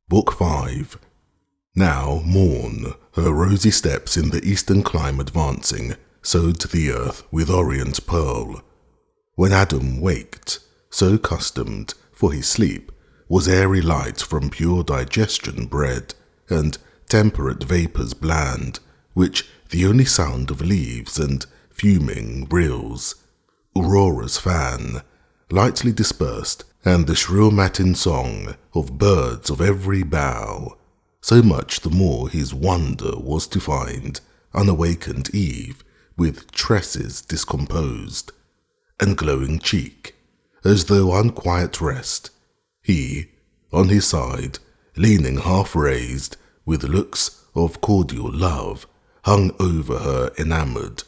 Book 5. Now morn, her rosy steps in the eastern clime advancing, sowed the earth with orient pearl. When Adam waked, so customed, for his sleep, was airy light from pure digestion bred, and temperate vapours bland, which the only sound of leaves and fuming rills, Aurora's fan, lightly dispersed, and the shrill matin song of birds of every bough. So much the more his wonder was to find unawakened Eve with tresses discomposed, and glowing cheek, as though unquiet rest. He, on his side, leaning half raised, with looks of cordial love, hung over her enamoured,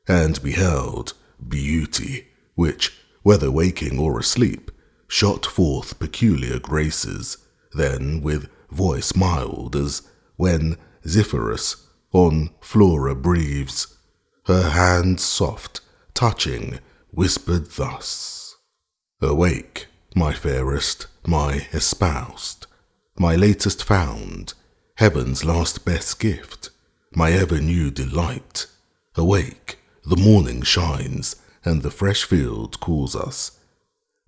and beheld beauty, which, whether waking or asleep, shot forth peculiar graces, then with voice mild as when Zephyrus on Flora breathes, her hands soft, touching, whispered thus: "Awake, my fairest, my espoused, my latest found, heaven's last best gift, my ever-new delight. Awake, the morning shines, and the fresh field calls us.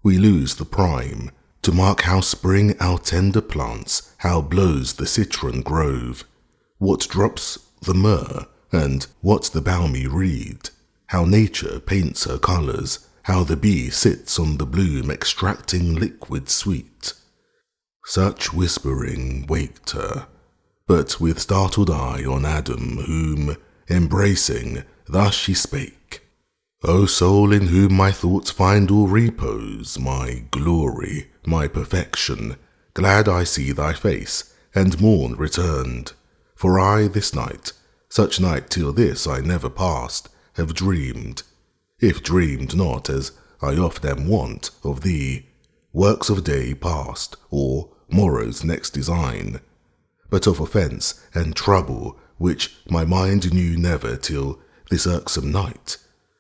We lose the prime, to mark how spring our tender plants, how blows the citron grove, what drops the myrrh, and what the balmy reed, how nature paints her colours, how the bee sits on the bloom extracting liquid sweet." Such whispering waked her, but with startled eye on Adam, whom, embracing, thus she spake: "O soul, in whom my thoughts find all repose, my glory, my perfection, glad I see thy face, and morn returned. For I this night, such night till this I never passed, have dreamed, if dreamed not, as I oft am wont, of thee, works of day past, or morrow's next design, but of offence and trouble, which my mind knew never till this irksome night.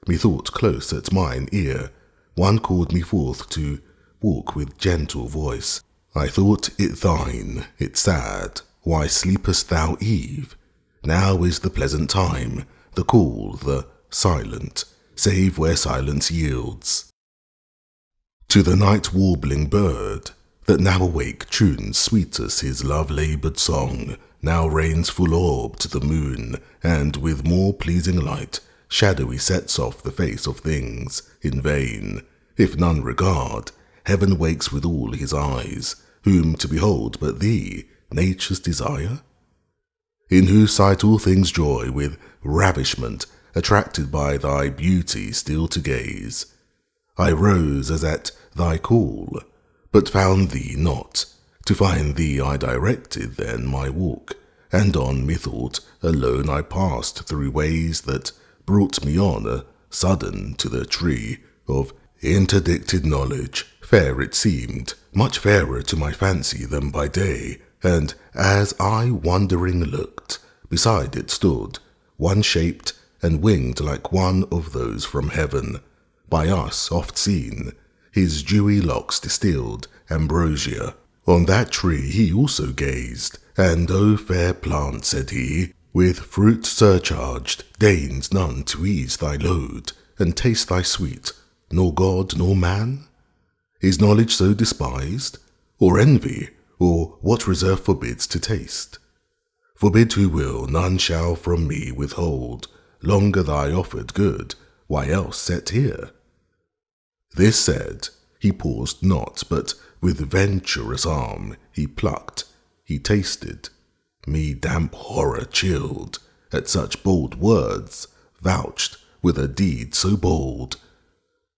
Methought close at mine ear one called me forth to walk with gentle voice. I thought it thine, it sad, why sleepest thou, Eve? Now is the pleasant time, the cool, the silent, save where silence yields. To the night warbling bird, that now awake tunes sweetest his love-laboured song, now reigns full-orbed the moon, and with more pleasing light, shadowy sets off the face of things. In vain, if none regard, heaven wakes with all his eyes, whom to behold but thee, nature's desire? In whose sight all things joy with ravishment, attracted by thy beauty still to gaze. I rose as at thy call, but found thee not. To find thee I directed then my walk, and on methought alone I passed through ways that brought me on a sudden to the tree of interdicted knowledge. Fair it seemed, much fairer to my fancy than by day, and as I wondering looked, beside it stood one shaped and winged like one of those from heaven, by us oft seen, his dewy locks distilled ambrosia. On that tree he also gazed, and "O fair plant," said he, "with fruit surcharged, deigns none to ease thy load, and taste thy sweet, nor God nor man? Is knowledge so despised, or envy, or what reserve forbids to taste? Forbid who will, none shall from me withhold, longer thy offered good, why else set here?" This said, he paused not, but with venturous arm he plucked, he tasted. Me damp horror chilled at such bold words, vouched with a deed so bold.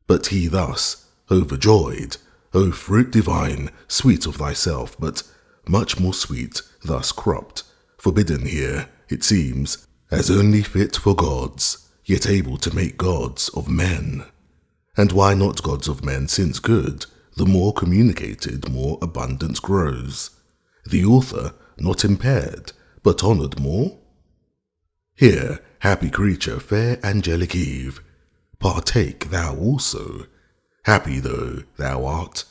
But he thus, overjoyed, "O fruit divine, sweet of thyself, but much more sweet, thus cropped, forbidden here, it seems, as only fit for gods, yet able to make gods of men. And why not gods of men, since good, the more communicated, more abundant grows, the author not impaired, but honoured more? Here, happy creature, fair angelic Eve, partake thou also. Happy though thou art,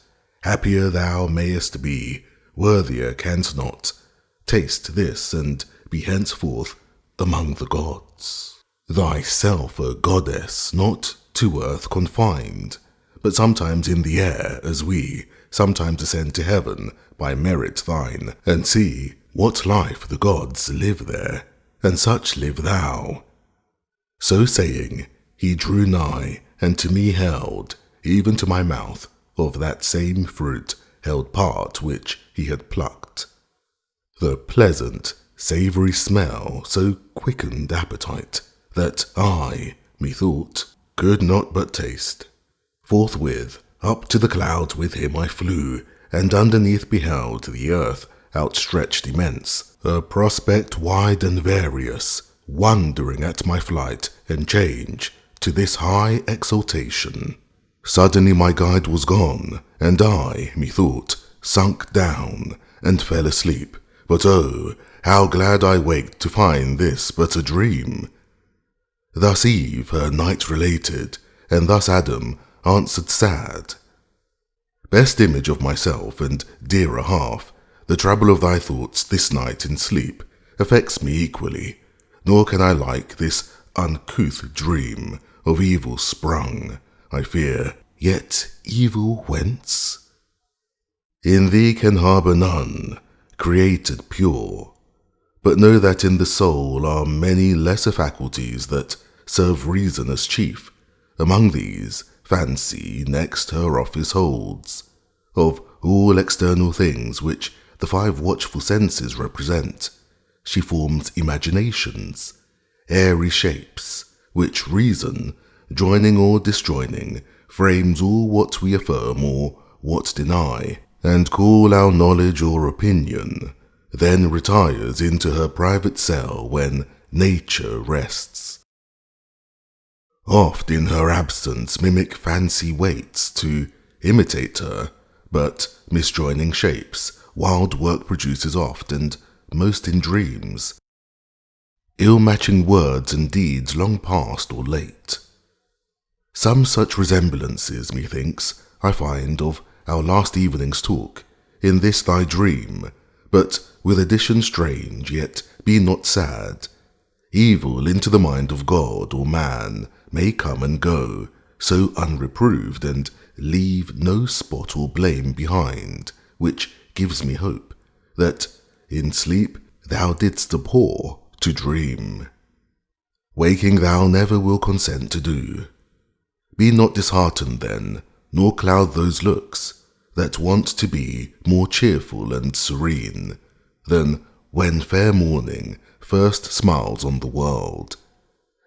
happier thou mayest be, worthier canst not. Taste this, and be henceforth among the gods. Thyself a goddess, not to earth confined, but sometimes in the air, as we sometimes ascend to heaven by merit thine, and see what life the gods live there, and such live thou. So saying, he drew nigh, and to me held, even to my mouth, of that same fruit held part which he had plucked. The pleasant, savoury smell so quickened appetite, that I, methought, could not but taste. Forthwith, up to the clouds with him I flew, and underneath beheld the earth outstretched immense, a prospect wide and various, wondering at my flight and change to this high exaltation. Suddenly my guide was gone, and I, methought, sunk down and fell asleep. But oh, how glad I waked to find this but a dream. Thus Eve her night related, and thus Adam answered sad. Best image of myself and dearer half, the trouble of thy thoughts this night in sleep affects me equally, nor can I like this uncouth dream of evil sprung, I fear, yet evil whence? In thee can harbour none, created pure, but know that in the soul are many lesser faculties that serve reason as chief. Among these, fancy next her office holds. Of all external things which the 5 watchful senses represent, she forms imaginations, airy shapes, which reason, joining or disjoining, frames all what we affirm or what deny, and call our knowledge or opinion, then retires into her private cell when nature rests. Oft in her absence mimic fancy waits to imitate her, but misjoining shapes, wild work produces oft, and most in dreams, ill-matching words and deeds long past or late. Some such resemblances, methinks, I find of our last evening's talk, in this thy dream, but with addition strange, yet be not sad. Evil into the mind of God or man may come and go, so unreproved, and leave no spot or blame behind, which gives me hope, that in sleep thou didst abhor to dream. Waking thou never will consent to do. Be not disheartened then, nor cloud those looks that want to be more cheerful and serene than when fair morning first smiles on the world.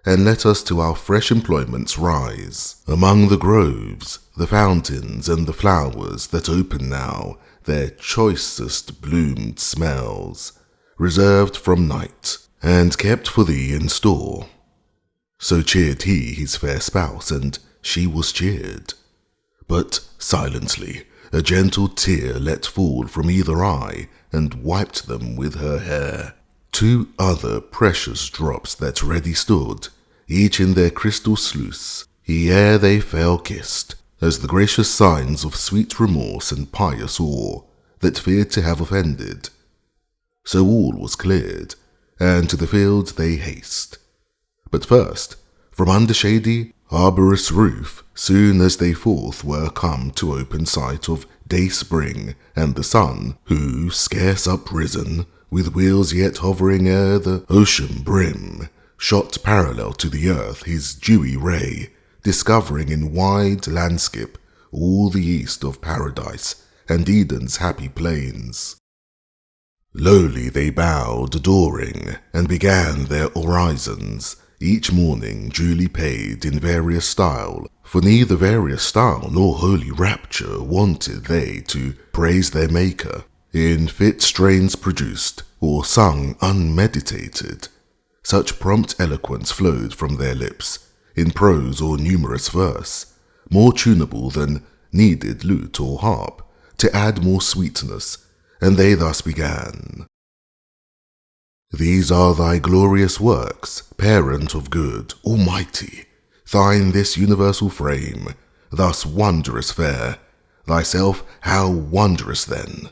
And let us to our fresh employments rise, among the groves, the fountains, and the flowers that open now their choicest bloomed smells, reserved from night, and kept for thee in store. So cheered he his fair spouse, and she was cheered. But silently a gentle tear let fall from either eye, and wiped them with her hair. 2 other precious drops that ready stood, each in their crystal sluice, ere they fell kissed, as the gracious signs of sweet remorse and pious awe, that feared to have offended. So all was cleared, and to the field they haste. But first, from under shady, arborous roof, soon as they forth were come to open sight of day-spring and the sun, who, scarce uprisen, with wheels yet hovering ere the ocean brim, shot parallel to the earth his dewy ray, discovering in wide landscape all the east of paradise and Eden's happy plains. Lowly they bowed, adoring, and began their orisons, each morning duly paid in various style, for neither various style nor holy rapture wanted they to praise their Maker, in fit strains produced, or sung unmeditated. Such prompt eloquence flowed from their lips, in prose or numerous verse, more tunable than needed lute or harp, to add more sweetness, and they thus began. These are thy glorious works, parent of good, almighty, thine this universal frame, thus wondrous fair, thyself how wondrous then.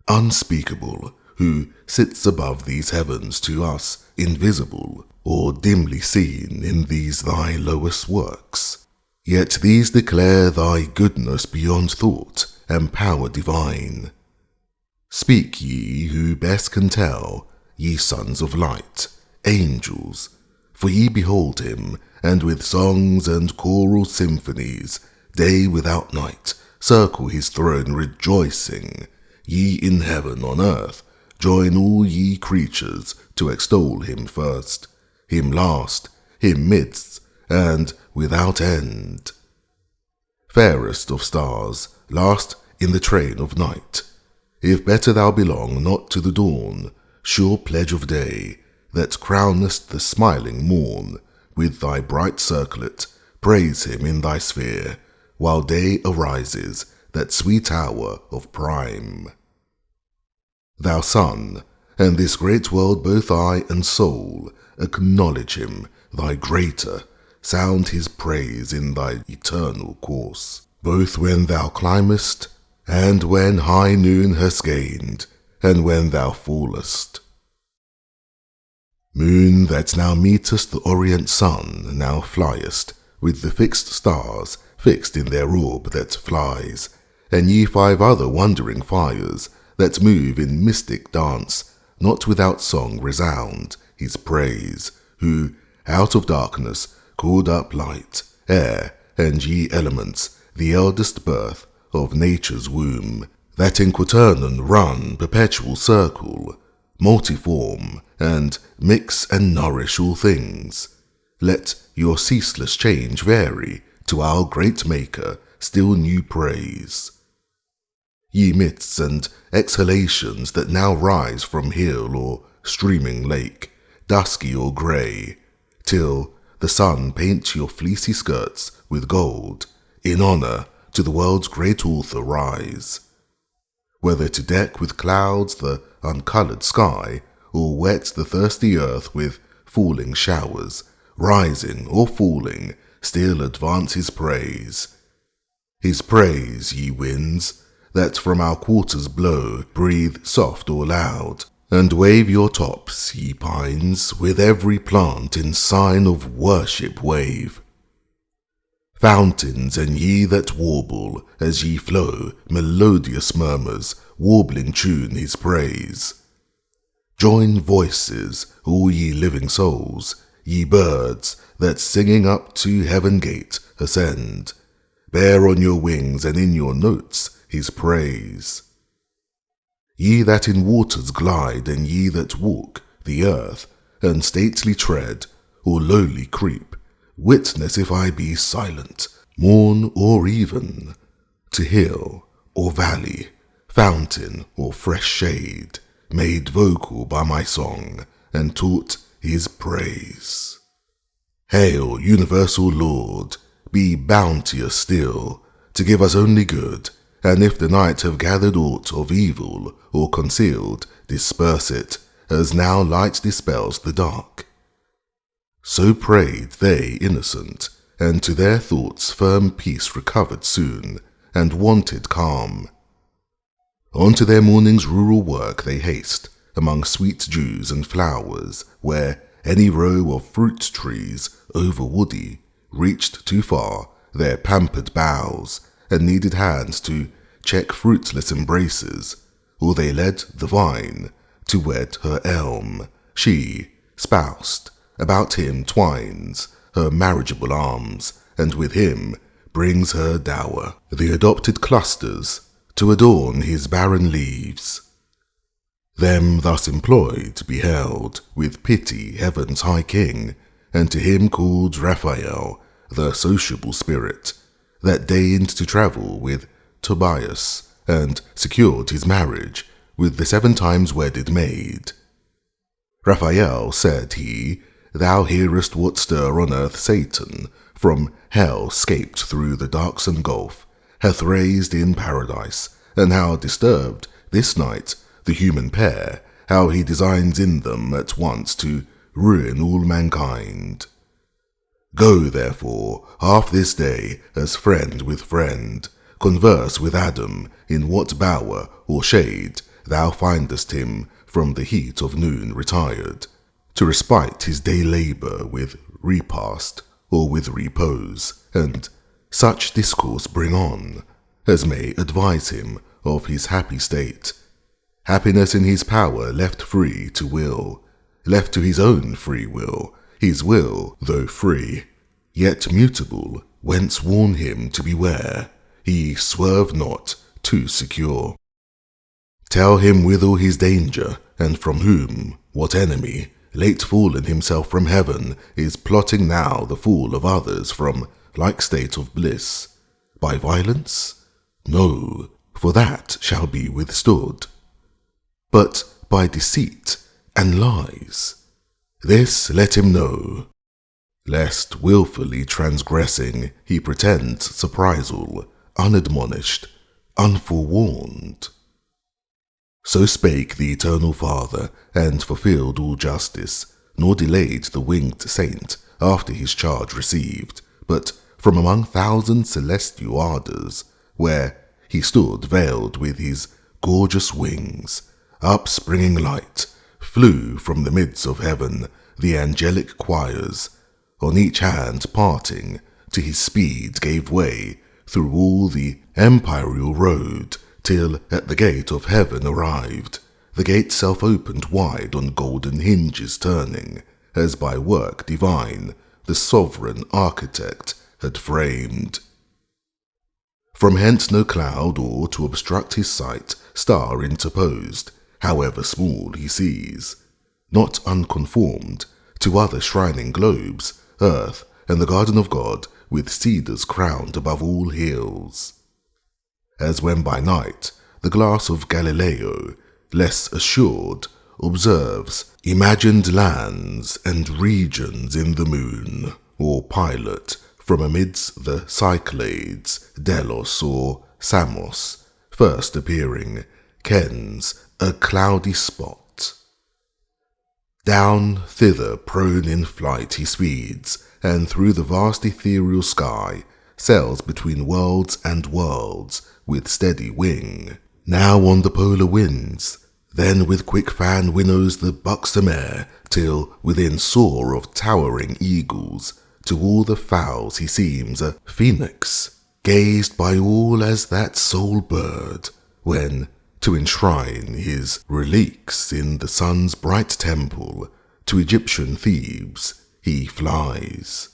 unspeakable, who sits above these heavens to us invisible, or dimly seen in these thy lowest works. Yet these declare thy goodness beyond thought and power divine. Speak ye who best can tell, ye sons of light, angels, for ye behold him, and with songs and choral symphonies, day without night, circle his throne rejoicing. Ye in heaven on earth, join all ye creatures to extol him first, him last, him midst, and without end. Fairest of stars, last in the train of night, if better thou belong not to the dawn, sure pledge of day, that crownest the smiling morn, with thy bright circlet, praise him in thy sphere, while day arises, that sweet hour of prime. Thou sun, and this great world both eye and soul, acknowledge him, thy greater, sound his praise in thy eternal course, both when thou climbest, and when high noon hast gained, and when thou fallest. Moon that now meetest the orient sun, now fliest, with the fixed stars fixed in their orb that flies, and ye 5 other wandering fires, that move in mystic dance, not without song resound his praise, who, out of darkness, called up light, air, and ye elements, the eldest birth of nature's womb, that in quaternon run perpetual circle, multiform, and mix and nourish all things. Let your ceaseless change vary to our great Maker still new praise. Ye mists and exhalations that now rise from hill or streaming lake, dusky or grey, till the sun paint your fleecy skirts with gold, in honour to the world's great author rise. Whether to deck with clouds the uncoloured sky, or wet the thirsty earth with falling showers, rising or falling, still advance his praise. His praise, ye winds, that from our quarters blow, breathe soft or loud, and wave your tops, ye pines, with every plant in sign of worship wave. Fountains, and ye that warble, as ye flow, melodious murmurs, warbling tune his praise. Join voices, all ye living souls, ye birds, that singing up to heaven gate ascend, bear on your wings and in your notes his praise. Ye that in waters glide, and ye that walk the earth, and stately tread, or lowly creep, witness if I be silent, morn or even, to hill or valley, fountain or fresh shade, made vocal by my song, and taught his praise. Hail, universal Lord, be bounteous still, to give us only good, and if the night have gathered aught of evil or concealed, disperse it, as now light dispels the dark. So prayed they innocent, and to their thoughts firm peace recovered soon, and wanted calm. On to their morning's rural work they haste, among sweet dews and flowers, where any row of fruit trees, over woody, reached too far their pampered boughs, and needed hands to check fruitless embraces, or they led the vine to wed her elm. She, spoused, about him twines her marriageable arms, and with him brings her dower, the adopted clusters, to adorn his barren leaves. Them thus employed beheld with pity heaven's high king, and to him called Raphael, the sociable spirit, that deigned to travel with Tobias, and secured his marriage with the 7 times wedded maid. Raphael, said he, thou hearest what stir on earth Satan, from hell scaped through the darksome gulf, hath raised in paradise, and how disturbed this night the human pair, how he designs in them at once to ruin all mankind. Go, therefore, half this day, as friend with friend, converse with Adam in what bower or shade, thou findest him from the heat of noon retired, to respite his day labour with repast or with repose, and such discourse bring on as may advise him of his happy state, happiness in his power left free to will, left to his own free will, his will, though free, yet mutable, whence warn him to beware, he swerve not too secure. Tell him withal his danger, and from whom, what enemy, late fallen himself from heaven, is plotting now the fall of others from like state of bliss. By violence? No, for that shall be withstood. But by deceit and lies, this let him know, lest wilfully transgressing he pretend surprisal, unadmonished, unforewarned. So spake the Eternal Father, and fulfilled all justice, nor delayed the winged saint after his charge received, but from among thousand celestial ardours, where he stood veiled with his gorgeous wings, upspringing light, flew from the midst of heaven the angelic choirs, on each hand parting, to his speed gave way through all the empyreal road, till at the gate of heaven arrived, the gate self opened wide on golden hinges turning, as by work divine the sovereign architect had framed. From hence no cloud or to obstruct his sight star interposed, however small he sees, not unconformed to other shrining globes, earth and the garden of God with cedars crowned above all hills. As when by night the glass of Galileo, less assured, observes imagined lands and regions in the moon, or pilot from amidst the Cyclades, Delos or Samos, first appearing, kens a cloudy spot. Down thither prone in flight he speeds, and through the vast ethereal sky sails between worlds and worlds with steady wing, now on the polar winds, then with quick fan winnows the buxom air, till within soar of towering eagles, to all the fowls he seems a phoenix, gazed by all as that sole bird, when, to enshrine his relics in the sun's bright temple, to Egyptian Thebes he flies.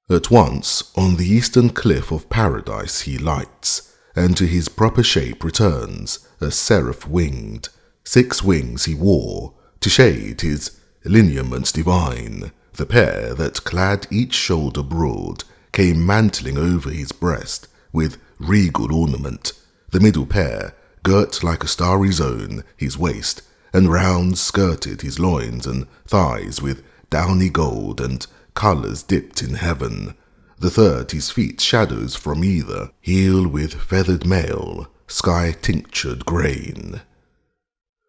At once on the eastern cliff of paradise he lights, and to his proper shape returns, a seraph winged. 6 wings he wore, to shade his lineaments divine. The pair that clad each shoulder broad came mantling over his breast with regal ornament, the middle pair girt like a starry zone his waist, and round skirted his loins and thighs with downy gold and colours dipped in heaven. The third his feet shadows from either heel with feathered mail, sky tinctured grain.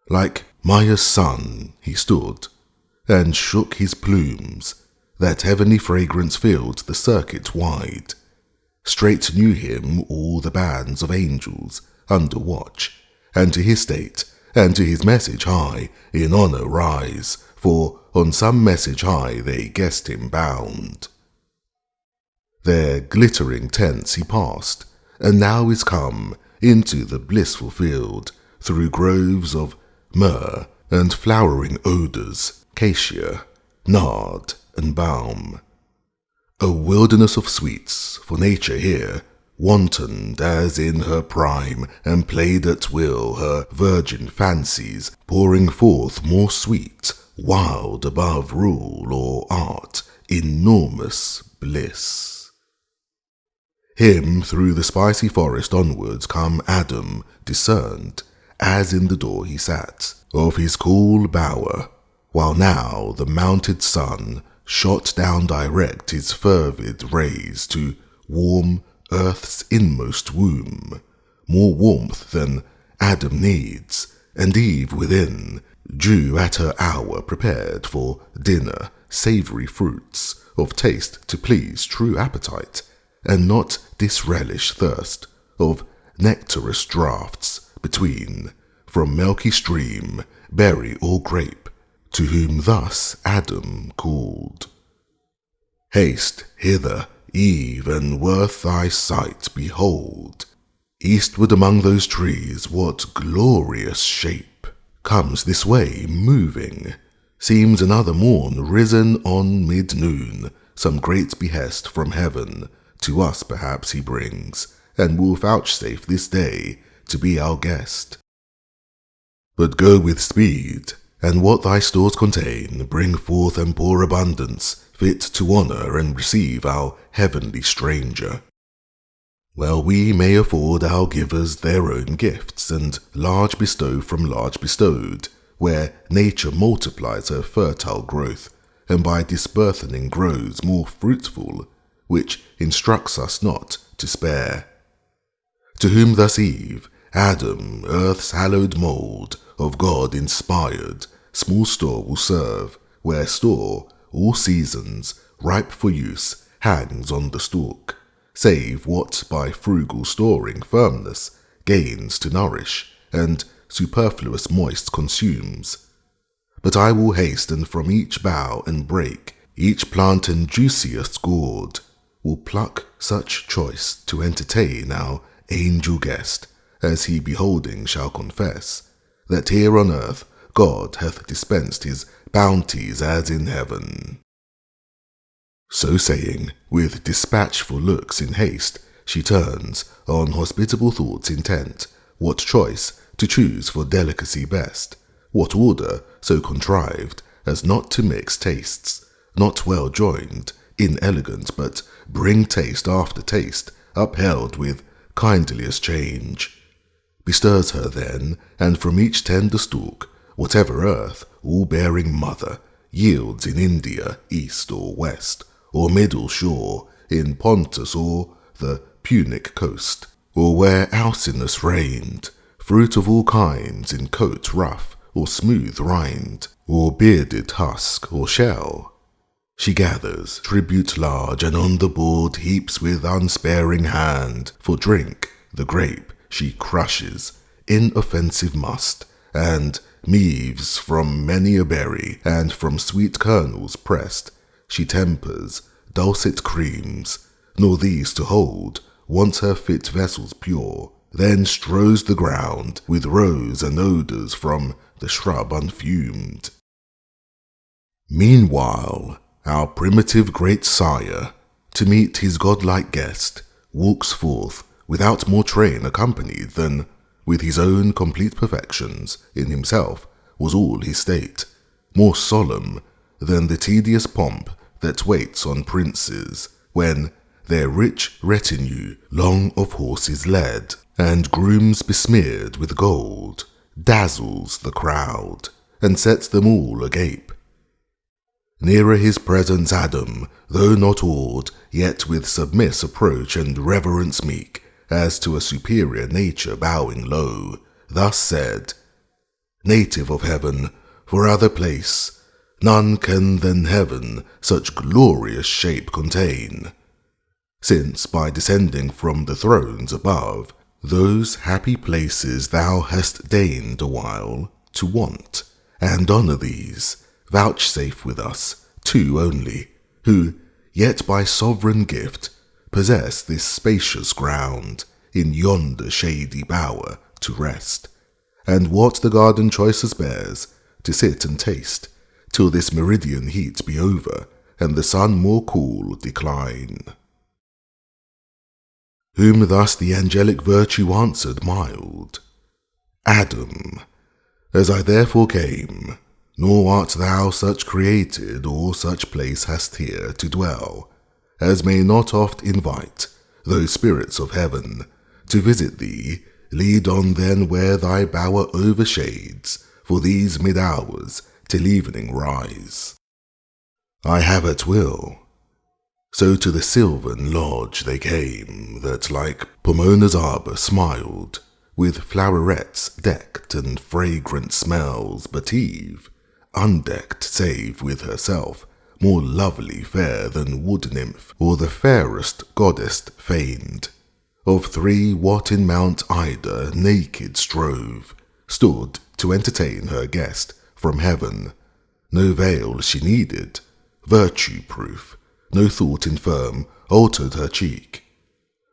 Like Maya's son he stood, and shook his plumes, that heavenly fragrance filled the circuit wide. Straight knew him all the bands of angels under watch, and to his state and to his message high in honour rise, for on some message high they guessed him bound. Their glittering tents he passed, and now is come into the blissful field, through groves of myrrh and flowering odours, cassia, nard, and balm. A wilderness of sweets, for nature here wantoned as in her prime, and played at will her virgin fancies, pouring forth more sweet, wild above rule or art, enormous bliss. Him through the spicy forest onwards come Adam, discerned, as in the door he sat, of his cool bower, while now the mounted sun shot down direct his fervid rays to warm earth's inmost womb, more warmth than Adam needs, and Eve within, drew at her hour prepared for dinner savoury fruits, of taste to please true appetite, and not disrelish thirst, of nectarous draughts, between, from milky stream, berry or grape, to whom thus Adam called. Haste hither, Eve, and worth thy sight behold. Eastward among those trees, what glorious shape comes this way moving? Seems another morn risen on mid-noon, some great behest from heaven to us perhaps he brings, and will vouchsafe this day to be our guest. But go with speed, and what thy stores contain, bring forth and pour abundance, fit to honour and receive our heavenly stranger. Well, we may afford our givers their own gifts, and large bestow from large bestowed, where nature multiplies her fertile growth, and by disburthening grows more fruitful, which instructs us not to spare. To whom thus Eve, Adam, earth's hallowed mould, of God inspired, small store will serve, where store, all seasons, ripe for use, hangs on the stalk, save what by frugal storing firmness gains to nourish, and superfluous moist consumes. But I will hasten from each bough and brake, each plant and juiciest gourd, will pluck such choice to entertain our angel guest, as he beholding shall confess, that here on earth God hath dispensed his bounties as in heaven. So saying, with dispatchful looks in haste, she turns, on hospitable thoughts intent, what choice to choose for delicacy best, what order so contrived as not to mix tastes, not well joined, inelegant, but bring taste after taste, upheld with kindliest change. Bestirs her then, and from each tender stalk, whatever earth, all-bearing mother, yields in India, east or west, or middle shore, in Pontus or the Punic coast, or where Alcinous reigned, fruit of all kinds in coat rough or smooth rind, or bearded husk or shell. She gathers tribute large, and on the board heaps with unsparing hand. For drink, the grape she crushes, inoffensive must, and meaves from many a berry, and from sweet kernels pressed, she tempers dulcet creams, nor these to hold, once her fit vessels pure, then strows the ground with rose and odours from the shrub unfumed. Meanwhile, our primitive great sire, to meet his godlike guest, walks forth without more train accompanied than with his own complete perfections in himself was all his state, more solemn than the tedious pomp that waits on princes, when their rich retinue, long of horses led, and grooms besmeared with gold, dazzles the crowd, and sets them all agape. Nearer his presence Adam, though not awed, yet with submiss approach and reverence meek, as to a superior nature bowing low, thus said, Native of heaven, for other place, none can than heaven such glorious shape contain. Since by descending from the thrones above, those happy places thou hast deigned awhile to want, and honour these, vouchsafe with us, two only, who, yet by sovereign gift, possess this spacious ground, in yonder shady bower to rest, and what the garden choicest bears, to sit and taste, till this meridian heat be over, and the sun more cool decline. Whom thus the angelic virtue answered mild, Adam, as I therefore came, nor art thou such created, or such place hast here to dwell, as may not oft invite those spirits of heaven to visit thee. Lead on then where thy bower overshades, for these mid-hours till evening rise. I have at will. So to the sylvan lodge they came, that like Pomona's arbour smiled, with flowerets decked and fragrant smells, but Eve, undecked save with herself, more lovely fair than wood nymph, or the fairest goddess feigned, Of three what in Mount Ida naked strove, stood to entertain her guest from heaven. No veil she needed, virtue-proof, no thought infirm altered her cheek.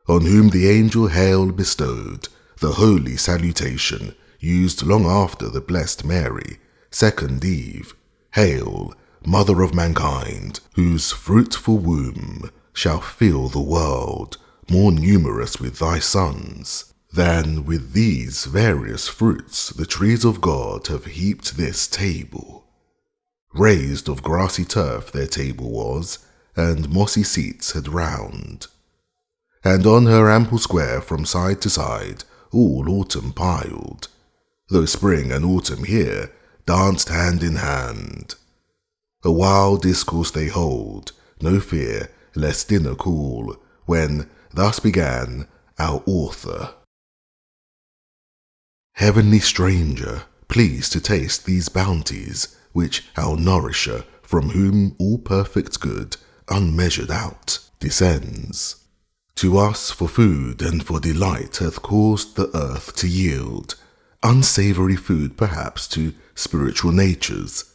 On whom the angel hail bestowed the holy salutation used long after the blessed Mary, second Eve. Hail, Mother of mankind, whose fruitful womb shall fill the world, more numerous with thy sons, than with these various fruits the trees of God have heaped this table. Raised of grassy turf their table was, and mossy seats had round. And on her ample square from side to side all autumn piled, though spring and autumn here danced hand in hand. A wild discourse they hold, no fear lest dinner cool, when thus began our author. Heavenly stranger, please to taste these bounties, which our nourisher, from whom all perfect good, unmeasured out, descends. To us for food and for delight hath caused the earth to yield, unsavoury food perhaps to spiritual natures.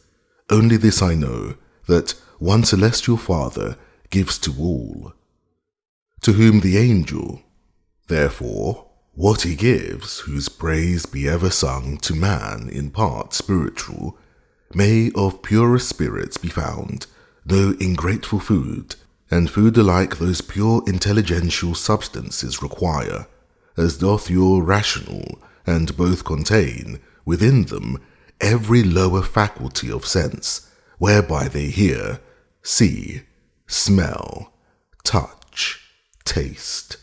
Only this I know, that one celestial Father gives to all, to whom the angel, therefore, what he gives, whose praise be ever sung to man in part spiritual, may of purest spirits be found, no ingrateful food, and food alike those pure intelligential substances require, as doth your rational, and both contain within them every lower faculty of sense, whereby they hear, see, smell, touch, taste,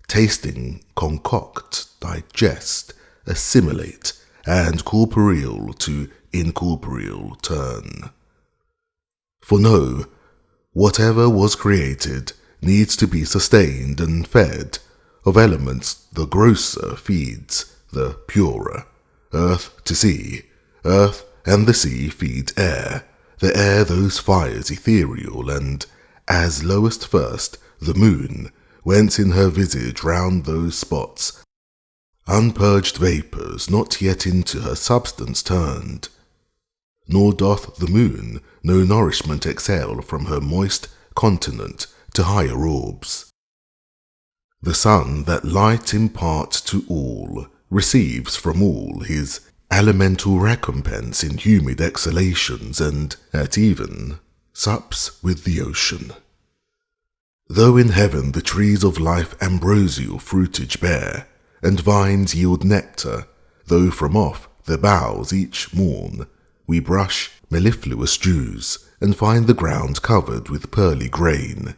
tasting, concoct, digest, assimilate, and corporeal to incorporeal turn. For know, whatever was created needs to be sustained and fed. Of elements the grosser feeds the purer. Earth to sea, earth and the sea feed air, the air those fires ethereal, and as lowest first the moon, whence in her visage round those spots unpurged vapours not yet into her substance turned. Nor doth the moon no nourishment exhale from her moist continent to higher orbs. The sun that light imparts to all receives from all his elemental recompense in humid exhalations, and at even sups with the ocean. Though in heaven the trees of life ambrosial fruitage bear, and vines yield nectar, though from off the boughs each morn we brush mellifluous dews, and find the ground covered with pearly grain,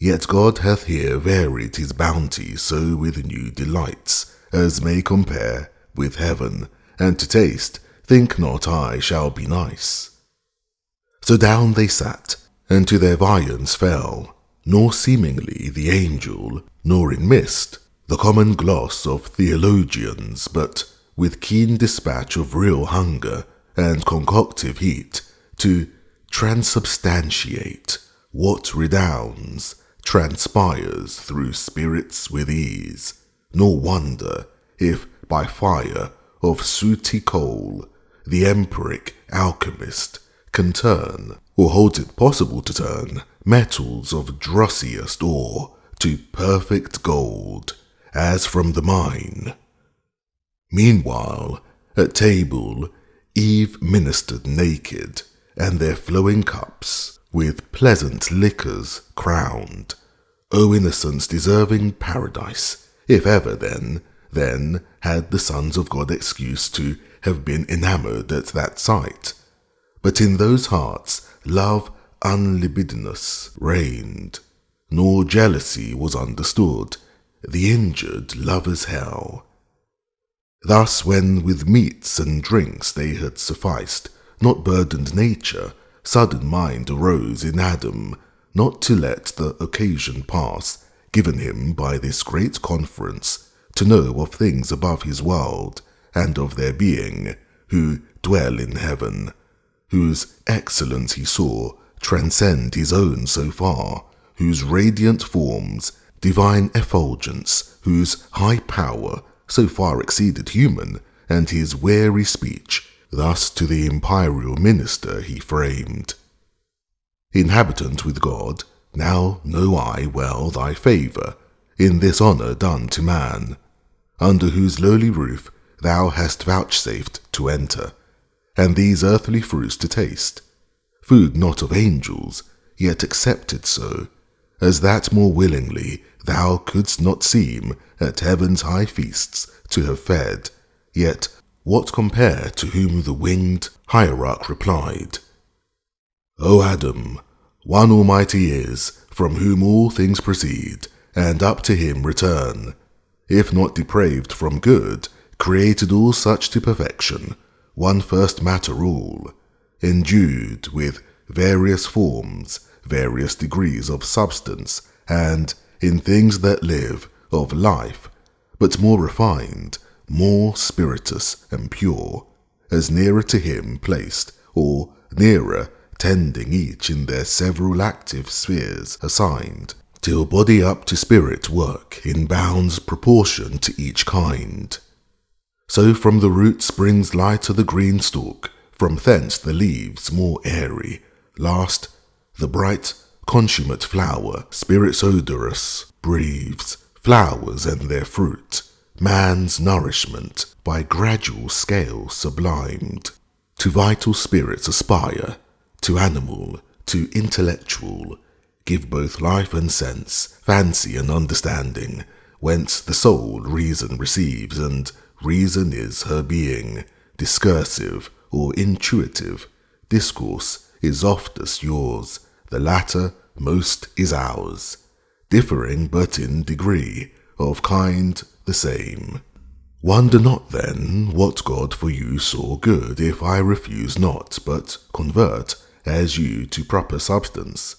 yet God hath here varied his bounty so with new delights, as may compare with heaven, and to taste, think not I shall be nice. So down they sat, and to their viands fell, nor seemingly the angel, nor in mist the common gloss of theologians, but with keen dispatch of real hunger and concoctive heat, to transubstantiate what redounds, transpires through spirits with ease. Nor wonder if by fire of sooty coal the empiric alchemist can turn, or holds it possible to turn, metals of drossiest ore to perfect gold, as from the mine. Meanwhile, at table, Eve ministered naked, and their flowing cups with pleasant liquors crowned. O innocence deserving paradise, if ever then had the sons of God excuse to have been enamoured at that sight. But in those hearts love unlibidinous reigned, nor jealousy was understood, the injured lover's hell. Thus when with meats and drinks they had sufficed, not burdened nature, sudden mind arose in Adam, not to let the occasion pass, given him by this great conference, to know of things above his world, and of their being, who dwell in heaven, whose excellence he saw transcend his own so far, whose radiant forms divine effulgence, whose high power so far exceeded human, and his wary speech thus to the imperial minister he framed. Inhabitant with God, now know I well thy favour, in this honour done to man, under whose lowly roof thou hast vouchsafed to enter, and these earthly fruits to taste, food not of angels, yet accepted so, as that more willingly thou couldst not seem at heaven's high feasts to have fed, yet what compare to whom the winged hierarch replied, O Adam, one Almighty is, from whom all things proceed, and up to him return, if not depraved from good, created all such to perfection, one first matter all, endued with various forms, various degrees of substance, and, in things that live, of life, but more refined, more spirituous and pure, as nearer to him placed, or nearer, tending each in their several active spheres assigned, till body up to spirit work in bounds proportion to each kind. So from the root springs lighter the green stalk, from thence the leaves more airy, last the bright consummate flower, spirits odorous, breathes, flowers and their fruit, man's nourishment, by gradual scale sublimed. To vital spirits aspire, to animal, to intellectual, give both life and sense, fancy and understanding, whence the soul reason receives, and reason is her being, discursive or intuitive, discourse is oftest yours, the latter most is ours, differing but in degree, of kind the same. Wonder not then what God for you saw good, if I refuse not, but convert as you to proper substance.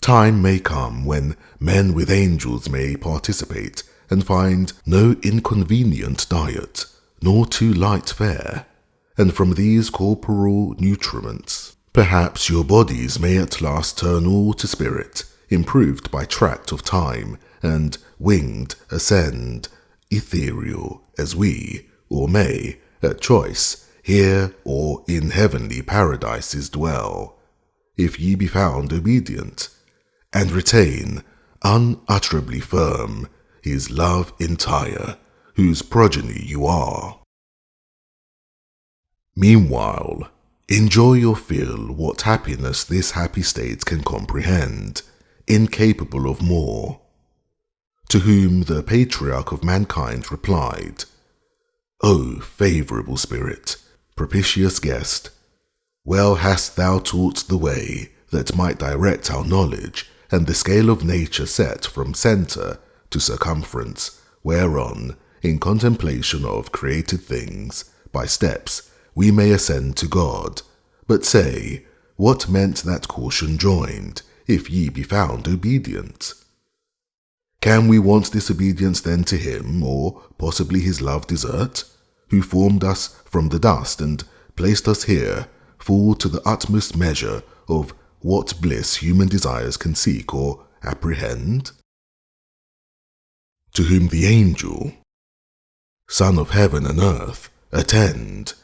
Time may come when men with angels may participate, and find no inconvenient diet, nor too light fare, and from these corporal nutriments, perhaps your bodies may at last turn all to spirit, improved by tract of time, and winged ascend, ethereal as we, or may, at choice, here or in heavenly paradises dwell, if ye be found obedient, and retain, unutterably firm, his love entire, whose progeny you are. Meanwhile, enjoy or feel what happiness this happy state can comprehend, incapable of more. To whom the patriarch of mankind replied, O favourable spirit, propitious guest, well hast thou taught the way that might direct our knowledge, and the scale of nature set from centre to circumference, whereon, in contemplation of created things, by steps we may ascend to God. But say, what meant that caution joined, if ye be found obedient? Can we want disobedience then to him, or possibly his love desert, who formed us from the dust and placed us here, full to the utmost measure of what bliss human desires can seek or apprehend? To whom the angel, Son of heaven and earth, attend,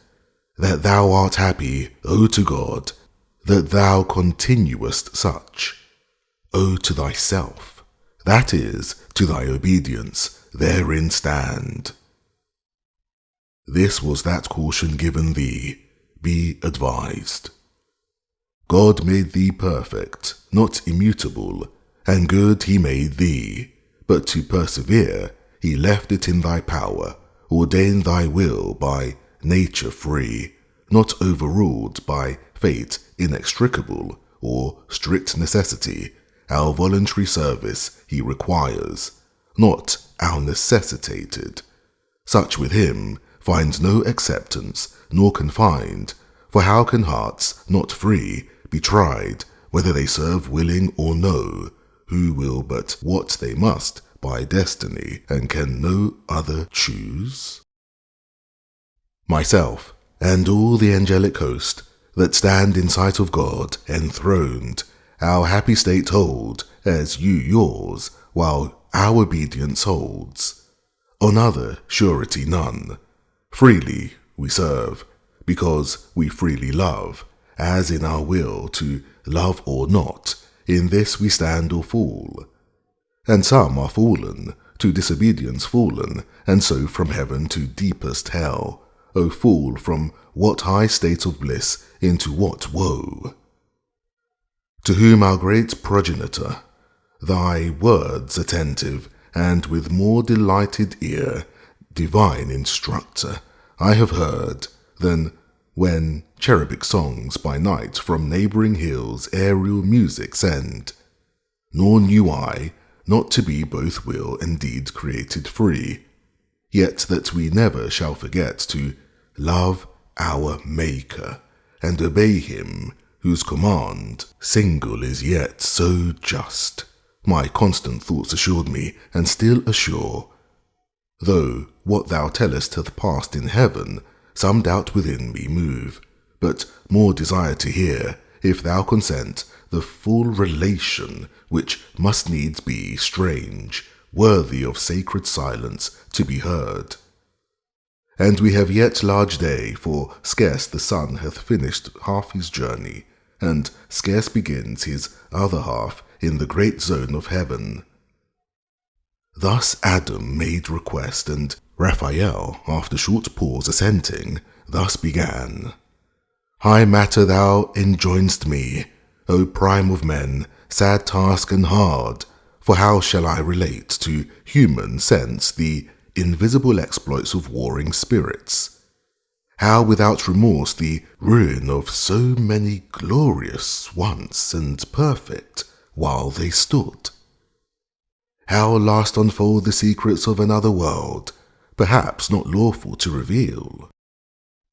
that thou art happy, O to God, that thou continuest such, O to thyself, that is, to thy obedience, therein stand. This was that caution given thee, be advised. God made thee perfect, not immutable, and good he made thee, but to persevere he left it in thy power, ordained thy will by nature free, not overruled by fate inextricable, or strict necessity. Our voluntary service he requires, not our necessitated. Such with him finds no acceptance, nor confined, for how can hearts not free be tried, whether they serve willing or no, who will but what they must by destiny, and can no other choose? Myself, and all the angelic host, that stand in sight of God enthroned, our happy state hold, as you yours, while our obedience holds. On other surety none. Freely we serve, because we freely love, as in our will to love or not, in this we stand or fall. And some are fallen, to disobedience fallen, and so from heaven to deepest hell, O fall from what high state of bliss into what woe! To whom our great progenitor, thy words attentive, and with more delighted ear, divine instructor, I have heard, than when cherubic songs by night from neighbouring hills aerial music send. Nor knew I not to be both will and deed created free, yet that we never shall forget to love our Maker, and obey him whose command single is yet so just, my constant thoughts assured me, and still assure. Though what thou tellest hath passed in heaven, some doubt within me move, but more desire to hear, if thou consent, the full relation, which must needs be strange, worthy of sacred silence to be heard. And we have yet large day, for scarce the sun hath finished half his journey, and scarce begins his other half in the great zone of heaven. Thus Adam made request, and Raphael, after short pause assenting, thus began. High matter thou enjoin'st me, O prime of men, sad task and hard, for how shall I relate to human sense the invisible exploits of warring spirits? How without remorse the ruin of so many glorious once and perfect while they stood? How last unfold the secrets of another world, perhaps not lawful to reveal?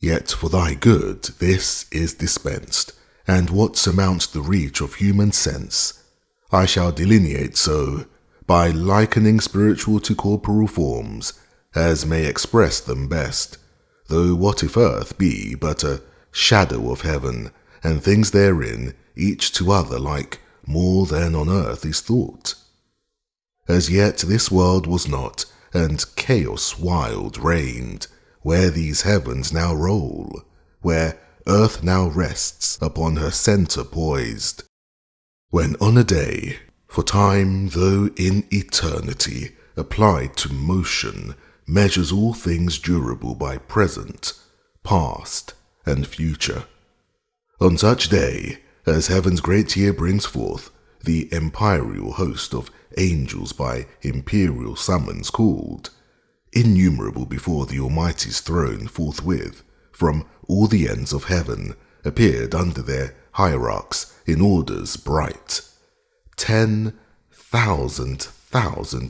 Yet for thy good this is dispensed, and what surmounts the reach of human sense, I shall delineate so, by likening spiritual to corporal forms, as may express them best, though what if earth be but a shadow of heaven, and things therein, each to other like, more than on earth is thought? As yet this world was not, and chaos wild reigned, where these heavens now roll, where earth now rests upon her centre poised. When on a day, for time though in eternity, applied to motion, measures all things durable by present, past, and future. On such day, as heaven's great year brings forth, the imperial host of angels by imperial summons called, innumerable before the Almighty's throne forthwith, from all the ends of heaven, appeared under their hierarchs in orders bright. 10,000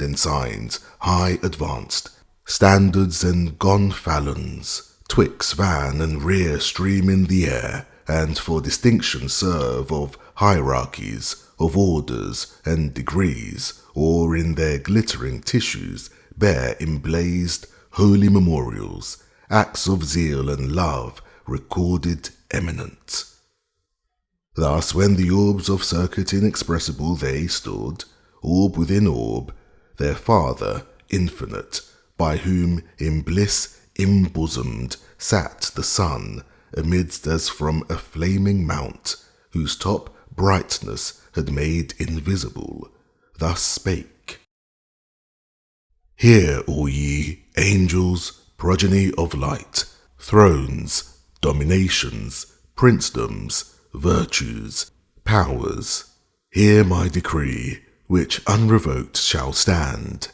ensigns high advanced, standards and gonfalons, twixt van and rear stream in the air, and for distinction serve of hierarchies, of orders and degrees, or in their glittering tissues bear emblazed holy memorials, acts of zeal and love recorded eminent. Thus when the orbs of circuit inexpressible they stood, orb within orb, their Father infinite, by whom in bliss embosomed sat the sun, amidst as from a flaming mount, whose top brightness had made invisible, thus spake. Hear, all ye angels, progeny of light, thrones, dominations, princedoms, virtues, powers, hear my decree, which unrevoked shall stand.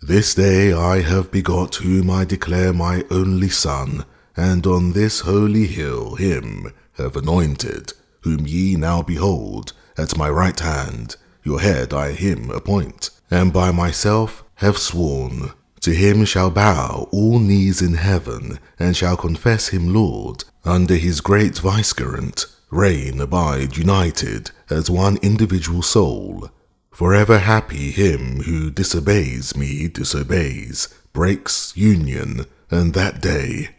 This day I have begot whom I declare my only Son, and on this holy hill him have anointed, whom ye now behold, at my right hand, your head I him appoint, and by myself have sworn, to him shall bow all knees in heaven, and shall confess him Lord, under his great vicegerent, reign abide united as one individual soul. Forever happy him who disobeys me disobeys, breaks union, and that day,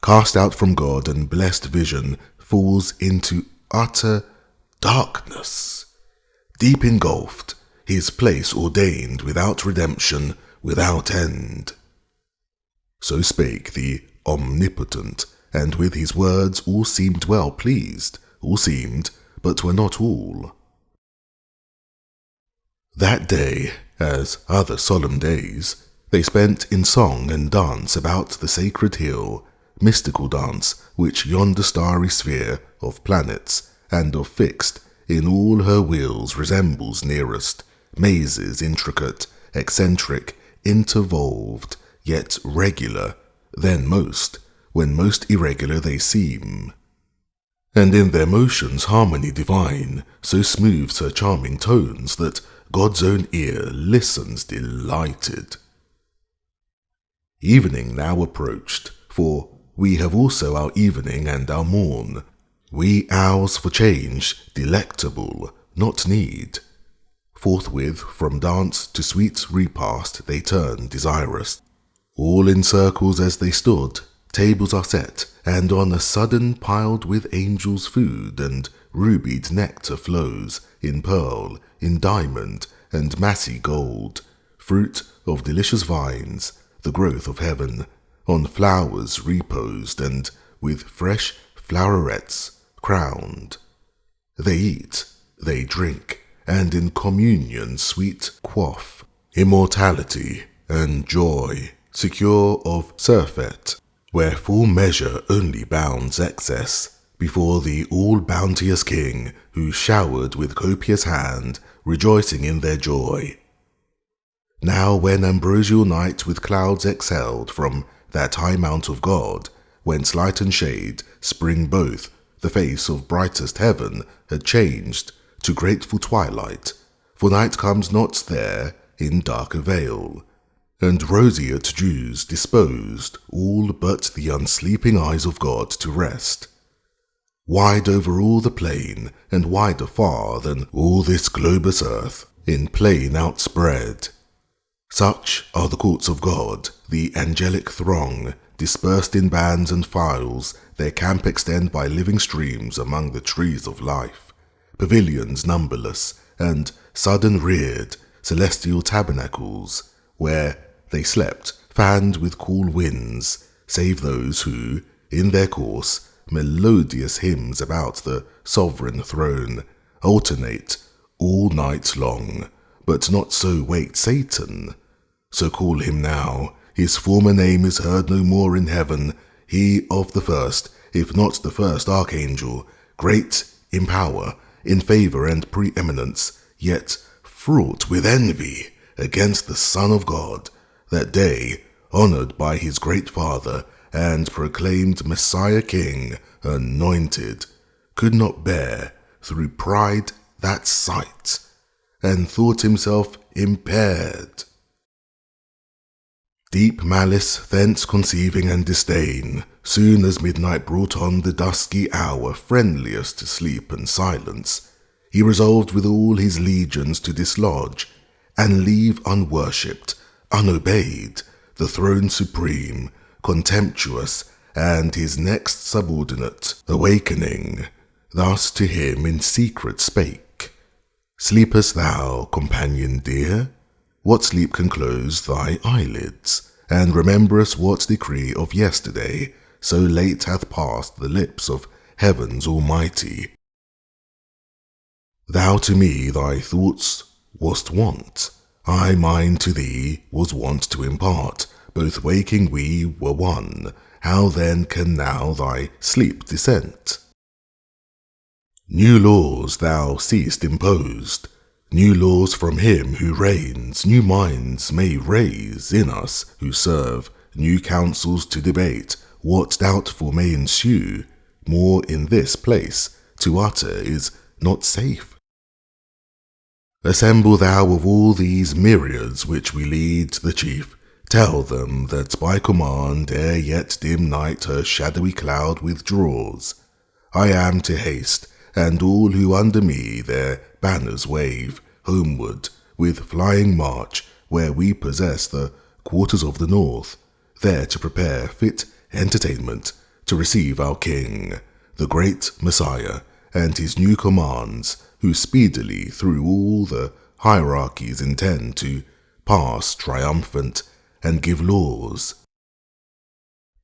cast out from God and blessed vision, falls into utter darkness. Deep engulfed, his place ordained without redemption, without end. So spake the Omnipotent, and with his words all seemed well pleased, all seemed, but were not all. That day, as other solemn days, they spent in song and dance about the sacred hill, mystical dance which yonder starry sphere of planets and of fixed in all her wheels resembles nearest, mazes intricate, eccentric, intervolved, yet regular, then most, when most irregular they seem. And in their motions harmony divine so smooths her charming tones that God's own ear listens delighted. Evening now approached, for we have also our evening and our morn, we ours for change, delectable, not need. Forthwith from dance to sweet repast they turn desirous. All in circles as they stood, tables are set, and on a sudden piled with angels' food, and rubied nectar flows, in pearl, in diamond, and massy gold, fruit of delicious vines, the growth of heaven, on flowers reposed, and with fresh flowerets crowned. They eat, they drink, and in communion sweet quaff, immortality and joy, secure of surfeit, where full measure only bounds excess, before the all-bounteous King, who showered with copious hand, rejoicing in their joy. Now when ambrosial night with clouds excelled from that high mount of God, whence light and shade spring both, the face of brightest heaven had changed to grateful twilight, for night comes not there in darker veil, and roseate dews disposed all but the unsleeping eyes of God to rest. Wide over all the plain, and wider far than all this globous earth, in plain outspread. Such are the courts of God, the angelic throng, dispersed in bands and files, their camp extend by living streams among the trees of life, pavilions numberless, and sudden reared, celestial tabernacles, where they slept, fanned with cool winds, save those who, in their course, melodious hymns about the sovereign throne, alternate all night long, but not so wait Satan. So call him now, his former name is heard no more in heaven, he of the first, if not the first archangel, great in power, in favour and preeminence, yet fraught with envy against the Son of God, that day honoured by his great Father, and proclaimed Messiah King, anointed, could not bear through pride that sight, and thought himself impaired. Deep malice thence conceiving and disdain, soon as midnight brought on the dusky hour friendliest to sleep and silence, he resolved with all his legions to dislodge, and leave unworshipped, unobeyed, the throne supreme, contemptuous, and his next subordinate, awakening, thus to him in secret spake, Sleepest thou, companion dear? What sleep can close thy eyelids, and rememberest what decree of yesterday so late hath passed the lips of heaven's Almighty? Thou to me thy thoughts wast wont, I mine to thee was wont to impart, both waking we were one, how then can now thy sleep dissent? New laws thou seest imposed, new laws from him who reigns, new minds may raise in us who serve, new counsels to debate, what doubtful may ensue, more in this place to utter is not safe. Assemble thou of all these myriads which we lead the chief, tell them that by command ere yet dim night her shadowy cloud withdraws, I am to haste, and all who under me their banners wave, homeward with flying march, where we possess the quarters of the north, there to prepare fit entertainment to receive our King, the great Messiah, and his new commands, who speedily through all the hierarchies intend to pass triumphant and give laws.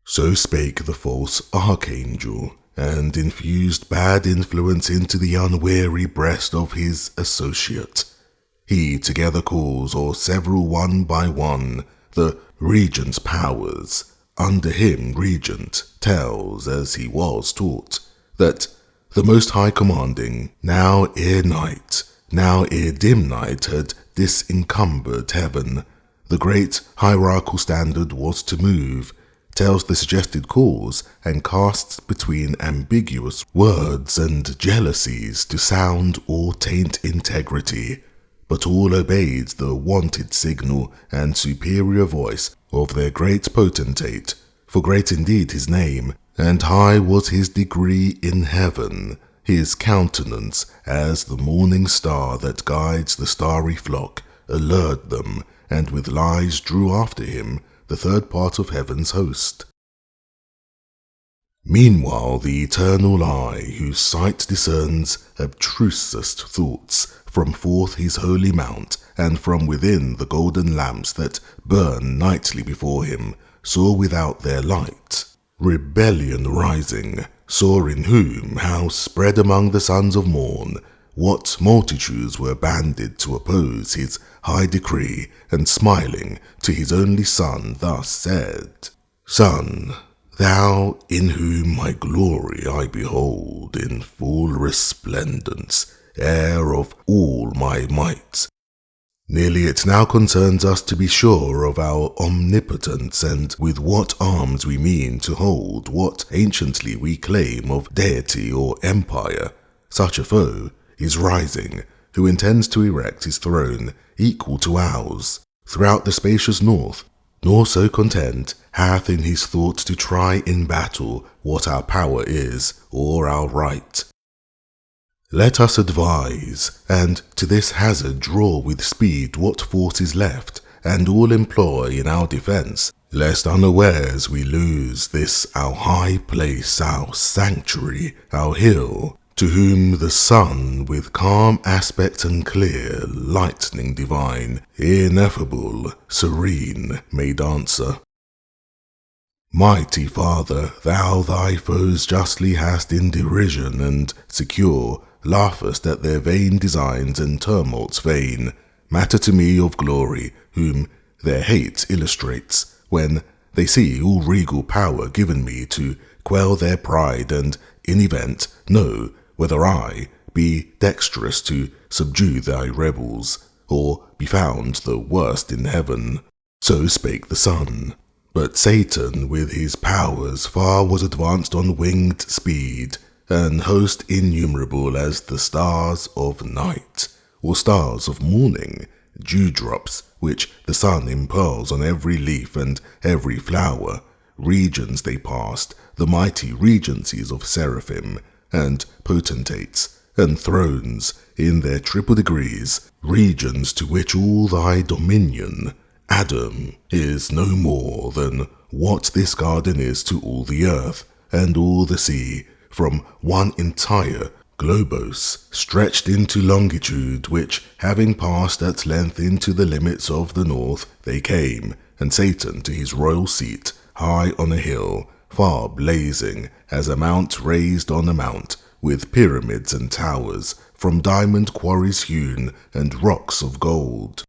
So spake the false archangel, and infused bad influence into the unwary breast of his associate. He together calls, or several one by one, the regent's powers. Under him regent tells, as he was taught, that the Most High commanding, now ere night, now ere dim night had disencumbered heaven, the great hierarchical standard was to move, tells the suggested cause, and casts between ambiguous words and jealousies to sound or taint integrity, but all obeyed the wanted signal and superior voice of their great potentate, for great indeed his name, and high was his degree in heaven, his countenance as the morning star that guides the starry flock, allured them, and with lies drew after him the third part of heaven's host. Meanwhile the eternal eye, whose sight discerns abstrusest thoughts, from forth his holy mount, and from within the golden lamps that burn nightly before him, saw without their light rebellion rising, saw in whom how spread among the sons of morn what multitudes were banded to oppose his high decree, and smiling to his only son thus said, Son, thou in whom my glory I behold in full resplendence, heir of all my might. Nearly it now concerns us to be sure of our omnipotence, and with what arms we mean to hold what anciently we claim of deity or empire. Such a foe is rising, who intends to erect his throne equal to ours throughout the spacious north, nor so content hath in his thought to try in battle what our power is, or our right. Let us advise, and to this hazard draw with speed what force is left, and all employ in our defence, lest unawares we lose this our high place, our sanctuary, our hill, to whom the sun with calm aspect and clear lightning divine, ineffable, serene, made answer. Mighty Father, thou thy foes justly hast in derision, and secure laughest at their vain designs and tumults vain, matter to me of glory, whom their hate illustrates, when they see all regal power given me to quell their pride, and in event know whether I be dexterous to subdue thy rebels, or be found the worst in heaven. So spake the Son. But Satan with his powers far was advanced on winged speed, an host innumerable as the stars of night, or stars of morning, dewdrops which the sun impearls on every leaf and every flower. Regions they passed, the mighty regencies of seraphim, and potentates, and thrones, in their triple degrees, regions to which all thy dominion, Adam, is no more than what this garden is to all the earth, and all the sea, from one entire globos, stretched into longitude, which, having passed at length into the limits of the north, they came, and Satan to his royal seat, high on a hill, far blazing, as a mount raised on a mount, with pyramids and towers, from diamond quarries hewn, and rocks of gold.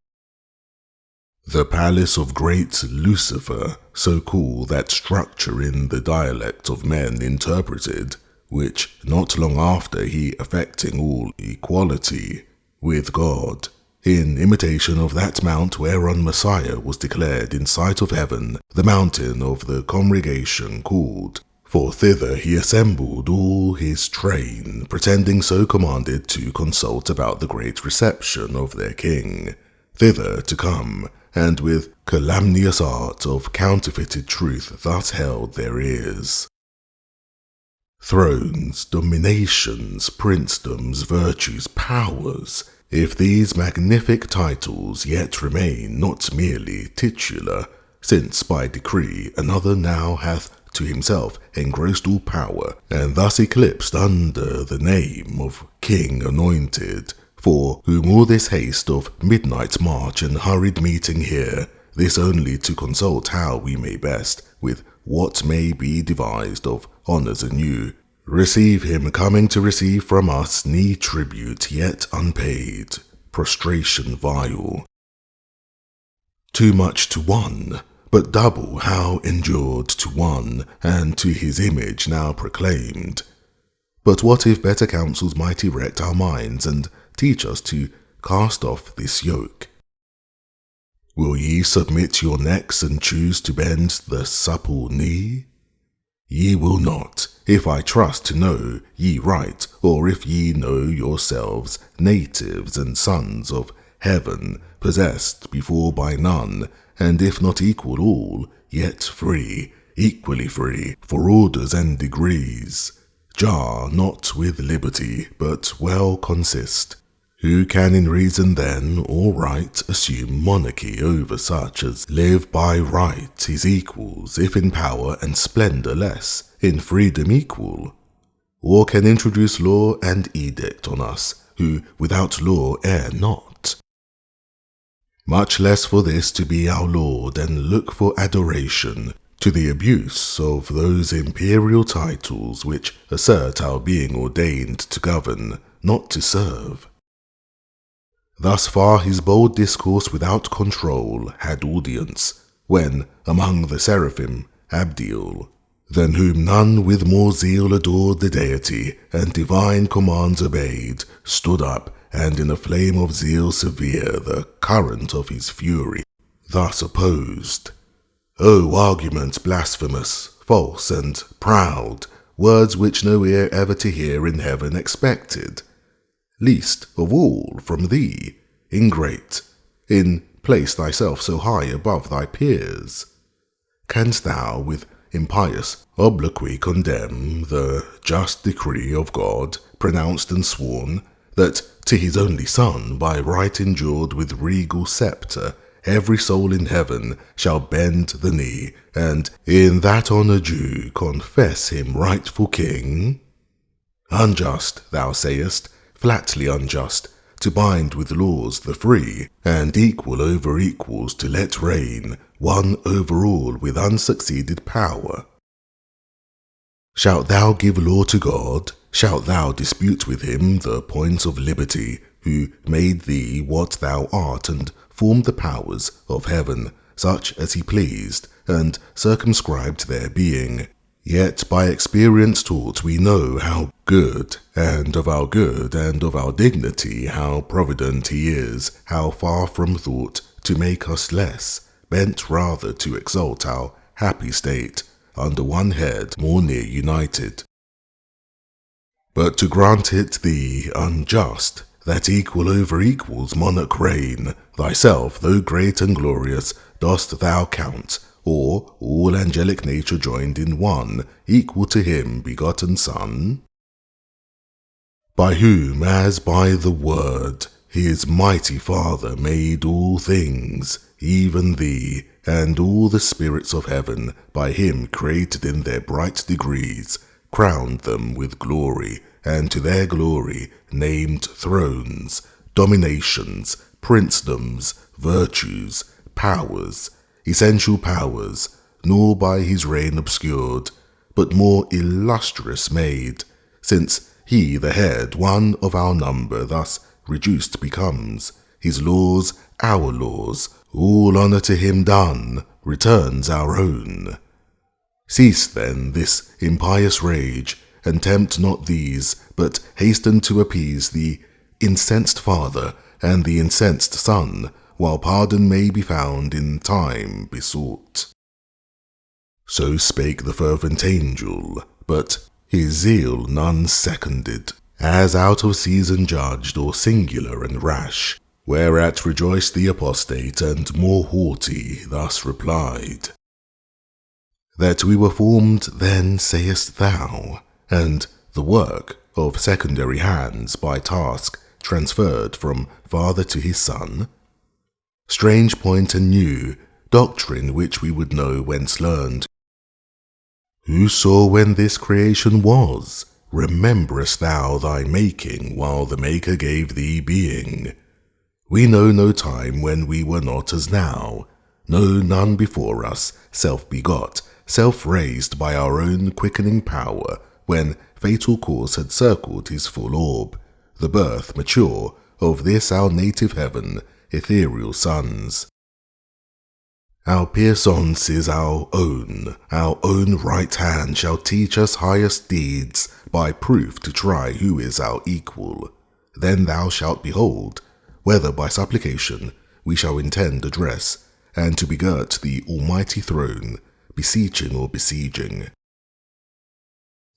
The palace of great Lucifer, so call that structure in the dialect of men interpreted, which not long after he effecting all equality with God, in imitation of that mount whereon Messiah was declared in sight of heaven, the mountain of the congregation called, for thither he assembled all his train, pretending so commanded to consult about the great reception of their king, thither to come, and with calumnious art of counterfeited truth thus held their ears. Thrones, dominations, princedoms, virtues, powers, if these magnific titles yet remain not merely titular, since by decree another now hath to himself engrossed all power, and thus eclipsed under the name of King Anointed, For whom all this haste of midnight march and hurried meeting here, this only to consult how we may best, with what may be devised of honours anew, receive him coming to receive from us knee tribute yet unpaid, prostration vile. Too much to one, but double how endured to one, and to his image now proclaimed. But what if better counsels might erect our minds, and teach us to cast off this yoke? Will ye submit your necks, and choose to bend the supple knee? Ye will not, if I trust to know ye right, or if ye know yourselves natives and sons of heaven, possessed before by none, and if not equal all, yet free, equally free, for orders and degrees. Jar not with liberty, but well consist. Who can in reason then, or right, assume monarchy over such as live by right his equals, if in power and splendour less, in freedom equal? Or can introduce law and edict on us, who without law err not? Much less for this to be our Lord, and look for adoration, to the abuse of those imperial titles which assert our being ordained to govern, not to serve. Thus far his bold discourse without control had audience, when among the seraphim Abdiel, than whom none with more zeal adored the deity, and divine commands obeyed, stood up, and in a flame of zeal severe the current of his fury thus opposed. O arguments blasphemous, false, and proud, words which no ear ever to hear in heaven expected, least of all from thee, ingrate, in place thyself so high above thy peers. Canst thou with impious obloquy condemn the just decree of God, pronounced and sworn, that to his only Son, by right endured with regal sceptre, every soul in heaven shall bend the knee, and in that honour due confess him rightful King? Unjust, thou sayest, flatly unjust, to bind with laws the free, and equal over equals to let reign, one over all with unsucceeded power. Shalt thou give law to God? Shalt thou dispute with him the points of liberty, who made thee what thou art, and formed the powers of heaven, such as he pleased, and circumscribed their being? Yet by experience taught we know how good, and of our good, and of our dignity, how provident he is, how far from thought to make us less, bent rather to exalt our happy state, under one head more near united. But to grant it thee unjust, that equal over equals monarch reign, thyself, though great and glorious, dost thou count, or all angelic nature joined in one, equal to him begotten Son? By whom, as by the Word, his mighty Father made all things, even thee, and all the spirits of heaven, by him created in their bright degrees, crowned them with glory, and to their glory named thrones, dominations, princedoms, virtues, powers, essential powers, nor by his reign obscured, but more illustrious made, since he the head, one of our number, thus reduced becomes, his laws our laws, all honour to him done, returns our own. Cease then this impious rage, and tempt not these, but hasten to appease the incensed Father and the incensed Son, while pardon may be found in time besought. So spake the fervent angel, but his zeal none seconded, as out of season judged or singular and rash, whereat rejoiced the apostate, and more haughty thus replied: That we were formed then, sayest thou, and the work of secondary hands by task transferred from father to his son? Strange point and new, doctrine which we would know whence learned. Who saw when this creation was? rememberest thou thy making while the Maker gave thee being? We know no time when we were not as now, no none before us, self-begot, self-raised by our own quickening power, when fatal course had circled his full orb, the birth mature of this our native heaven, ethereal sons. Our puissance is our own right hand shall teach us highest deeds, by proof to try who is our equal. Then thou shalt behold, whether by supplication we shall intend address, and to begirt the almighty throne, beseeching or besieging.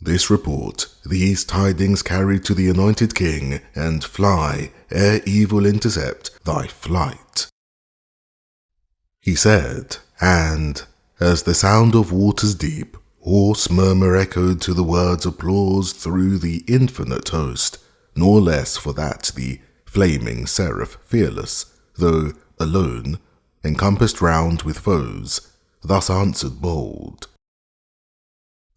This report, these tidings carry to the anointed king, and fly, ere evil intercept thy flight. He said, and, as the sound of waters deep, hoarse murmur echoed to the words applause through the infinite host, nor less for that the flaming seraph fearless, though alone, encompassed round with foes, thus answered bold.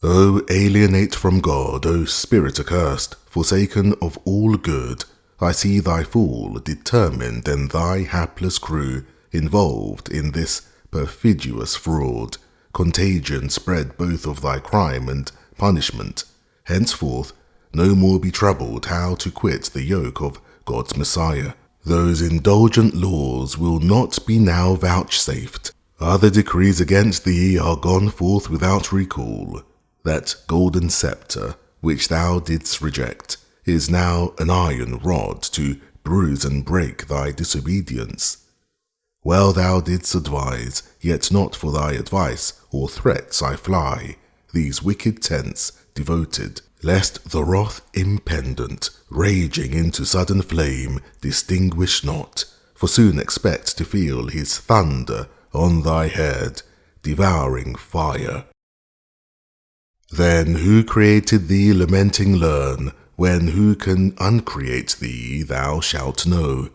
O alienate from God, O spirit accursed, forsaken of all good, I see thy fall determined and thy hapless crew involved in this perfidious fraud, contagion spread both of thy crime and punishment. Henceforth no more be troubled how to quit the yoke of God's Messiah. Those indulgent laws will not be now vouchsafed. Other decrees against thee are gone forth without recall. That golden sceptre, which thou didst reject, is now an iron rod to bruise and break thy disobedience. Well thou didst advise, yet not for thy advice or threats I fly, these wicked tents devoted, lest the wrath impendent, raging into sudden flame, distinguish not, for soon expect to feel his thunder on thy head, devouring fire. Then who created thee lamenting learn, when who can uncreate thee thou shalt know.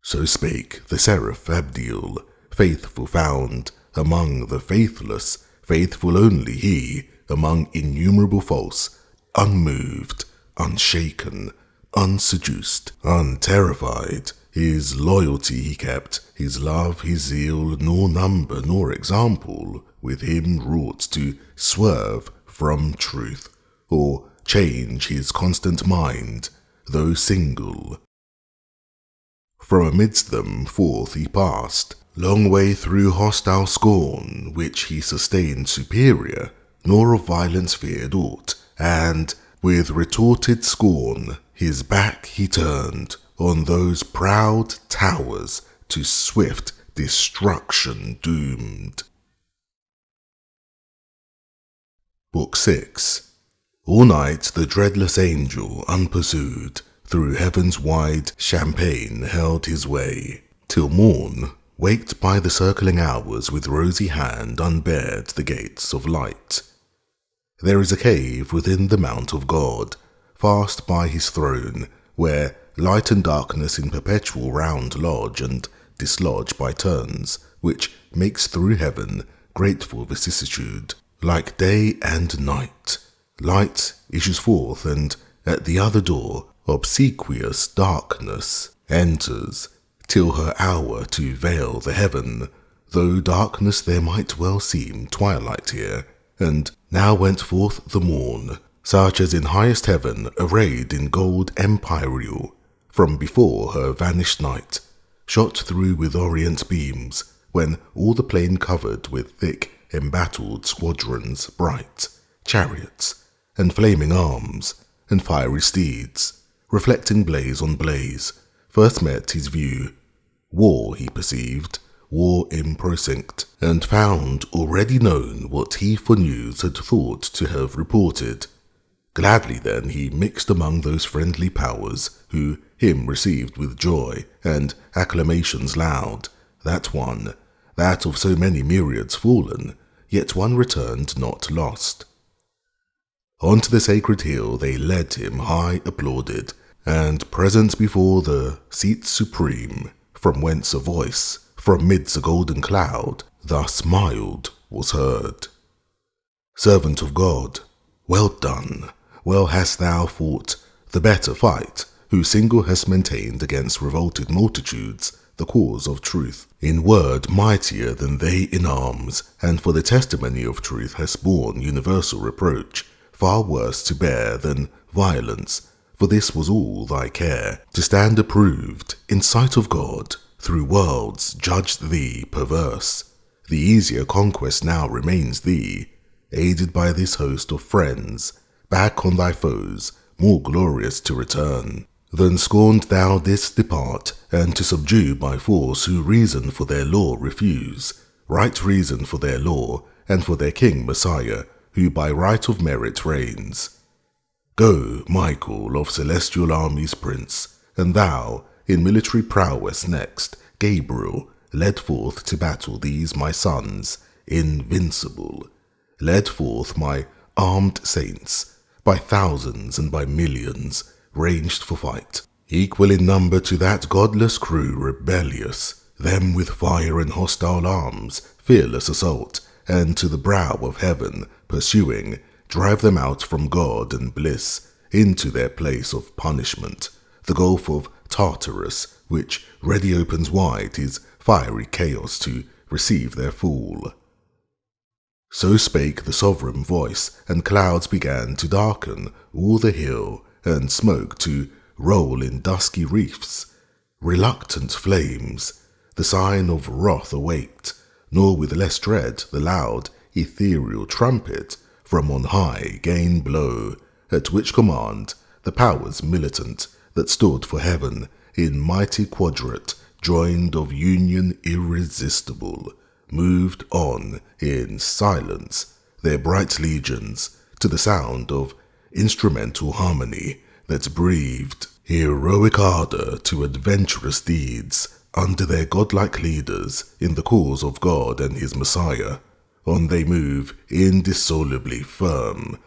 So spake the seraph Abdiel, faithful found among the faithless, faithful only he among innumerable false, unmoved, unshaken, unseduced, unterrified. His loyalty he kept, his love, his zeal, nor number nor example with him wrought to swerve from truth, or change his constant mind, though single. From amidst them forth he passed, long way through hostile scorn, which he sustained superior, nor of violence feared aught, and, with retorted scorn, his back he turned on those proud towers to swift destruction doomed. Book 6. All night the dreadless angel, unpursued, through heaven's wide champaign held his way, till morn, waked by the circling hours, with rosy hand unbarred the gates of light. There is a cave within the mount of God, fast by his throne, where light and darkness in perpetual round lodge and dislodge by turns, which makes through heaven grateful vicissitude, like day and night. Light issues forth, and at the other door obsequious darkness enters, till her hour to veil the heaven, though darkness there might well seem twilight here. And now went forth the morn, such as in highest heaven arrayed in gold empyreal, from before her vanished night, shot through with orient beams, when all the plain covered with thick embattled squadrons bright, chariots, and flaming arms, and fiery steeds, reflecting blaze on blaze, first met his view. War he perceived, war in procinct, and found already known what he for news had thought to have reported. Gladly then he mixed among those friendly powers, who him received with joy, and acclamations loud, that one, that of so many myriads fallen, yet one returned not lost. On to the sacred hill they led him, high applauded, and present before the seat supreme, from whence a voice, from midst a golden cloud, thus mild was heard. Servant of God, well done, well hast thou fought the better fight, who single hast maintained against revolted multitudes the cause of truth, in word mightier than they in arms, and for the testimony of truth hast borne universal reproach, far worse to bear than violence, for this was all thy care, to stand approved in sight of God, through worlds judged thee perverse. The easier conquest now remains thee, aided by this host of friends, back on thy foes, more glorious to return. Then scorned thou didst depart, and to subdue by force who reason for their law refuse, right reason for their law, and for their king Messiah, who by right of merit reigns. Go, Michael, of celestial armies prince, and thou, in military prowess next, Gabriel, led forth to battle these my sons, invincible, led forth my armed saints, by thousands and by millions, ranged for fight, equal in number to that godless crew rebellious, them with fire and hostile arms, fearless assault, and to the brow of heaven, pursuing, drive them out from God and bliss, into their place of punishment, the gulf of Tartarus, which ready opens wide his fiery chaos to receive their fall. So spake the sovereign voice, and clouds began to darken all the hill, and smoke to roll in dusky reefs. Reluctant flames, the sign of wrath awaked, nor with less dread the loud ethereal trumpet from on high gain blow, at which command the powers militant that stood for heaven in mighty quadrate joined of union irresistible, moved on in silence their bright legions to the sound of instrumental harmony that breathed heroic ardor to adventurous deeds under their godlike leaders in the cause of God and his Messiah. On they move indissolubly firm,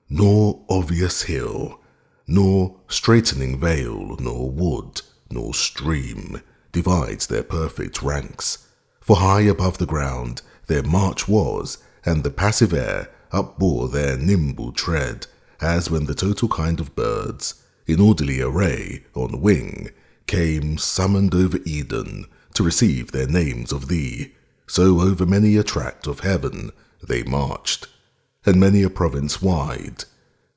nor obvious hill, nor straightening vale, nor wood, nor stream divides their perfect ranks, for high above the ground their march was, and the passive air upbore their nimble tread, as when the total kind of birds, in orderly array on wing, came summoned over Eden to receive their names of thee, so over many a tract of heaven they marched, and many a province wide,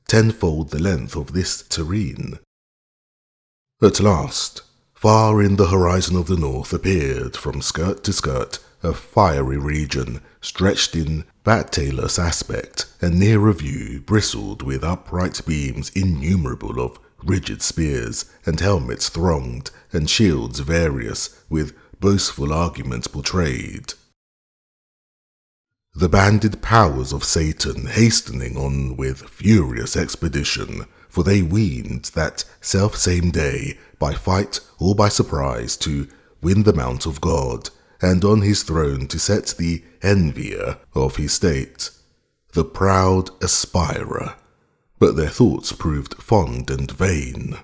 tenfold the length of this terrene. At last, far in the horizon of the north appeared from skirt to skirt a fiery region stretched in battailous aspect, and nearer view bristled with upright beams innumerable of rigid spears, and helmets thronged, and shields various with boastful arguments portrayed. The banded powers of Satan hastening on with furious expedition, for they weened that self-same day, by fight or by surprise, to win the mount of God, and on his throne to set the envier of his state, the proud aspirer. But their thoughts proved fond and vain.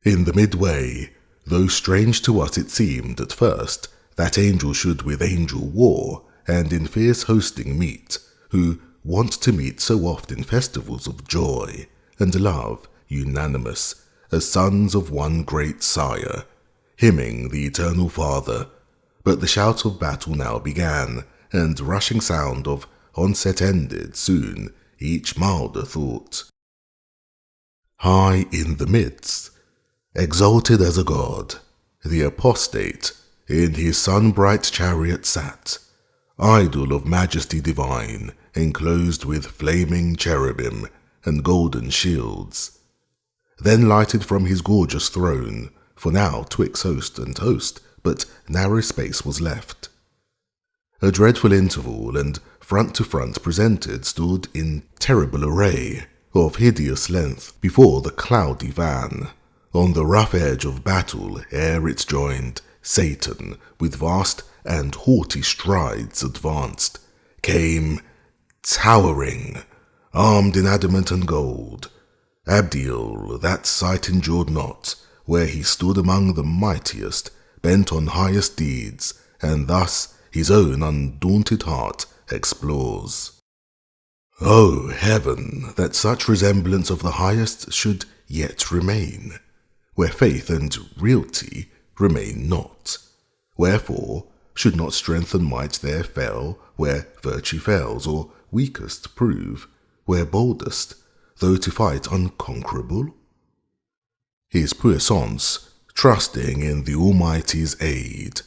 In the midway, though strange to us it seemed at first, that angel should with angel war, and in fierce hosting meet, who want to meet so oft in festivals of joy and love unanimous, as sons of one great sire, hymning the eternal Father. But the shout of battle now began, and rushing sound of onset ended soon each milder thought. High in the midst, exalted as a god, the apostate in his sun-bright chariot sat, idol of majesty divine, enclosed with flaming cherubim and golden shields. Then lighted from his gorgeous throne, for now twixt host and host but narrow space was left. A dreadful interval, and front to front presented stood in terrible array, of hideous length, before the cloudy van. On the rough edge of battle, ere it joined, Satan, with vast and haughty strides advanced, came towering, armed in adamant and gold. Abdiel that sight endured not, where he stood among the mightiest, bent on highest deeds, and thus his own undaunted heart explores. O heaven, that such resemblance of the highest should yet remain, where faith and reality remain not. Wherefore should not strength and might there fail, where virtue fails, or weakest prove, where boldest, though to fight unconquerable? His puissance, trusting in the Almighty's aid,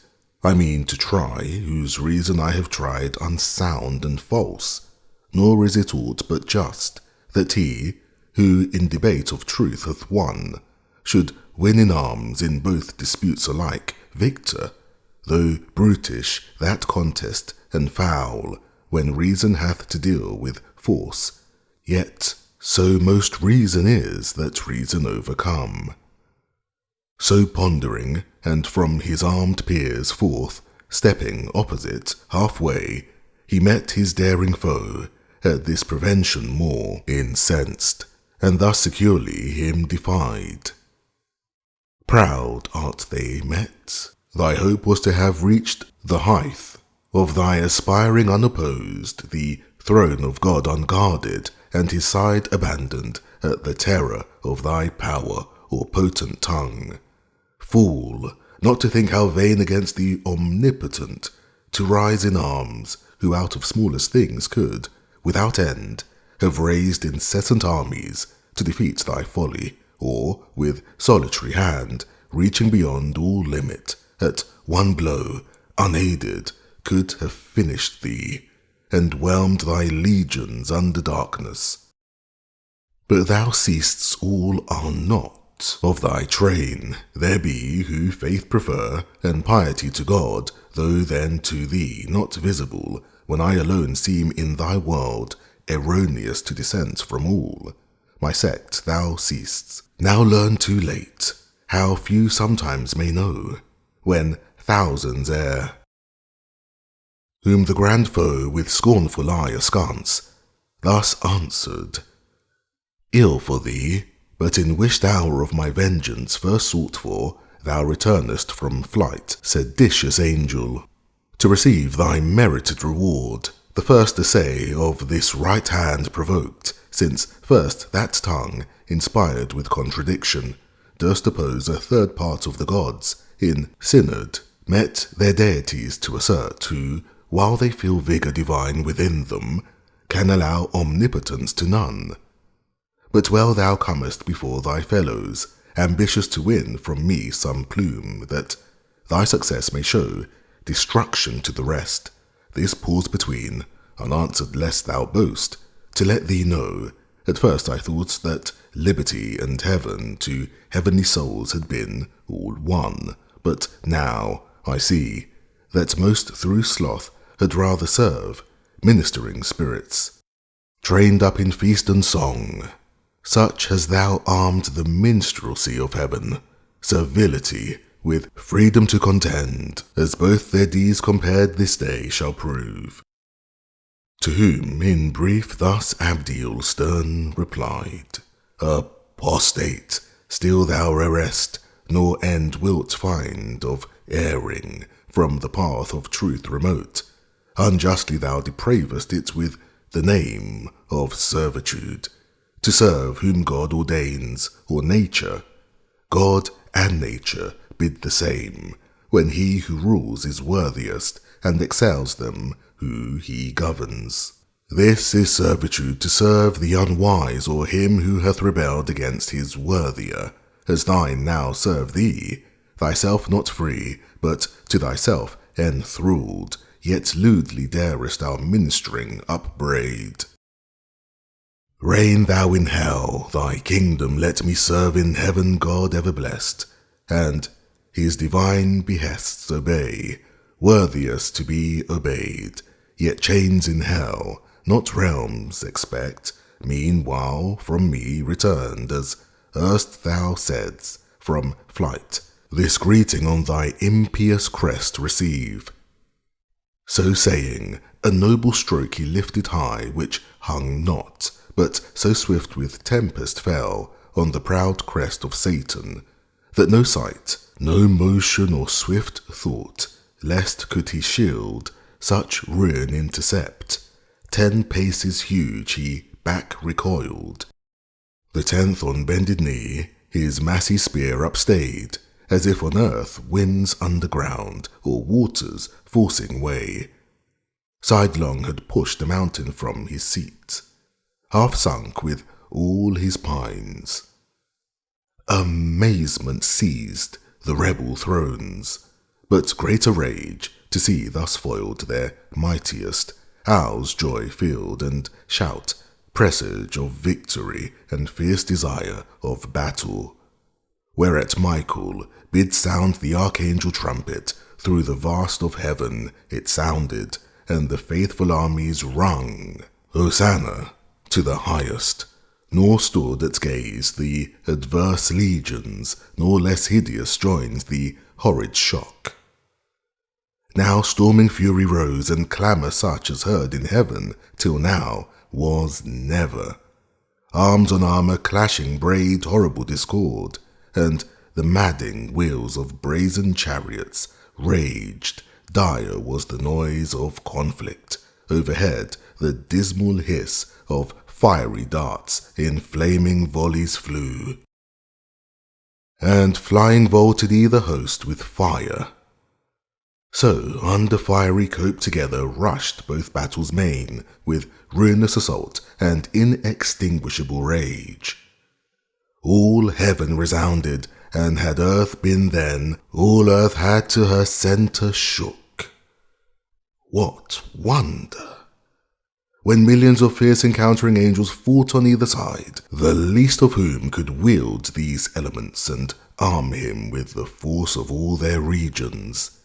I mean to try, whose reason I have tried unsound and false, nor is it aught but just, that he, who in debate of truth hath won, should win in arms in both disputes alike, victor, though brutish that contest and foul, when reason hath to deal with force, yet so most reason is that reason overcome. So pondering, and from his armed peers forth, stepping opposite halfway, he met his daring foe, at this prevention more incensed, and thus securely him defied. Proud art they met. Thy hope was to have reached the height of thy aspiring unopposed, the throne of God unguarded, and his side abandoned at the terror of thy power or potent tongue. Fool, not to think how vain against the omnipotent, to rise in arms, who out of smallest things could, without end, have raised incessant armies to defeat thy folly, or, with solitary hand, reaching beyond all limit, at one blow, unaided, could have finished thee, and whelmed thy legions under darkness. But thou seest all are not. Of thy train there be who faith prefer, and piety to God, though then to thee not visible, when I alone seem in thy world erroneous to dissent from all. My sect thou seest, now learn too late, how few sometimes may know, when thousands err. Whom the grand foe with scornful eye askance, thus answered, Ill for thee, but in wished hour of my vengeance first sought for, thou returnest from flight, seditious angel, to receive thy merited reward, the first essay of this right hand provoked, since first that tongue, inspired with contradiction, durst oppose a third part of the gods, in synod, met their deities to assert, who, while they feel vigour divine within them, can allow omnipotence to none. But well thou comest before thy fellows, ambitious to win from me some plume, that thy success may show destruction to the rest. This pause between, unanswered lest thou boast, to let thee know, at first I thought that liberty and heaven to heavenly souls had been all one, but now I see that most through sloth had rather serve ministering spirits, trained up in feast and song. Such hast thou armed the minstrelsy of heaven, servility with freedom to contend, as both their deeds compared this day shall prove. To whom in brief thus Abdiel stern replied, Apostate, still thou errest, nor end wilt find of erring, from the path of truth remote. Unjustly thou depravest it with the name of servitude, to serve whom God ordains, or nature. God and nature bid the same, when he who rules is worthiest, and excels them who he governs. This is servitude, to serve the unwise, or him who hath rebelled against his worthier, as thine now serve thee, thyself not free, but to thyself enthralled, yet lewdly darest thou ministering upbraid. Reign thou in hell, thy kingdom let me serve in heaven, God ever blessed, and his divine behests obey, worthiest to be obeyed, yet chains in hell, not realms expect, meanwhile from me returned, as erst thou saidst, from flight, this greeting on thy impious crest receive. So saying, a noble stroke he lifted high, which hung not, but so swift with tempest fell on the proud crest of Satan, that no sight, no motion or swift thought, lest could he shield, such ruin intercept, 10 paces huge, he back recoiled. The 10th on bended knee, his massy spear upstayed, as if on earth winds underground, or waters forcing way. Sidelong had pushed the mountain from his seat, half sunk with all his pines. Amazement seized the rebel thrones, but greater rage to see thus foiled their mightiest, owls joy filled and shout, presage of victory and fierce desire of battle. Whereat Michael bid sound the archangel trumpet, through the vast of heaven it sounded, and the faithful armies rung, Hosanna to the highest. Nor stood at gaze the adverse legions, nor less hideous joined the horrid shock. Now storming fury rose, and clamour such as heard in heaven till now was never. Arms on armour clashing brayed horrible discord, and the madding wheels of brazen chariots raged. Dire was the noise of conflict. Overhead the dismal hiss of fiery darts in flaming volleys flew, and flying vaulted either host with fire. So under fiery cope together rushed both battle's main, with ruinous assault and inextinguishable rage. All heaven resounded, and had earth been then, all earth had to her centre shook. What wonder! When millions of fierce encountering angels fought on either side, the least of whom could wield these elements and arm him with the force of all their regions.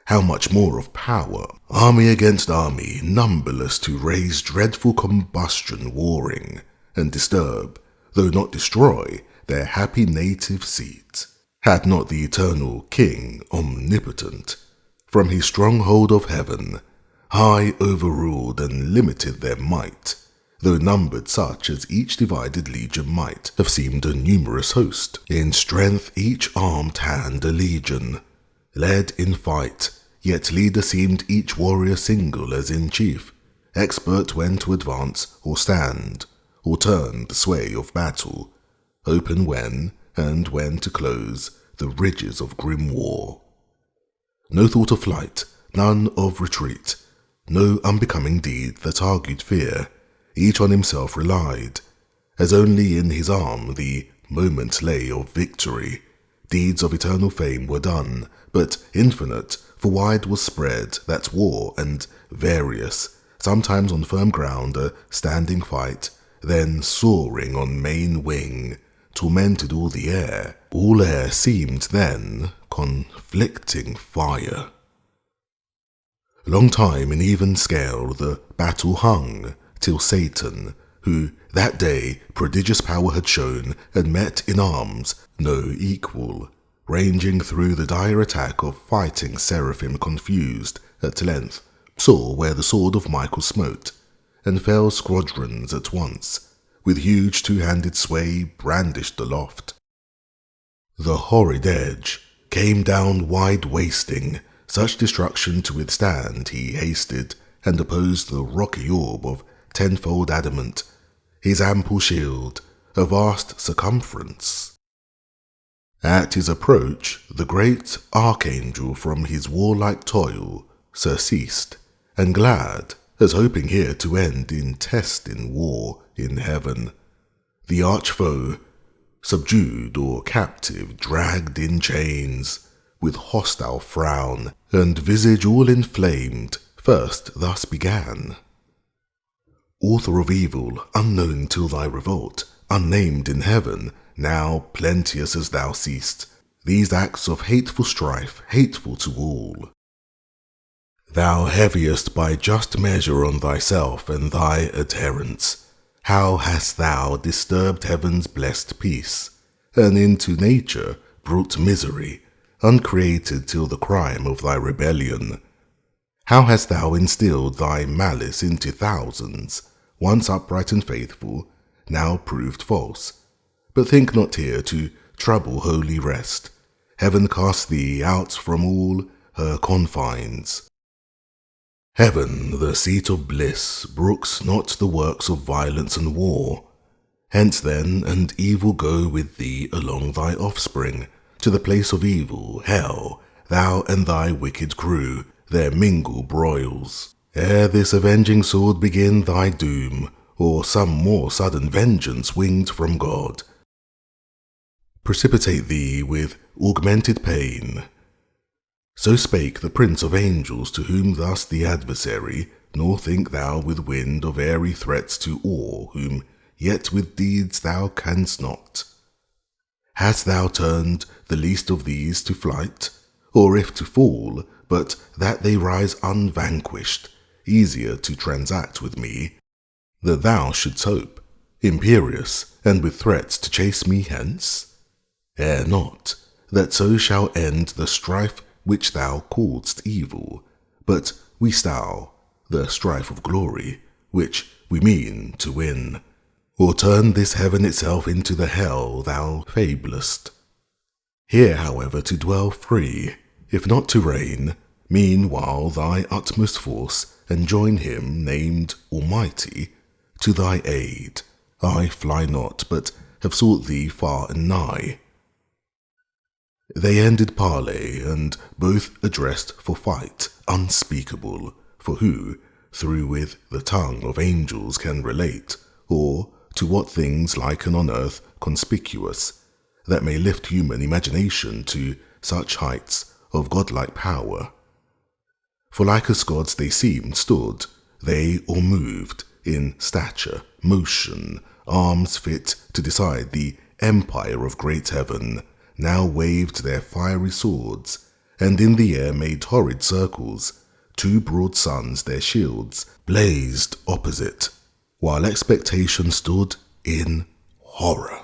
How much more of power, army against army, numberless to raise dreadful combustion warring, and disturb, though not destroy, their happy native seat, had not the eternal King omnipotent, from his stronghold of heaven, high overruled and limited their might, though numbered such as each divided legion might have seemed a numerous host. In strength each armed hand a legion, led in fight, yet leader seemed each warrior single as in chief, expert when to advance or stand, or turn the sway of battle, open when, and when to close the ridges of grim war. No thought of flight, none of retreat, no unbecoming deed that argued fear, each on himself relied, as only in his arm the moment lay of victory. Deeds of eternal fame were done, but infinite, for wide was spread that war, and various, sometimes on firm ground a standing fight, then soaring on main wing, tormented all the air. All air seemed then conflicting fire. Long time in even scale the battle hung, till Satan, who that day prodigious power had shown, and met in arms no equal, ranging through the dire attack of fighting seraphim confused, at length saw where the sword of Michael smote, and fell squadrons at once, with huge two-handed sway brandished aloft. The horrid edge came down wide wasting, such destruction to withstand he hasted, and opposed the rocky orb of tenfold adamant, his ample shield, a vast circumference. At his approach the great archangel from his warlike toil surceased, and glad, as hoping here to end intestine war in heaven, the arch-foe, subdued or captive, dragged in chains, with hostile frown, and visage all inflamed, first thus began. Author of evil, unknown till thy revolt, unnamed in heaven, now plenteous as thou seest, these acts of hateful strife, hateful to all. Thou heaviest by just measure on thyself and thy adherents, how hast thou disturbed heaven's blessed peace, and into nature brought misery, uncreated till the crime of thy rebellion. How hast thou instilled thy malice into thousands, once upright and faithful, now proved false. But think not here to trouble holy rest. Heaven cast thee out from all her confines. Heaven, the seat of bliss, brooks not the works of violence and war. Hence then, and evil go with thee along thy offspring, to the place of evil, hell, thou and thy wicked crew, there mingle broils. Ere this avenging sword begin thy doom, or some more sudden vengeance winged from God, precipitate thee with augmented pain. So spake the Prince of Angels, to whom thus the adversary, nor think thou with wind of airy threats to awe whom yet with deeds thou canst not. Hast thou turned the least of these to flight, or if to fall, but that they rise unvanquished, easier to transact with me, that thou shouldst hope, imperious, and with threats to chase me hence? Ere not, that so shall end the strife which thou calledst evil, but weest thou the strife of glory, which we mean to win, or turn this heaven itself into the hell thou fablest. Here, however, to dwell free, if not to reign, meanwhile thy utmost force, and join him, named Almighty, to thy aid. I fly not, but have sought thee far and nigh. They ended parley, and both addressed for fight unspeakable, for who, through with the tongue of angels can relate, or to what things liken on earth conspicuous, that may lift human imagination to such heights of godlike power? For like as gods they seemed stood, they or moved, in stature, motion, arms fit to decide the empire of great heaven, now waved their fiery swords, and in the air made horrid circles. Two broad suns their shields blazed opposite, while expectation stood in horror.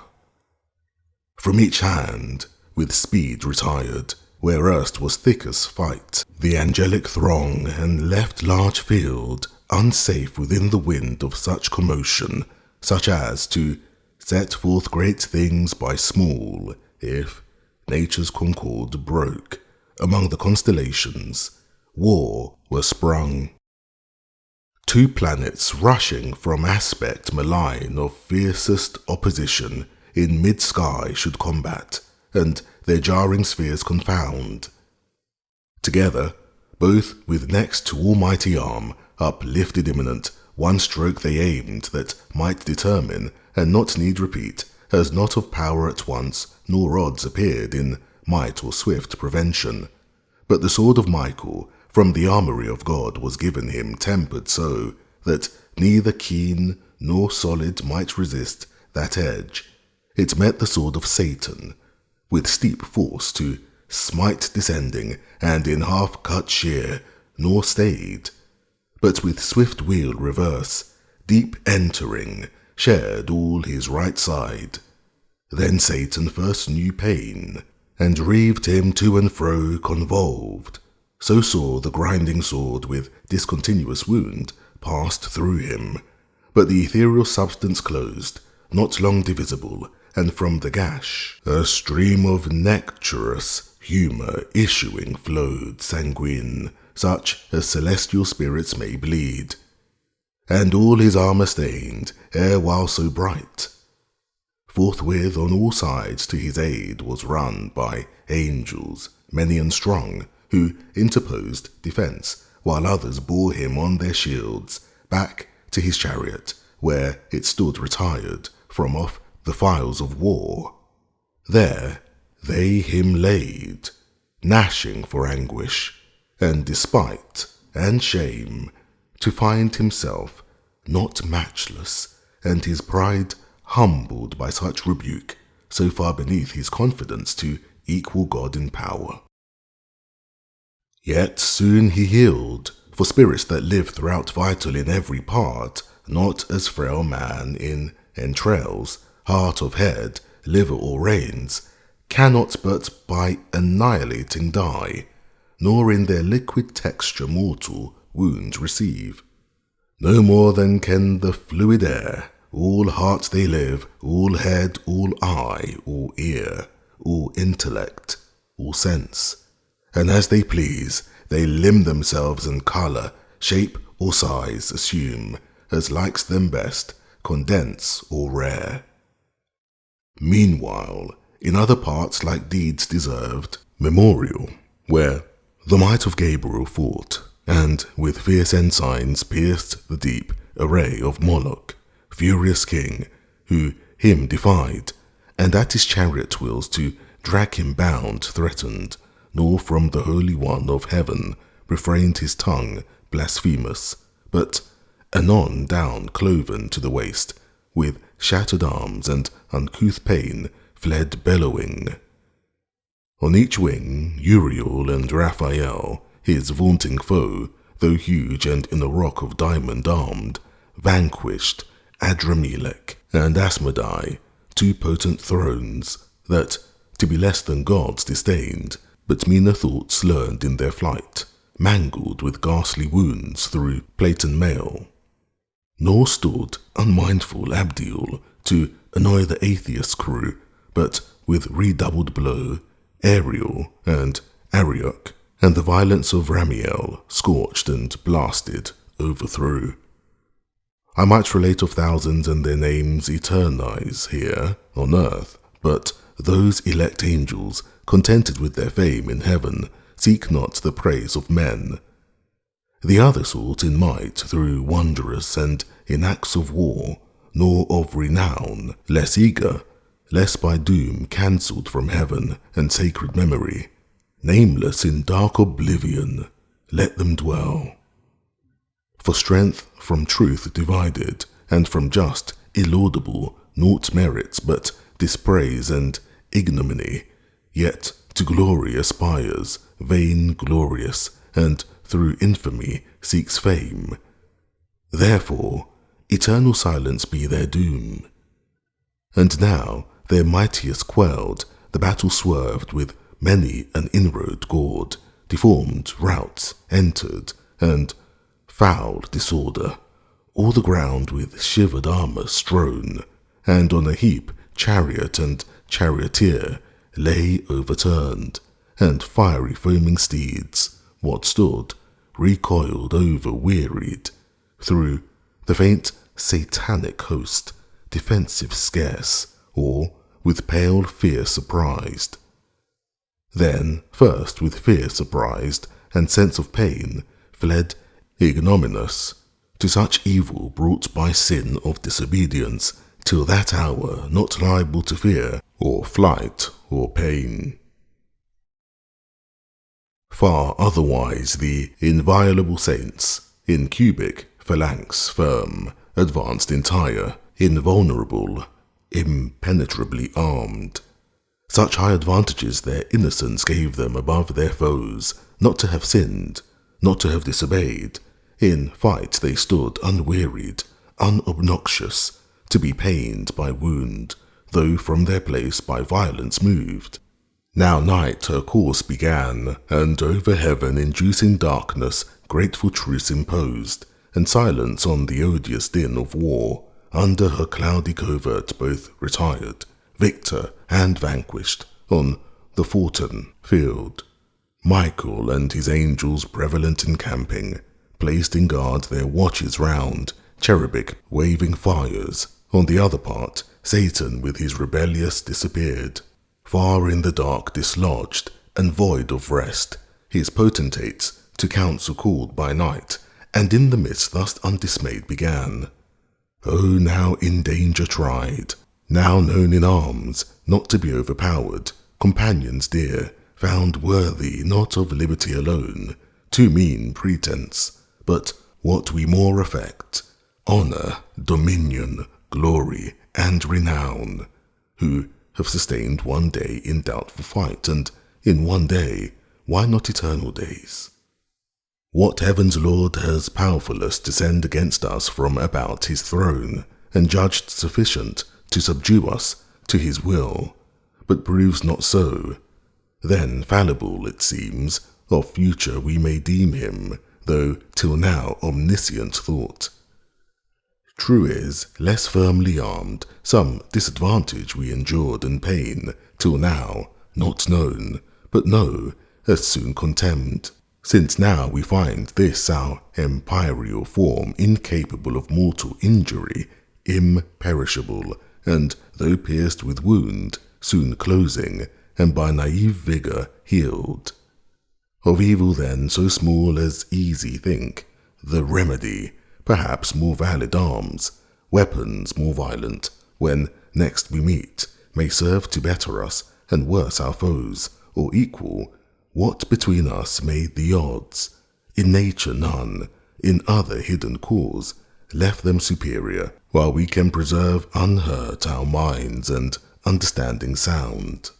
From each hand, with speed retired, where erst was thickest fight, the angelic throng, and left large field, unsafe within the wind of such commotion, such as to set forth great things by small, if nature's concord broke among the constellations, war were sprung. Two planets rushing from aspect malign of fiercest opposition in mid-sky should combat, and their jarring spheres confound. Together, both with next to almighty arm, uplifted imminent, one stroke they aimed that might determine, and not need repeat, as not of power at once, nor odds appeared in might or swift prevention. But the sword of Michael from the armoury of God was given him tempered so, that neither keen nor solid might resist that edge. It met the sword of Satan, with steep force to smite descending, and in half cut sheer, nor stayed, but with swift wheel reverse, deep entering, shared all his right side. Then Satan first knew pain, and reaved him to and fro convolved. So saw the grinding sword with discontinuous wound passed through him, but the ethereal substance closed, not long divisible, and from the gash a stream of nectarous humour issuing flowed sanguine, such as celestial spirits may bleed, and all his armour stained, erewhile so bright. Forthwith on all sides to his aid was run by angels, many and strong, who interposed defence, while others bore him on their shields back to his chariot, where it stood retired from off the files of war. There they him laid, gnashing for anguish, and despite and shame, to find himself not matchless, and his pride humbled by such rebuke, so far beneath his confidence to equal God in power. Yet soon he healed, for spirits that live throughout vital in every part, not as frail man in entrails, heart of head, liver or reins, cannot but by annihilating die, nor in their liquid texture mortal wounds receive. No more than can the fluid air, all heart they live, all head, all eye, all ear, all intellect, all sense, and as they please, they limn themselves and colour shape or size assume, as likes them best, condense or rare. Meanwhile, in other parts like deeds deserved, memorial, where the might of Gabriel fought, and with fierce ensigns pierced the deep array of Moloch, furious king, who him defied, and at his chariot wheels to drag him bound threatened, nor from the Holy One of heaven refrained his tongue blasphemous, but anon down cloven to the waist, with shattered arms and uncouth pain fled bellowing. On each wing Uriel and Raphael, his vaunting foe, though huge and in a rock of diamond armed, vanquished Adramelech and Asmodai, two potent thrones, that to be less than gods disdained, but meaner thoughts learned in their flight, mangled with ghastly wounds through plate and mail. Nor stood unmindful Abdiel to annoy the atheist crew, but with redoubled blow, Ariel and Arioch, and the violence of Ramiel, scorched and blasted, overthrew. I might relate of thousands and their names eternize here on earth, but those elect angels, contented with their fame in heaven, seek not the praise of men. The other sought in might through wondrous and in acts of war, nor of renown, less eager, less by doom cancelled from heaven and sacred memory, nameless in dark oblivion, let them dwell. For strength from truth divided, and from just, illaudable, naught merits but dispraise and ignominy, yet to glory aspires, vain glorious, and through infamy seeks fame. Therefore, eternal silence be their doom. And now, their mightiest quelled, the battle swerved with many an inroad gored, deformed routes entered, and foul disorder, all the ground with shivered armour strown, and on a heap chariot and charioteer lay overturned, and fiery foaming steeds, what stood, recoiled over wearied, through the faint satanic host, defensive scarce, or with pale fear surprised. Then, first with fear surprised, and sense of pain, fled ignominious, to such evil brought by sin of disobedience, till that hour not liable to fear, or flight, or pain. Far otherwise the inviolable saints, in cubic phalanx firm, advanced entire, invulnerable, impenetrably armed. Such high advantages their innocence gave them above their foes, not to have sinned, not to have disobeyed. In fight they stood unwearied, unobnoxious, to be pained by wound, though from their place by violence moved. Now night her course began, and over heaven inducing darkness grateful truce imposed, and silence on the odious din of war. Under her cloudy covert both retired, victor and vanquished, on the foughten field. Michael and his angels prevalent encamping, placed in guard their watches round, cherubic waving fires. On the other part, Satan with his rebellious disappeared, far in the dark dislodged, and void of rest, his potentates to council called by night, and in the midst thus undismayed began. Oh, now in danger tried, now known in arms, not to be overpowered, companions dear, found worthy not of liberty alone, too mean pretense, but what we more affect, honour, dominion, glory, and renown, who have sustained one day in doubtful fight, and in one day, why not eternal days? What heaven's Lord has powerfulest to send against us from about his throne, and judged sufficient to subdue us to his will, but proves not so, then fallible, it seems, of future we may deem him, though till now omniscient thought. True is, less firmly armed, some disadvantage we endured and pain, till now, not known, but know, as soon contemned. since now we find this our imperial form incapable of mortal injury, imperishable, and though pierced with wound, soon closing, and by naive vigour healed. Of evil then so small as easy think, the remedy, perhaps more valid arms, weapons more violent, when next we meet, may serve to better us, and worse our foes, or equal, what between us made the odds, in nature none, in other hidden cause, left them superior, while we can preserve unhurt our minds and understanding sound.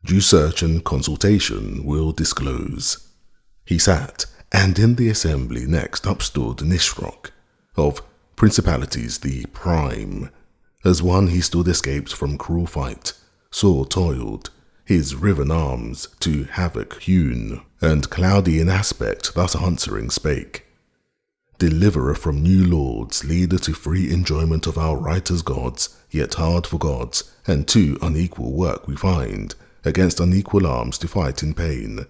Due search and consultation will disclose. He sat, and in the assembly next upstood Nisroch, of principalities the prime. As one he stood escaped from cruel fight, sore toiled, his riven arms to havoc hewn, and cloudy in aspect thus answering spake. Deliverer from new lords, leader to free enjoyment of our right as gods, yet hard for gods, and to unequal work we find, against unequal arms to fight in pain,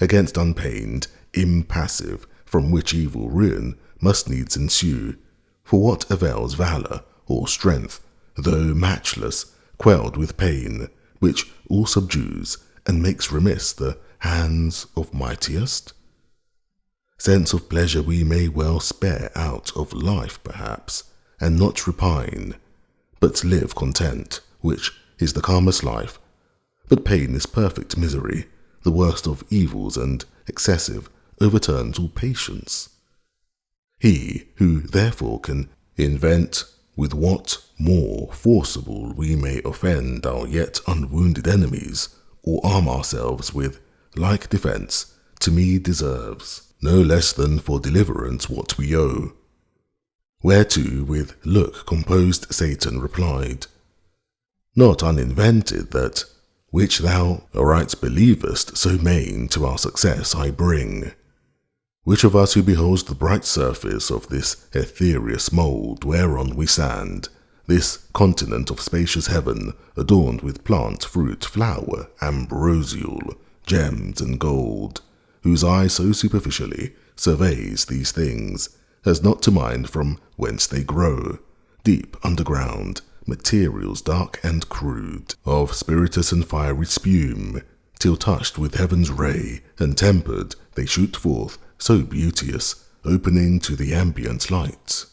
against unpained, impassive, from which evil ruin must needs ensue. For what avails valour or strength, though matchless, quelled with pain, which all subdues and makes remiss the hands of mightiest? Sense of pleasure we may well spare out of life perhaps, and not repine, but live content, which is the calmest life. But pain is perfect misery, the worst of evils, and excessive overturns all patience. He who therefore can invent with what more forcible we may offend our yet unwounded enemies, or arm ourselves with like defence, to me deserves, no less than for deliverance what we owe. Whereto with look composed Satan replied, Not uninvented that which thou aright believest so main to our success I bring. Which of us who beholds the bright surface of this ethereous mould whereon we stand, this continent of spacious heaven, adorned with plant, fruit, flower, ambrosial, gems, and gold, whose eye so superficially surveys these things, as not to mind from whence they grow, deep underground, materials dark and crude, of spirituous and fiery spume, till touched with heaven's ray, and tempered, they shoot forth, so beauteous, opening to the ambient light.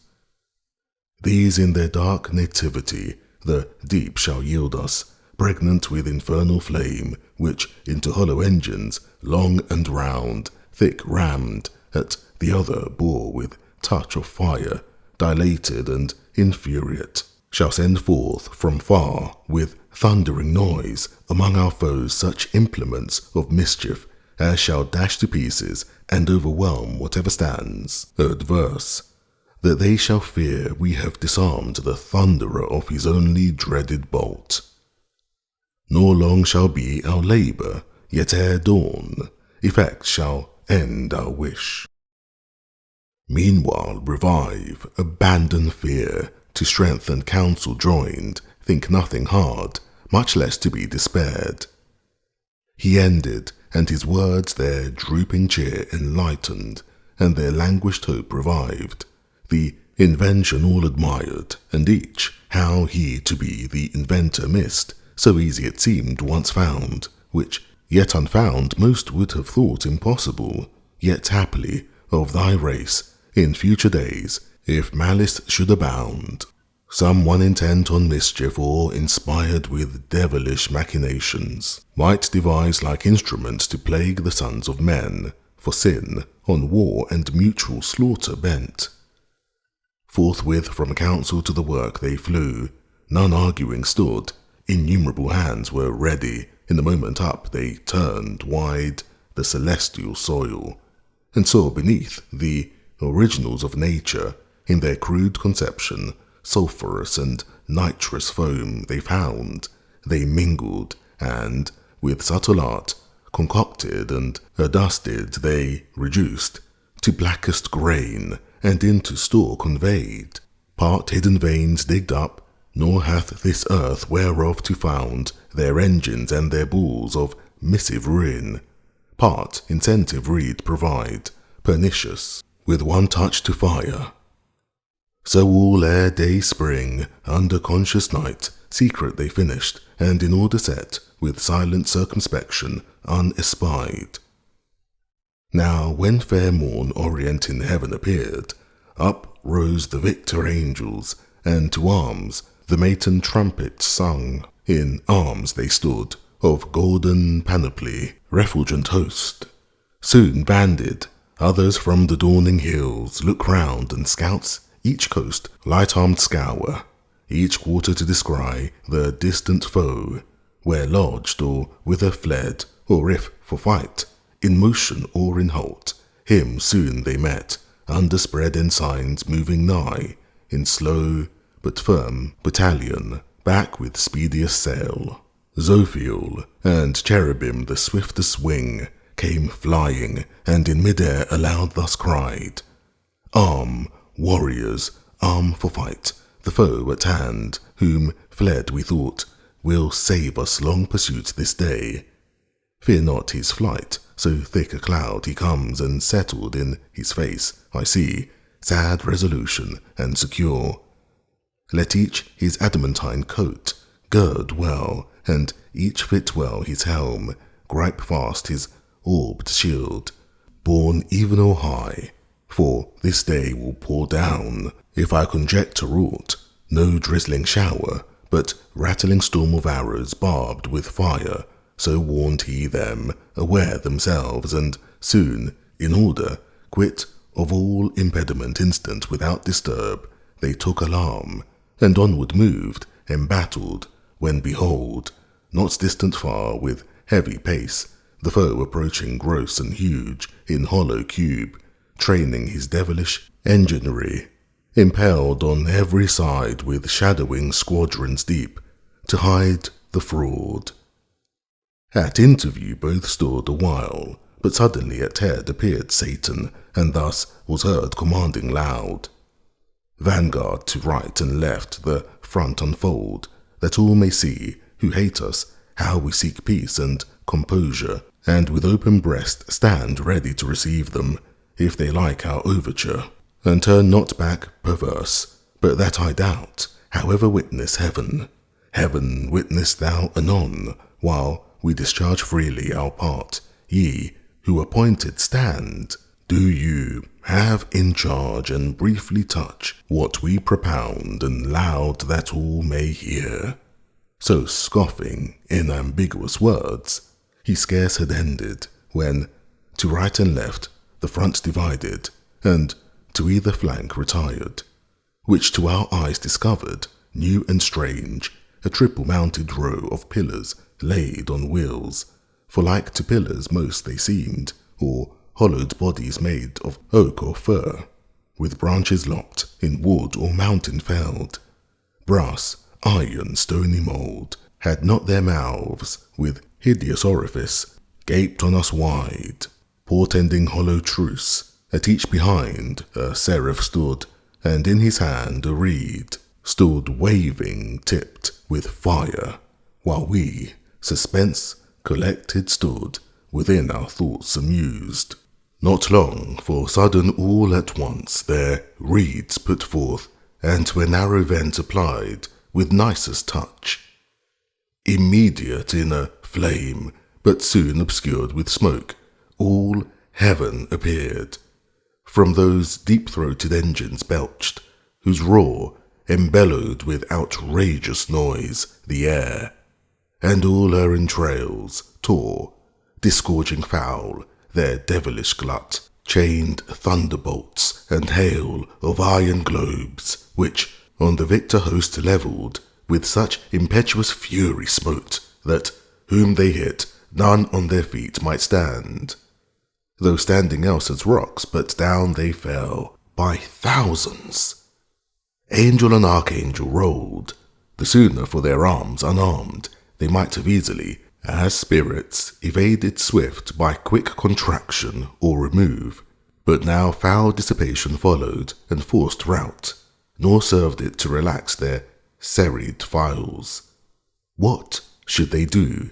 These in their dark nativity the deep shall yield us, pregnant with infernal flame, which into hollow engines, long and round, thick rammed, at the other bore with touch of fire, dilated and infuriate, shall send forth from far with thundering noise among our foes such implements of mischief as shall dash to pieces and overwhelm whatever stands adverse, that they shall fear we have disarmed the thunderer of his only dreaded bolt. Nor long shall be our labour, yet ere dawn, effect shall end our wish. Meanwhile revive, abandon fear, to strength and counsel joined, think nothing hard, much less to be despaired. He ended, and his words their drooping cheer enlightened, and their languished hope revived. The invention all admired, and each, how he to be the inventor missed, so easy it seemed once found, which yet unfound most would have thought impossible, yet happily, of thy race, in future days, if malice should abound, some one intent on mischief or inspired with devilish machinations, might devise like instruments to plague the sons of men, for sin, on war and mutual slaughter bent. Forthwith from council to the work they flew, none arguing stood, innumerable hands were ready, in the moment up they turned wide the celestial soil, and saw beneath the originals of nature, in their crude conception, sulphurous and nitrous foam they found, they mingled, and, with subtle art, concocted and adusted they reduced, to blackest grain, and into store conveyed, part hidden veins digged up, nor hath this earth whereof to found their engines and their balls of missive ruin, part incentive reed provide, pernicious, with one touch to fire. So all ere day spring, under conscious night, secret they finished, and in order set, with silent circumspection, unespied. Now when fair morn orient in heaven appeared, up rose the victor angels, and to arms the matin trumpets sung. In arms they stood, of golden panoply, refulgent host. Soon banded, others from the dawning hills look round, and scouts each coast light-armed scour, each quarter to descry the distant foe, where lodged or whither fled, or if for fight, in motion or in halt, him soon they met, under spread ensigns moving nigh, in slow but firm battalion, back with speediest sail. Zophiel and cherubim the swiftest wing came flying, and in mid-air aloud thus cried, Arm, warriors, arm for fight, the foe at hand, whom fled we thought, will save us long pursuit this day. Fear not his flight, so thick a cloud he comes, and settled in his face, I see, sad resolution and secure. Let each his adamantine coat gird well, and each fit well his helm, gripe fast his orbed shield, borne even or high, for this day will pour down, if I conjecture aught, no drizzling shower, but rattling storm of arrows barbed with fire. So warned he them, aware themselves, and soon, in order, quit of all impediment instant without disturb, they took alarm, and onward moved, embattled, when behold, not distant far, with heavy pace, the foe approaching gross and huge, in hollow cube, training his devilish enginery, impelled on every side with shadowing squadrons deep, to hide the fraud. At interview both stood a while, but suddenly at head appeared Satan, and thus was heard commanding loud, Vanguard to right and left the front unfold, that all may see, who hate us, how we seek peace and composure, and with open breast stand ready to receive them, if they like our overture, and turn not back perverse, but that I doubt, however witness heaven. Heaven witness thou anon, while we discharge freely our part. Ye, who appointed stand, do you have in charge, and briefly touch what we propound, and loud that all may hear. So scoffing in ambiguous words, he scarce had ended, when, to right and left, the front divided, and to either flank retired, which to our eyes discovered, new and strange, a triple-mounted row of pillars laid on wheels, for like to pillars most they seemed, or hollowed bodies made of oak or fir, with branches lopped in wood or mountain felled. Brass, iron, stony mould, had not their mouths, with hideous orifice, gaped on us wide, portending hollow truce. At each behind a seraph stood, and in his hand a reed stood waving, tipped with fire, while we, suspense collected, stood within our thoughts amused. Not long, for sudden all at once their reeds put forth, and to a narrow vent applied with nicest touch. Immediate in a flame, but soon obscured with smoke, all heaven appeared. From those deep-throated engines belched, whose roar embellowed with outrageous noise the air, and all her entrails tore, disgorging foul, their devilish glut, chained thunderbolts and hail of iron globes, which on the victor host levelled, with such impetuous fury smote, that whom they hit, none on their feet might stand, though standing else as rocks, but down they fell by thousands. Angel and archangel rolled, the sooner for their arms unarmed, they might have easily, as spirits, evaded swift by quick contraction or remove, but now foul dissipation followed and forced rout, nor served it to relax their serried files. What should they do?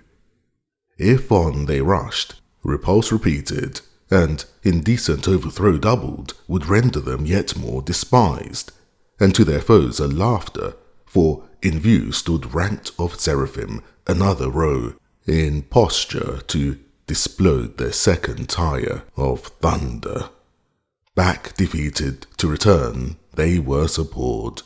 If on they rushed, repulse repeated, and indecent overthrow doubled, would render them yet more despised, and to their foes a laughter, for in view stood ranked of seraphim another row, in posture to displode their second tire of thunder. Back defeated, to return they were abhorred.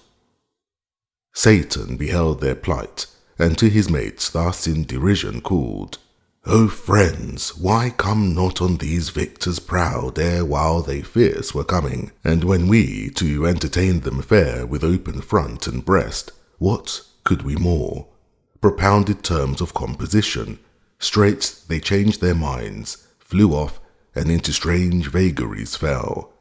Satan beheld their plight, and to his mates thus in derision called, O friends, why come not on these victors proud ere while they fierce were coming? And when we to entertain them fair with open front and breast, what could we more? Propounded terms of composition, straight they changed their minds, flew off, and into strange vagaries fell.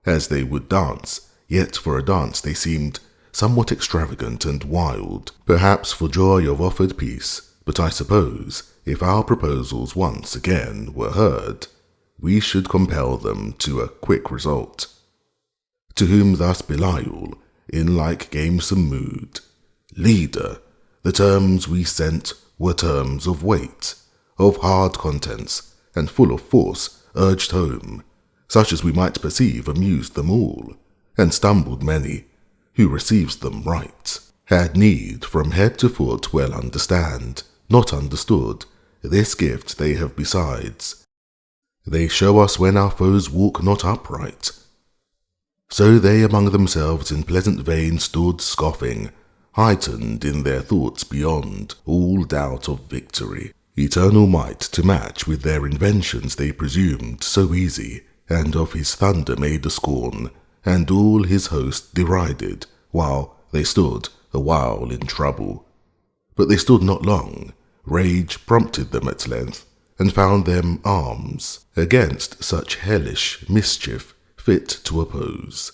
As they would dance, yet for a dance they seemed somewhat extravagant and wild, perhaps for joy of offered peace, but I suppose, if our proposals once again were heard, we should compel them to a quick result. To whom thus Belial, in like gamesome mood, Leader, the terms we sent were terms of weight, of hard contents, and full of force, urged home, such as we might perceive amused them all, and stumbled many, who receives them right, had need from head to foot well understand, not understood, this gift they have besides. They show us when our foes walk not upright. So they among themselves in pleasant vein stood scoffing, heightened in their thoughts beyond all doubt of victory, eternal might to match with their inventions they presumed so easy, and of his thunder made a scorn, and all his host derided, while they stood a while in trouble. But they stood not long. Rage prompted them at length, and found them arms against such hellish mischief fit to oppose.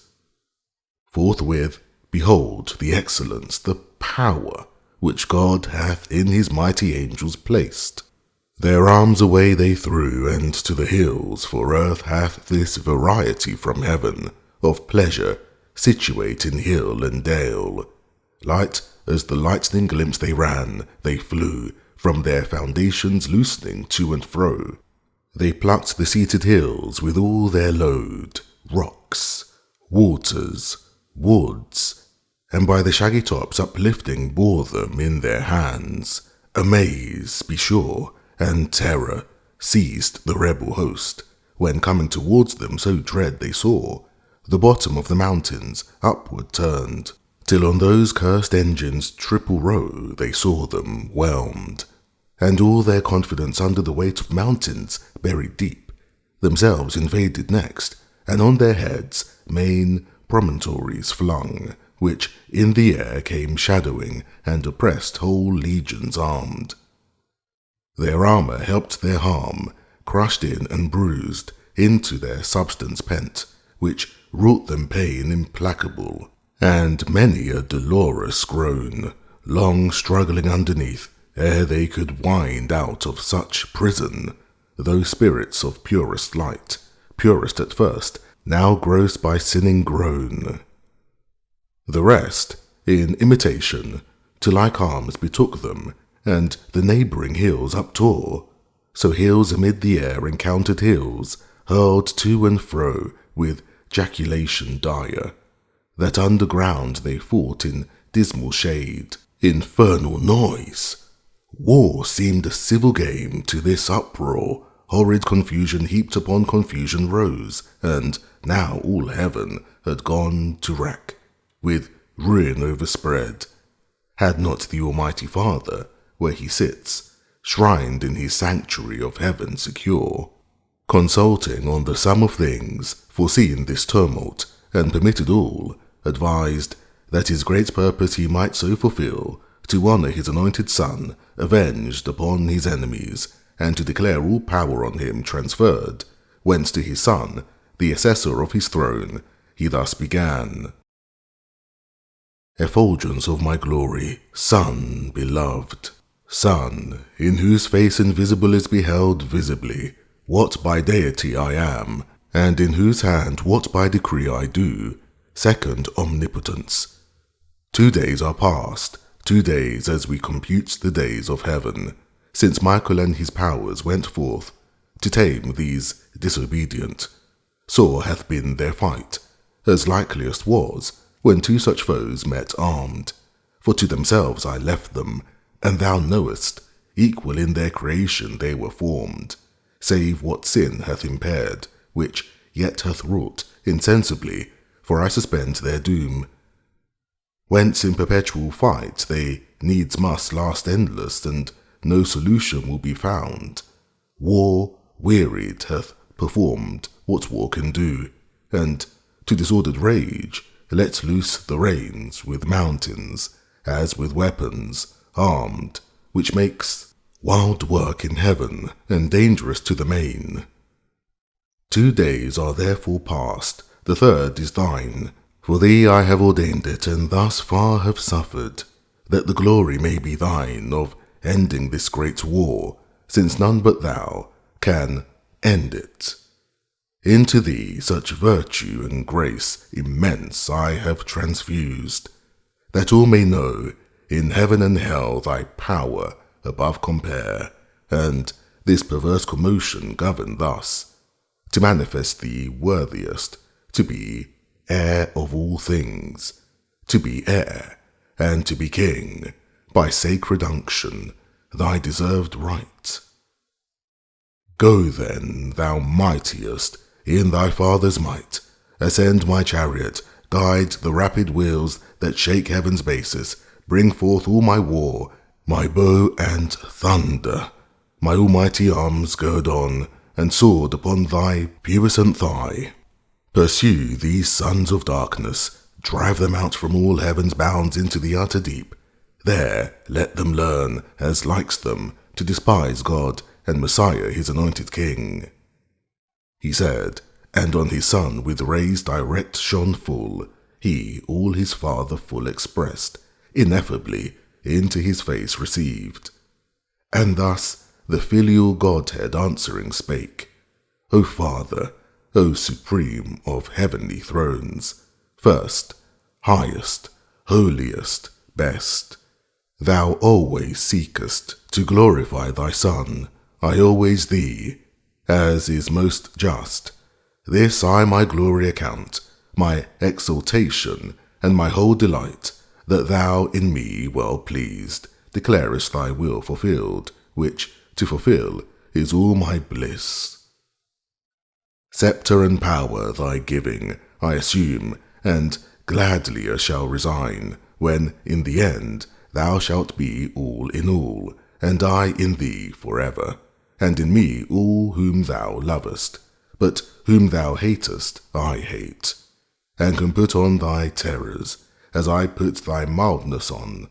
Forthwith, behold the excellence, the power, which God hath in his mighty angels placed. Their arms away they threw, and to the hills, for earth hath this variety from heaven, of pleasure, situate in hill and dale. Light as the lightning glimpse they ran, they flew, from their foundations loosening to and fro. They plucked the seated hills with all their load, rocks, waters, woods, and by the shaggy tops uplifting bore them in their hands. Amaze, be sure, and terror seized the rebel host, when coming towards them so dread they saw, the bottom of the mountains upward turned, till on those cursed engines triple row they saw them whelmed, and all their confidence under the weight of mountains buried deep, themselves invaded next, and on their heads main promontories flung, which in the air came shadowing and oppressed whole legions armed. Their armour helped their harm, crushed in and bruised into their substance pent, which wrought them pain implacable, and many a dolorous groan, long struggling underneath, ere they could wind out of such prison, though spirits of purest light, purest at first, now gross by sinning grown. The rest, in imitation, to like arms betook them, and the neighbouring hills uptore. So hills amid the air encountered hills, hurled to and fro with jaculation dire, that underground they fought in dismal shade, infernal noise. War seemed a civil game to this uproar, horrid confusion heaped upon confusion rose, and now all heaven had gone to wrack, with ruin overspread, had not the Almighty Father, where he sits, shrined in his sanctuary of heaven secure, consulting on the sum of things, foreseen this tumult, and permitted all, advised that his great purpose he might so fulfill, to honour his anointed Son, avenged upon his enemies, and to declare all power on him transferred, whence to his Son, the assessor of his throne, he thus began. Effulgence of my glory, Son beloved, Son, in whose face invisible is beheld visibly, what by deity I am, and in whose hand what by decree I do, second omnipotence. 2 days are past, 2 days as we compute the days of heaven, since Michael and his powers went forth, to tame these disobedient. Sore hath been their fight, as likeliest was, when two such foes met armed. For to themselves I left them, and thou knowest, equal in their creation they were formed, save what sin hath impaired, which yet hath wrought insensibly, for I suspend their doom. Whence in perpetual fight they needs must last endless, and no solution will be found. War, wearied, hath performed what war can do, and to disordered rage let loose the reins with mountains, as with weapons, armed, which makes wild work in heaven, and dangerous to the main. 2 days are therefore past, the third is thine. For thee I have ordained it, and thus far have suffered, that the glory may be thine of ending this great war, since none but thou can end it. Into thee such virtue and grace immense I have transfused, that all may know in heaven and hell thy power above compare, and this perverse commotion govern thus, to manifest thee worthiest to be heir of all things, to be heir, and to be king, by sacred unction, thy deserved right. Go then, thou mightiest, in thy father's might, ascend my chariot, guide the rapid wheels that shake heaven's basis, bring forth all my war, my bow and thunder, my almighty arms gird on, and sword upon thy puissant thigh. Pursue these sons of darkness, drive them out from all heaven's bounds into the utter deep. There let them learn, as likes them, to despise God and Messiah his anointed king. He said, and on his son with rays direct shone full, he all his father full expressed, ineffably into his face received. And thus the filial Godhead answering spake, O Father, O supreme of heavenly thrones, first, highest, holiest, best, thou always seekest to glorify thy Son, I always thee, as is most just. This I my glory account, my exaltation, and my whole delight, that thou in me well pleased, declarest thy will fulfilled, which to fulfill is all my bliss. Sceptre and power thy giving, I assume, and gladlier shall resign, when in the end thou shalt be all in all, and I in thee forever, and in me all whom thou lovest, but whom thou hatest I hate, and can put on thy terrors, as I put thy mildness on,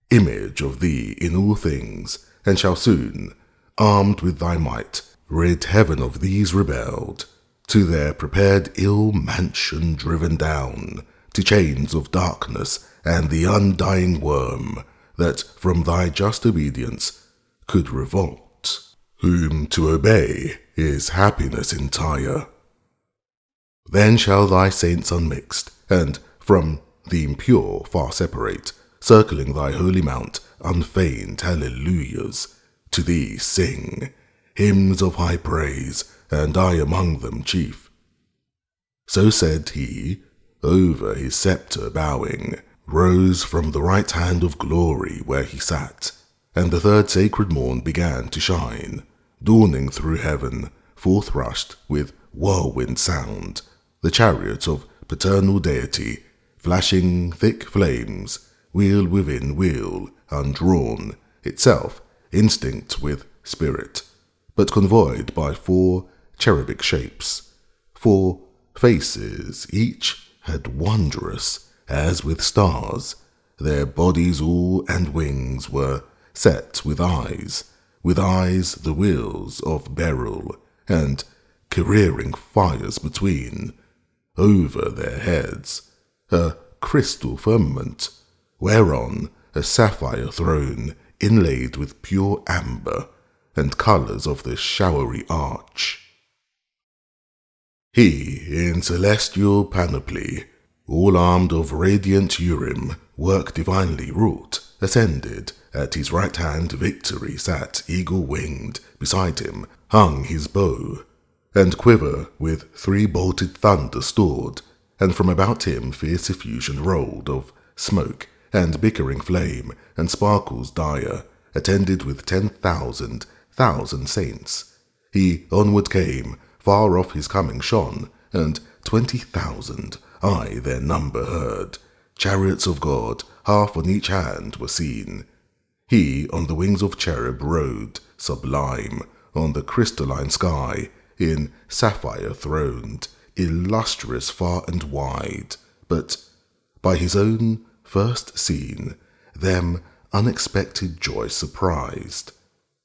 image of thee in all things, and shall soon, armed with thy might, rid heaven of these rebelled, to their prepared ill mansion driven down, to chains of darkness and the undying worm, that from thy just obedience could revolt, whom to obey is happiness entire. Then shall thy saints unmixed, and from the impure far separate, circling thy holy mount, unfeigned hallelujahs, to thee sing, hymns of high praise, and I among them chief. So said he, over his sceptre bowing, rose from the right hand of glory where he sat, and the third sacred morn began to shine, dawning through heaven, forth rushed with whirlwind sound, the chariot of paternal deity, flashing thick flames, wheel within wheel, undrawn, itself instinct with spirit, but convoyed by 4 cherubic shapes, 4 faces, each had wondrous, as with stars, their bodies all and wings were set with eyes the wheels of beryl, and careering fires between, over their heads, a crystal firmament, whereon a sapphire throne inlaid with pure amber, and colours of the showery arch. He, in celestial panoply, all armed of radiant Urim, work divinely wrought, ascended, At his right hand Victory sat eagle-winged, beside him hung his bow, and quiver with 3 bolted thunder stored, and from about him fierce effusion rolled of smoke and bickering flame and sparkles dire, attended with 10,000 saints. He onward came, far off his coming shone, and 20,000, I their number heard. Chariots of God, half on each hand, were seen. He on the wings of cherub rode, sublime, on the crystalline sky, in sapphire throned, illustrious far and wide, but by his own first seen, them unexpected joy surprised,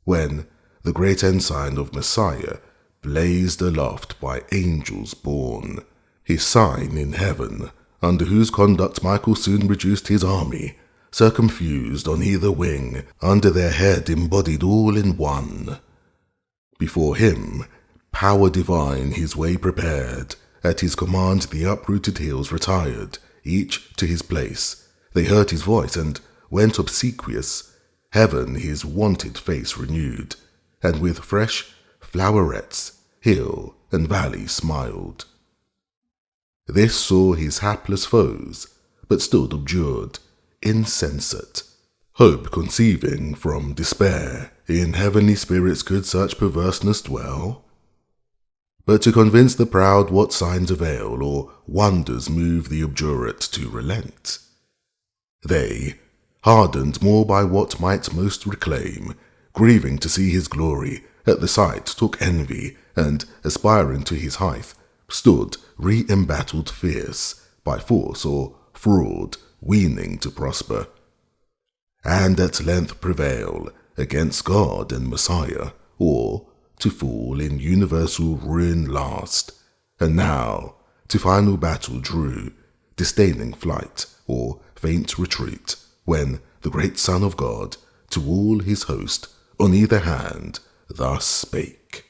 when the great ensign of Messiah blazed aloft by angels borne, his sign in heaven, under whose conduct Michael soon reduced his army, circumfused on either wing, under their head embodied all in one. Before him, power divine his way prepared, at his command the uprooted hills retired, each to his place. They heard his voice and went obsequious. Heaven his wonted face renewed, and with fresh flowerets hill and valley smiled. This saw his hapless foes, but stood abjured, insensate, hope conceiving from despair. In heavenly spirits could such perverseness dwell? But to convince the proud what signs avail, or wonders move the obdurate to relent? They, hardened more by what might most reclaim, grieving to see his glory, at the sight took envy, and, aspiring to his height, stood re-embattled fierce, by force or fraud, weening to prosper, and at length prevail against God and Messiah, or to fall in universal ruin last, and now to final battle drew, disdaining flight or faint retreat, when the great Son of God to all his host on either hand thus spake.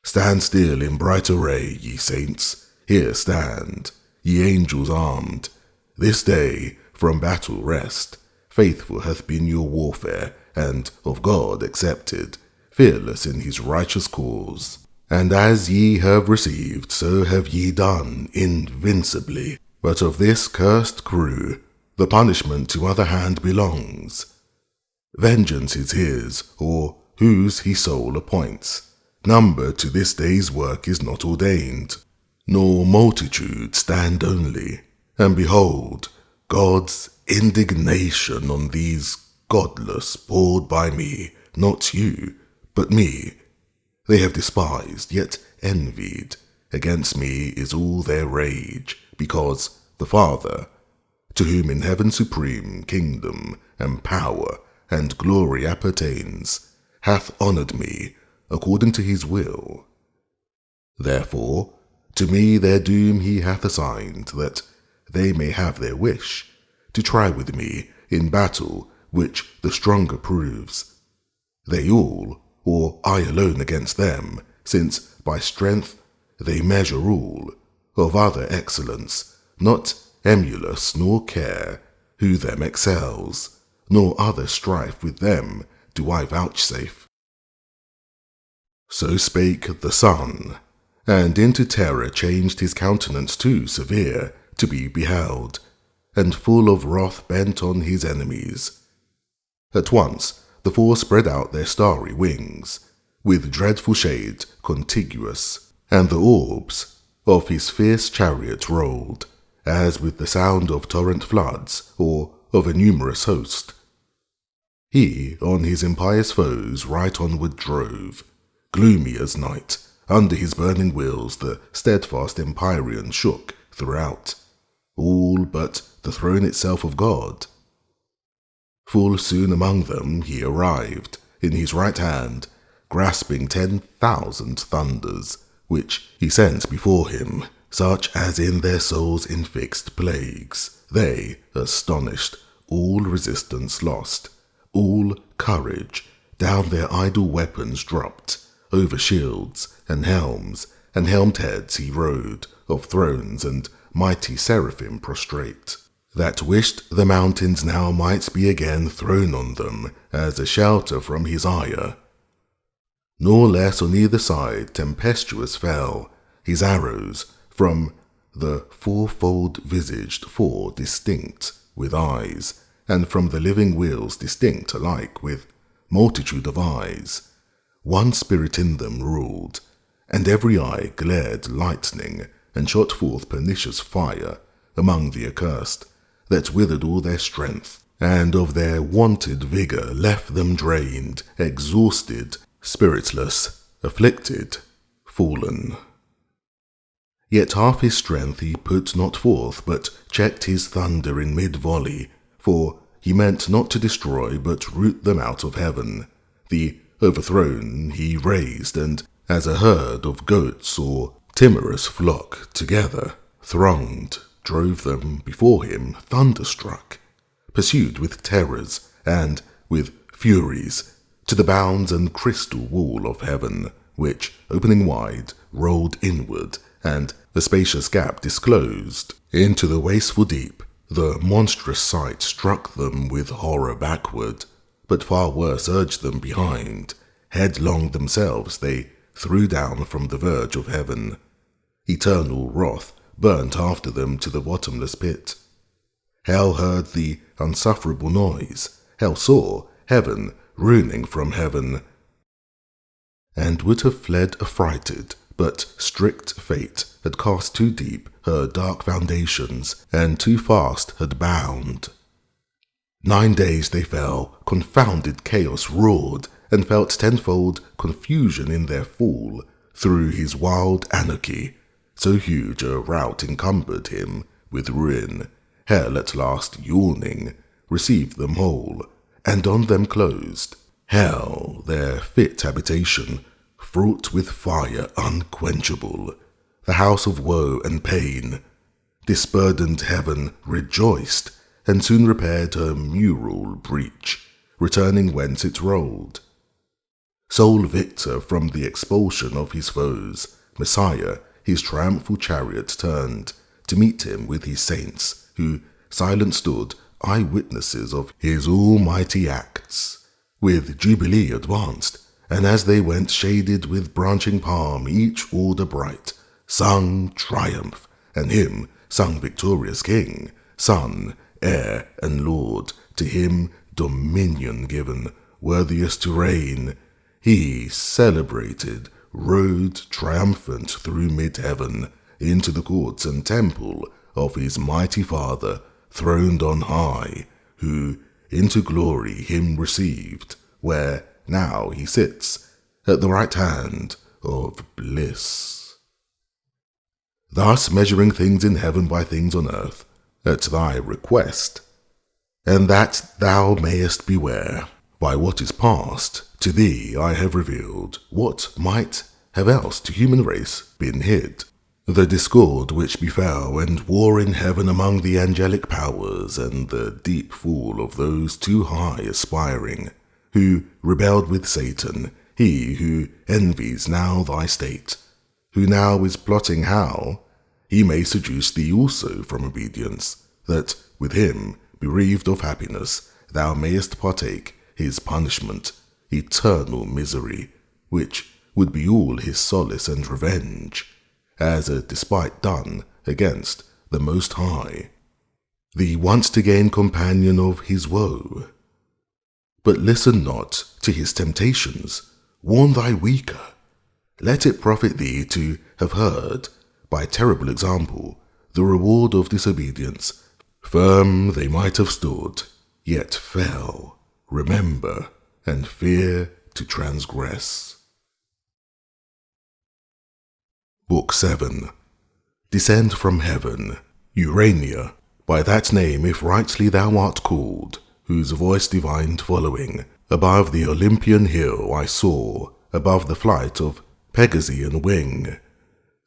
Stand still in bright array, ye saints, here stand, ye angels armed. This day from battle rest, faithful hath been your warfare, and of God accepted, fearless in his righteous cause. And as ye have received, so have ye done invincibly. But of this cursed crew, the punishment to other hand belongs. Vengeance is his, or whose he sole appoints. Number to this day's work is not ordained, nor multitude stand only. And behold, God's indignation on these godless poured by me, not you, but me. They have despised, yet envied. Against me is all their rage, because the Father, to whom in heaven supreme kingdom and power and glory appertains, hath honoured me according to his will. Therefore, to me their doom he hath assigned, that they may have their wish, to try with me in battle which the stronger proves. They all, or I alone against them, since by strength they measure all, of other excellence, not emulous nor care, who them excels, nor other strife with them do I vouchsafe. So spake the Son, and into terror changed his countenance too severe to be beheld, and full of wrath bent on his enemies. At once the four spread out their starry wings, with dreadful shade contiguous, and the orbs of his fierce chariot rolled, as with the sound of torrent floods, or of a numerous host. He on his impious foes right onward drove, gloomy as night. Under his burning wheels the steadfast empyrean shook throughout, all but the throne itself of God. Full soon among them he arrived, in his right hand, grasping 10,000 thunders, which he sent before him, such as in their souls infixed plagues. They, astonished, all resistance lost, all courage, down their idle weapons dropped, over shields and helmed heads he rode, of thrones and mighty seraphim prostrate. that wished the mountains now might be again thrown on them as a shelter from his ire. Nor less on either side tempestuous fell his arrows from the fourfold-visaged four distinct with eyes, and from the living wheels distinct alike with multitude of eyes. One spirit in them ruled, and every eye glared lightning and shot forth pernicious fire among the accursed, that withered all their strength, and of their wonted vigour left them drained, exhausted, spiritless, afflicted, fallen. Yet half his strength he put not forth, but checked his thunder in mid-volley, for he meant not to destroy, but root them out of heaven. The overthrown he raised, and as a herd of goats or timorous flock together thronged, drove them before him thunderstruck, pursued with terrors and with furies, to the bounds and crystal wall of heaven, which, opening wide, rolled inward, and the spacious gap disclosed into the wasteful deep. The monstrous sight struck them with horror backward, but far worse urged them behind. Headlong themselves they threw down from the verge of heaven. Eternal wrath burnt after them to the bottomless pit. Hell heard the unsufferable noise. Hell saw heaven ruining from heaven, and would have fled affrighted, but strict fate had cast too deep her dark foundations, and too fast had bound. 9 days they fell, confounded chaos roared, and felt tenfold confusion in their fall, through his wild anarchy. So huge a rout encumbered him with ruin. Hell at last yawning, received them whole, and on them closed. Hell, their fit habitation, fraught with fire unquenchable, the house of woe and pain. Disburdened heaven rejoiced, and soon repaired her mural breach, returning whence it rolled. Sole victor from the expulsion of his foes, Messiah his triumphal chariot turned, to meet him with his saints, who silent stood, eye-witnesses of his almighty acts. With jubilee advanced, and as they went shaded with branching palm, each order bright, sung triumph, and him sung victorious king, son, heir, and lord, to him dominion given, worthiest to reign. He celebrated, rode triumphant through mid-heaven, into the courts and temple of his mighty Father, throned on high, who into glory him received, where now he sits at the right hand of bliss. Thus measuring things in heaven by things on earth, at thy request, and that thou mayest beware, by what is past, to thee I have revealed what might have else to human race been hid. The discord which befell and war in heaven among the angelic powers, and the deep fall of those too high aspiring, who rebelled with Satan, he who envies now thy state, who now is plotting how he may seduce thee also from obedience, that with him, bereaved of happiness, thou mayest partake his punishment, eternal misery, which would be all his solace and revenge, as a despite done against the Most High, the once-to-gain companion of his woe. But listen not to his temptations, warn thy weaker. Let it profit thee to have heard, by terrible example, the reward of disobedience. Firm they might have stood, yet fell. Remember, and fear to transgress. Book 7. Descend from heaven, Urania, by that name if rightly thou art called, whose voice divine following, above the Olympian hill I saw, above the flight of Pegasian wing.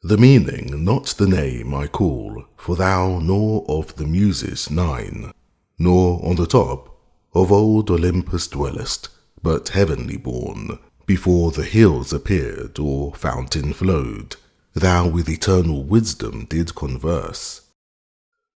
The meaning, not the name, I call, for thou nor of the Muses 9, nor on the top of old Olympus dwellest, but heavenly born, before the hills appeared or fountain flowed, thou with eternal wisdom did converse.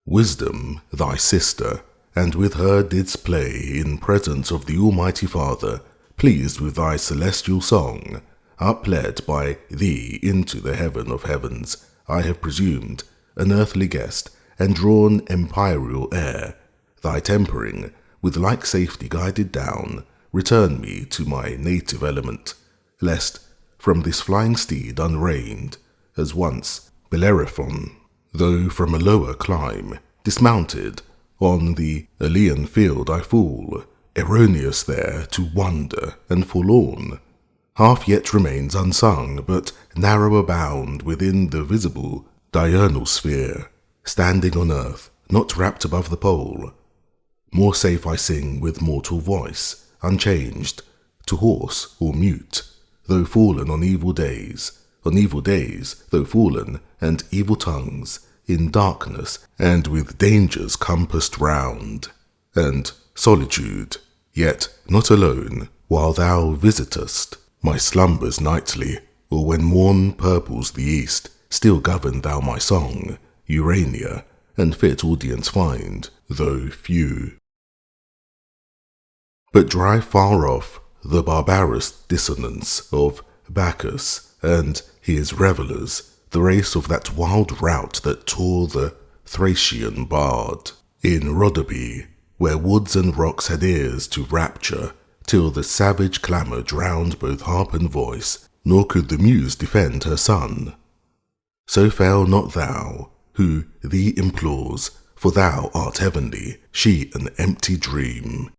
Wisdom, thy sister, and with her didst play in presence of the Almighty Father, pleased with thy celestial song, upled by thee into the heaven of heavens, I have presumed, an earthly guest, and drawn empyreal air, thy tempering, with like safety guided down, return me to my native element, lest, from this flying steed unreined, as once Bellerophon, though from a lower clime, dismounted, on the Elean field I fall, erroneous there to wander and forlorn, half yet remains unsung, but narrower bound within the visible diurnal sphere, standing on earth, not wrapped above the pole. More safe I sing with mortal voice, unchanged, to hoarse or mute, though fallen on evil days, though fallen, and evil tongues, in darkness, and with dangers compassed round, and solitude, yet not alone, while thou visitest my slumbers nightly, or when morn purples the east, still govern thou my song, Urania, and fit audience find, though few. But drive far off the barbarous dissonance of Bacchus and his revellers, the race of that wild rout that tore the Thracian bard in Rhodope, where woods and rocks had ears to rapture, till the savage clamour drowned both harp and voice, nor could the muse defend her son. So fail not thou, who thee implores, for thou art heavenly, she an empty dream.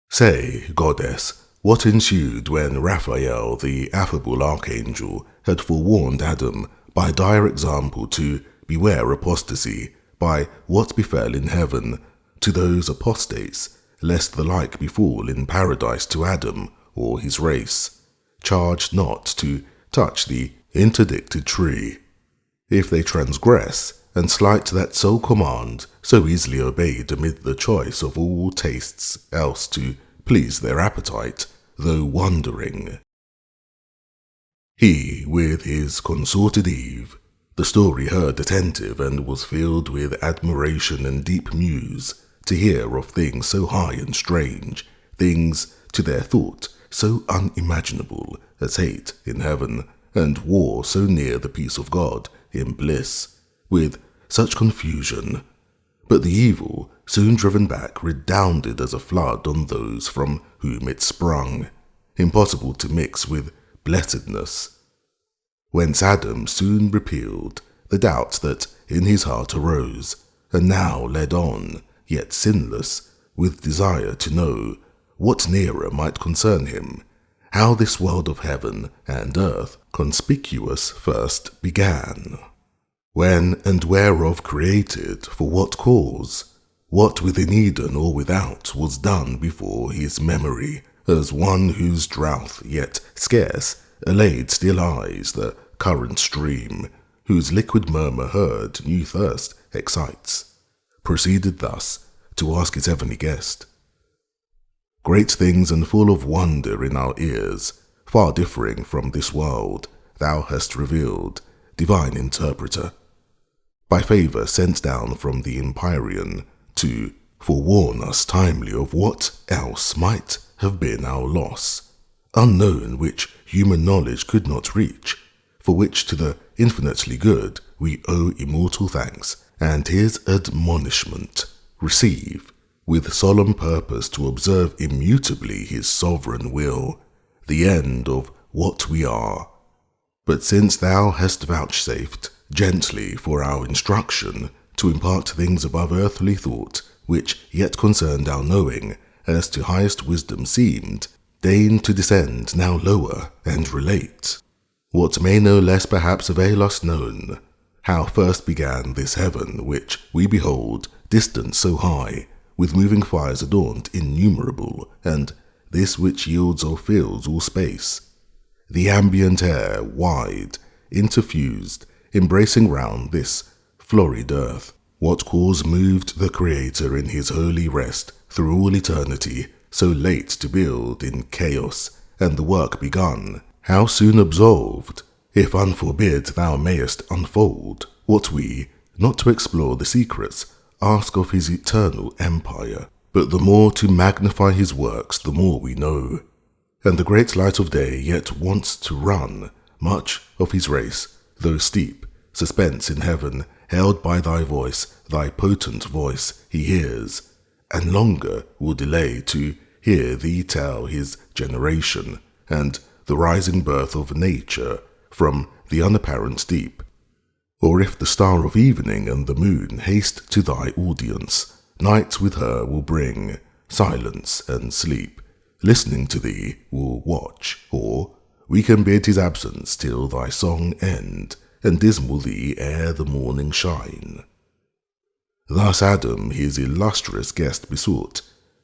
Say, goddess, what ensued when Raphael, the affable archangel, had forewarned Adam by dire example to beware apostasy, by what befell in heaven to those apostates, lest the like befall in paradise to Adam or his race, charged not to touch the interdicted tree. If they transgress, and slight that sole command, so easily obeyed amid the choice of all tastes else to please their appetite, though wandering. He, with his consorted Eve, the story heard attentive, and was filled with admiration and deep muse, to hear of things so high and strange, things to their thought so unimaginable as hate in heaven, and war so near the peace of God in bliss, with such confusion. But the evil, soon driven back, redounded as a flood on those from whom it sprung, impossible to mix with blessedness. Whence Adam soon repealed the doubt that in his heart arose, and now led on, yet sinless, with desire to know what nearer might concern him, how this world of heaven and earth conspicuous first began, when and whereof created, for what cause, what within Eden or without was done before his memory, as one whose drouth yet scarce allayed still eyes the current stream, whose liquid murmur heard new thirst excites, proceeded thus to ask his heavenly guest. Great things and full of wonder in our ears, far differing from this world, thou hast revealed, divine interpreter, by favour sent down from the Empyrean, to forewarn us timely of what else might have been our loss, unknown, which human knowledge could not reach, for which to the infinitely good we owe immortal thanks, and his admonishment receive, with solemn purpose to observe immutably his sovereign will, the end of what we are. But since thou hast vouchsafed gently for our instruction to impart things above earthly thought, which yet concerned our knowing, as to highest wisdom seemed, deign to descend now lower, and relate what may no less perhaps avail us known, how first began this heaven which we behold, distant so high, with moving fires adorned innumerable, and this which yields or fills all space, the ambient air wide, interfused, embracing round this florid earth, what cause moved the Creator in his holy rest through all eternity, so late to build in chaos, and the work begun, how soon absolved, if unforbid thou mayest unfold what we, not to explore the secrets, ask of his eternal empire, but the more to magnify his works, the more we know. And the great light of day yet wants to run much of his race, though steep, suspense in heaven, held by thy voice, thy potent voice he hears, and longer will delay to hear thee tell his generation, and the rising birth of nature from the unapparent deep. Or if the star of evening and the moon haste to thy audience, night with her will bring silence and sleep. Listening to thee will watch, or we can bid his absence till thy song end, and dismal thee ere the morning shine. Thus Adam his illustrious guest besought,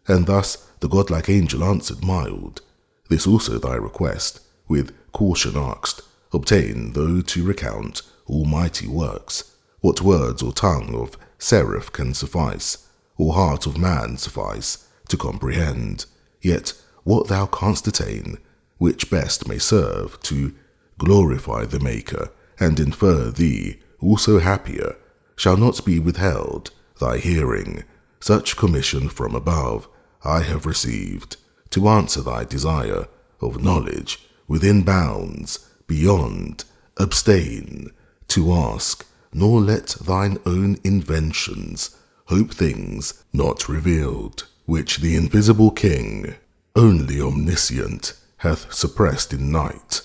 and thus the godlike angel answered mild. This also thy request, with caution asked, obtain, though to recount almighty works, what words or tongue of seraph can suffice, or heart of man suffice, to comprehend, yet what thou canst attain, which best may serve to glorify the Maker, and infer thee also happier, shall not be withheld thy hearing. Such commission from above I have received, to answer thy desire of knowledge within bounds, beyond, abstain, to ask, nor let thine own inventions hope things not revealed, which the invisible King, only omniscient, hath suppressed in night,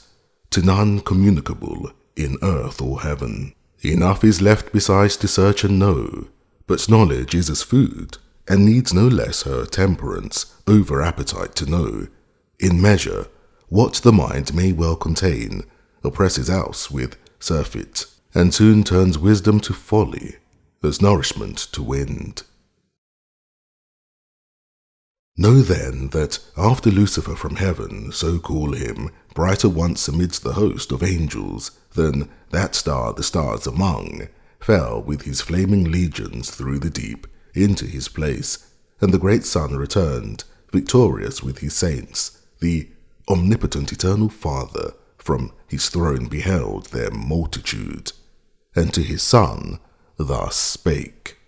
to none communicable in earth or heaven. Enough is left besides to search and know, but knowledge is as food, and needs no less her temperance over appetite to know. In measure, what the mind may well contain, oppresses else with surfeit, and soon turns wisdom to folly, as nourishment to wind. Know then that after Lucifer from heaven, so call him, brighter once amidst the host of angels than that star the stars among, fell with his flaming legions through the deep into his place, and the great sun returned, victorious with his saints. The omnipotent eternal Father from his throne beheld their multitude, and to his Son thus spake.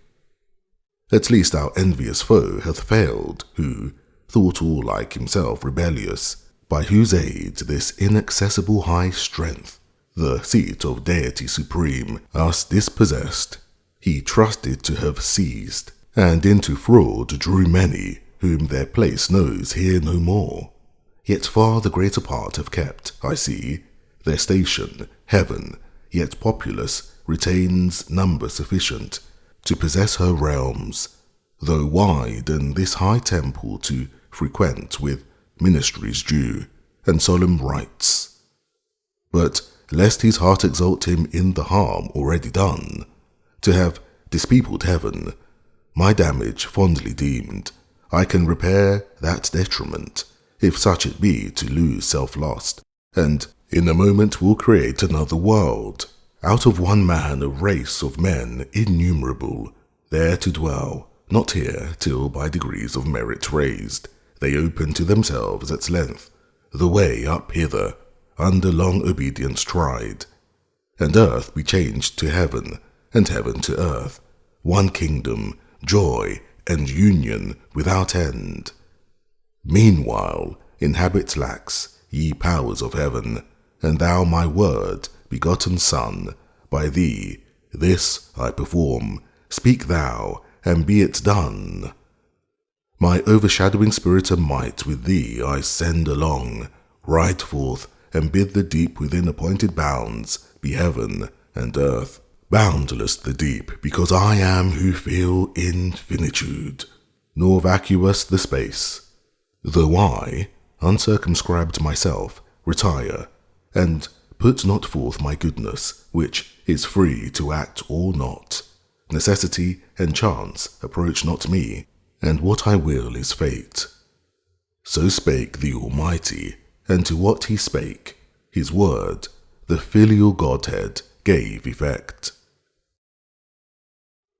At least our envious foe hath failed, who thought all like himself rebellious, by whose aid this inaccessible high strength, the seat of deity supreme, us dispossessed, he trusted to have seized, and into fraud drew many, whom their place knows here no more. Yet far the greater part have kept, I see, their station, heaven, yet populous retains number sufficient to possess her realms, though wide and this high temple to frequent with ministries due and solemn rites. But lest his heart exalt him in the harm already done, to have dispeopled heaven, my damage fondly deemed, I can repair that detriment, if such it be to lose self-lost, and in a moment will create another world, out of one man a race of men innumerable, there to dwell, not here till by degrees of merit raised, they open to themselves at length the way up hither, under long obedience tried, and earth be changed to heaven, and heaven to earth, one kingdom, joy, and union without end. Meanwhile inhabit lax, ye powers of heaven, and thou my word, begotten Son, by thee this I perform, speak thou, and be it done. My overshadowing spirit and might with thee I send along, ride forth, and bid the deep within appointed bounds be heaven and earth, boundless the deep, because I am who feel infinitude, nor vacuous the space, though I, uncircumscribed myself, retire, and put not forth my goodness, which is free to act or not. Necessity and chance approach not me, and what I will is fate. So spake the Almighty, and to what he spake, his word, the filial Godhead, gave effect.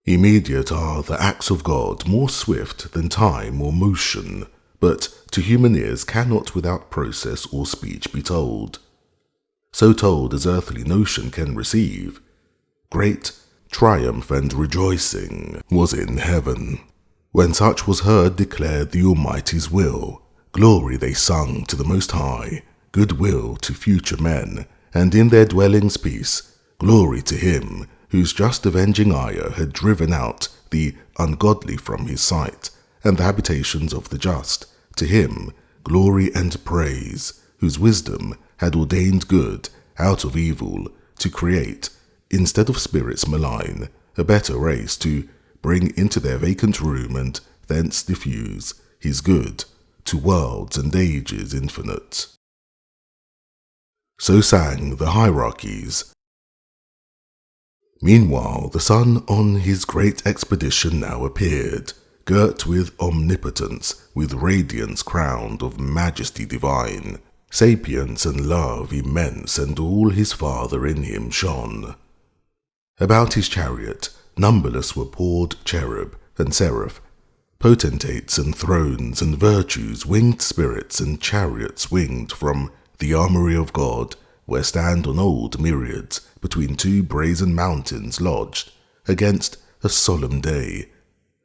Immediate are the acts of God, more swift than time or motion, but to human ears cannot without process or speech be told. So told as earthly notion can receive. Great, triumph and rejoicing was in heaven. When such was heard declared the Almighty's will, glory they sung to the Most High, goodwill to future men, and in their dwellings peace, glory to him whose just avenging ire had driven out the ungodly from his sight, and the habitations of the just. To him glory and praise, whose wisdom had ordained good out of evil, to create, instead of spirits malign, a better race, to bring into their vacant room and thence diffuse his good to worlds and ages infinite. So sang the hierarchies. Meanwhile the sun on his great expedition now appeared, girt with omnipotence, with radiance crowned of majesty divine, sapience and love immense, and all his Father in him shone. About his chariot numberless were poured cherub and seraph, potentates and thrones and virtues, winged spirits and chariots winged from the armoury of God, where stand on old myriads between two brazen mountains lodged against a solemn day,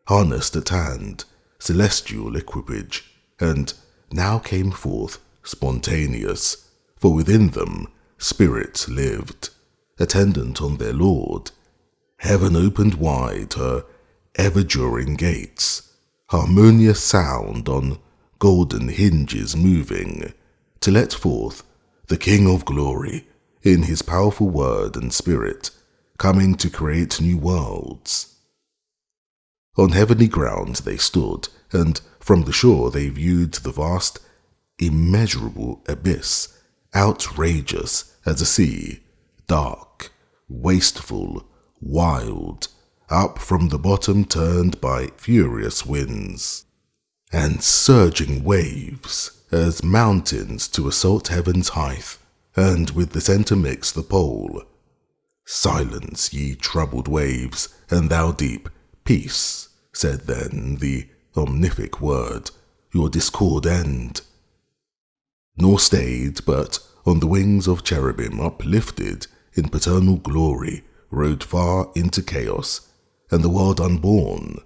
harnessed at hand, celestial equipage, and now came forth spontaneous, for within them spirit lived, attendant on their Lord. Heaven opened wide her ever-during gates, harmonious sound on golden hinges moving, to let forth the King of Glory in his powerful word and spirit, coming to create new worlds. On heavenly ground they stood, and from the shore they viewed the vast, immeasurable abyss, outrageous as a sea, dark, wasteful, wild, up from the bottom turned by furious winds, and surging waves, as mountains to assault heaven's height, and with the centre mix the pole. Silence, ye troubled waves, and thou deep, peace, said then the omnific word, your discord end. Nor stayed, but on the wings of cherubim uplifted in paternal glory, rode far into chaos, and the world unborn.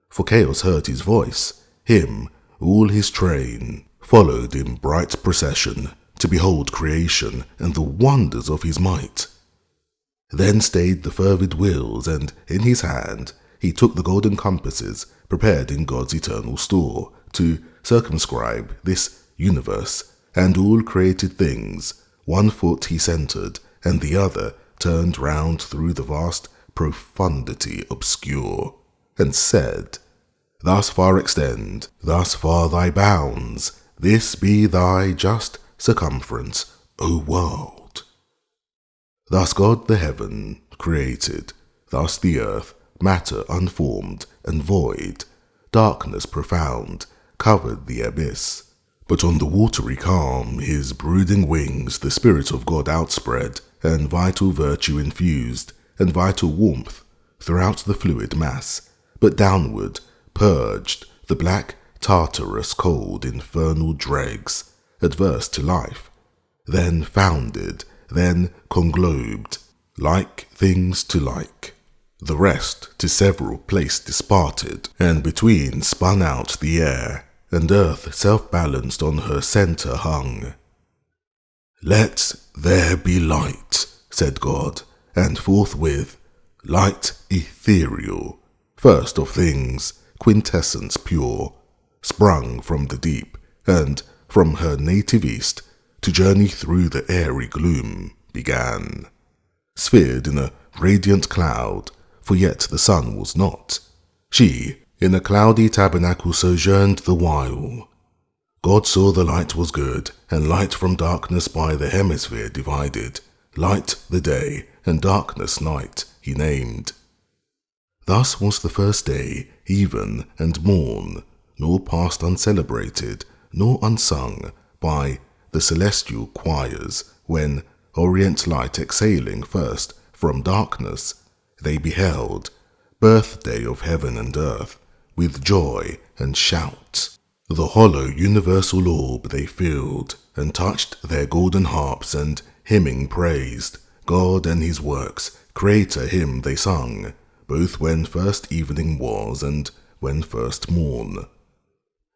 For chaos heard his voice, him, all his train, followed in bright procession, to behold creation and the wonders of his might. Then stayed the fervid wheels, and in his hand he took the golden compasses prepared in God's eternal store, to circumscribe this universe and all created things. One foot he centered, and the other turned round through the vast profundity obscure, and said, Thus far extend, thus far thy bounds, this be thy just circumference, O world. Thus God the heaven created, thus the earth, matter unformed and void, darkness profound, covered the abyss. But on the watery calm his brooding wings the Spirit of God outspread, and vital virtue infused, and vital warmth throughout the fluid mass, but downward purged the black Tartarus cold infernal dregs, adverse to life, then founded, then conglobed, like things to like, the rest to several place disparted, and between spun out the air, and earth self-balanced on her centre hung. Let there be light, said God, and forthwith light ethereal, first of things, quintessence pure, sprung from the deep, and from her native east, to journey through the airy gloom began. Sphered in a radiant cloud, for yet the sun was not. She in a cloudy tabernacle sojourned the while. God saw the light was good, and light from darkness by the hemisphere divided, light the day, and darkness night he named. Thus was the first day, even and morn, nor passed uncelebrated, nor unsung by the celestial choirs, when, orient light exhaling first from darkness, they beheld, birthday of heaven and earth, with joy and shout. The hollow universal orb they filled, and touched their golden harps, and hymning praised God and his works, Creator hymn they sung, both when first evening was and when first morn.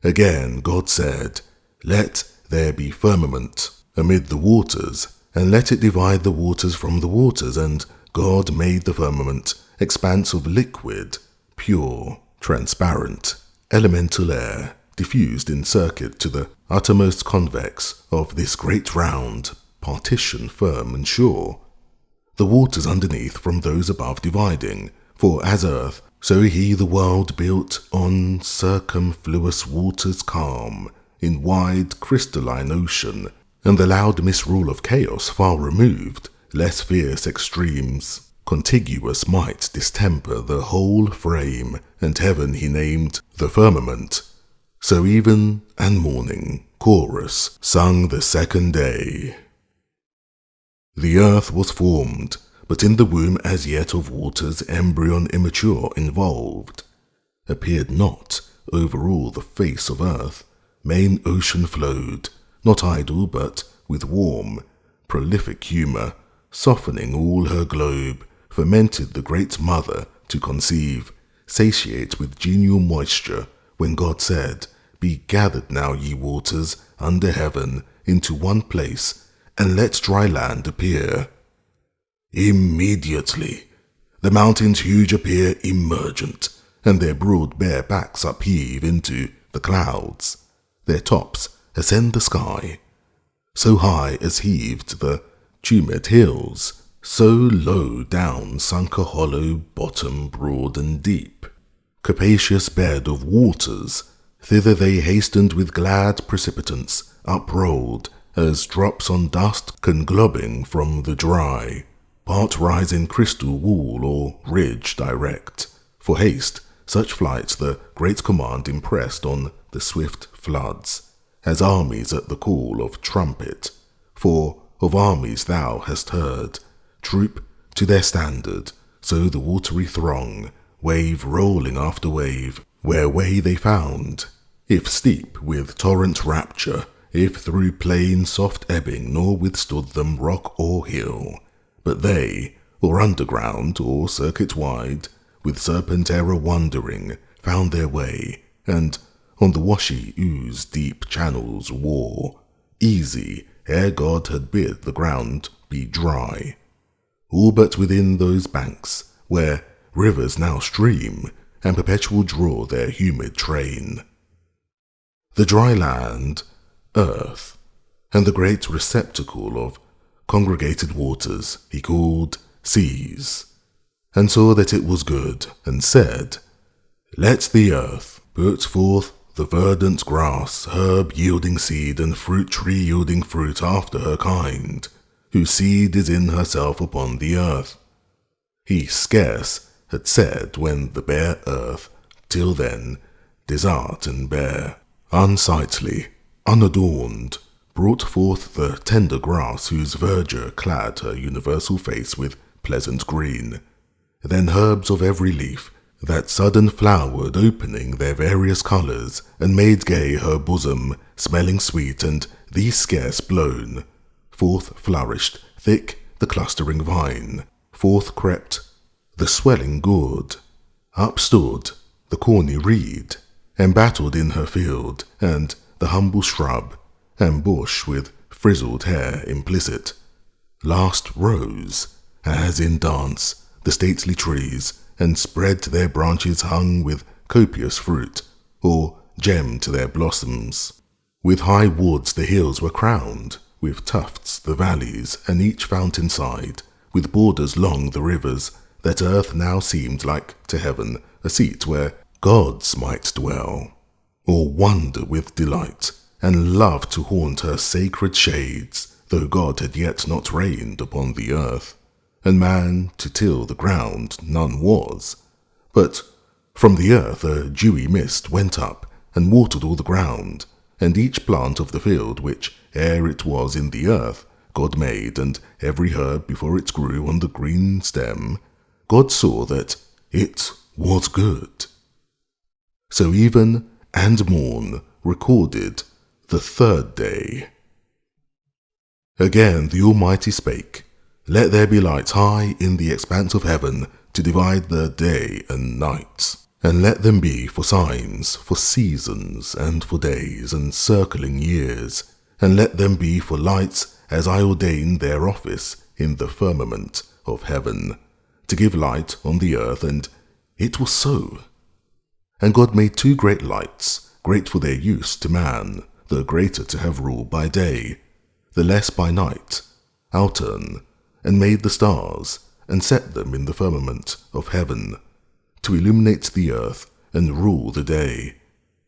Again God said, Let there be firmament amid the waters, and let it divide the waters from the waters, and God made the firmament expanse of liquid, pure, transparent, elemental air, diffused in circuit to the uttermost convex of this great round, partition firm and sure, the waters underneath from those above dividing, for as earth, so he the world built on circumfluous waters calm, in wide crystalline ocean, and the loud misrule of chaos far removed, less fierce extremes, contiguous might distemper the whole frame, and heaven he named the firmament. So even and morning, chorus, sung the second day. The earth was formed, but in the womb as yet of waters embryon immature involved. Appeared not over all the face of earth, main ocean flowed, not idle but with warm, prolific humour, softening all her globe, fermented the great mother to conceive, satiate with genial moisture, when God said, Be gathered now, ye waters, under heaven, into one place, and let dry land appear. Immediately the mountains huge appear emergent, and their broad bare backs upheave into the clouds. Their tops ascend the sky, so high as heaved the tumid hills, so low down sunk a hollow bottom broad and deep, capacious bed of waters. Thither they hastened with glad precipitance, uprolled, as drops on dust conglobing from the dry, part rise in crystal wall or ridge direct. For haste, such flight the great command impressed on the swift floods, as armies at the call of trumpet. For of armies thou hast heard, troop to their standard, so the watery throng, wave rolling after wave, where way they found, if steep with torrent rapture, if through plain soft ebbing, nor withstood them rock or hill, but they, or underground or circuit wide, with serpent error wandering, found their way, and on the washy ooze deep channels wore, easy ere God had bid the ground be dry. All but within those banks, where rivers now stream, and perpetual draw their humid train. The dry land, earth, and the great receptacle of congregated waters he called seas, and saw that it was good, and said, Let the earth put forth the verdant grass, herb yielding seed, and fruit tree yielding fruit after her kind, whose seed is in herself upon the earth. He scarce had said when the bare earth, till then, desert and bare, unsightly, unadorned, brought forth the tender grass whose verdure clad her universal face with pleasant green, then herbs of every leaf, that sudden flowered opening their various colours, and made gay her bosom, smelling sweet, and these scarce blown. Forth flourished thick the clustering vine, forth crept the swelling gourd, up stood the corny reed, embattled in her field, and the humble shrub, and bush with frizzled hair implicit. Last rose, as in dance, the stately trees, and spread their branches hung with copious fruit, or gemmed their blossoms. With high woods the hills were crowned, with tufts the valleys, and each fountain side, with borders long the rivers, that earth now seemed like to heaven, a seat where gods might dwell, or wonder with delight, and love to haunt her sacred shades, though God had yet not reigned upon the earth, and man to till the ground none was. But from the earth a dewy mist went up, and watered all the ground, and each plant of the field which ere it was in the earth God made, and every herb before it grew on the green stem, God saw that it was good. So even and morn recorded the third day. Again the Almighty spake, Let there be lights high in the expanse of heaven to divide the day and night. And let them be for signs, for seasons, and for days, and circling years. And let them be for lights, as I ordain their office in the firmament of heaven, to give light on the earth. And it was so. And God made 2 great lights, great for their use to man, the greater to have rule by day, the less by night, altern, and made the stars, and set them in the firmament of heaven, to illuminate the earth and rule the day,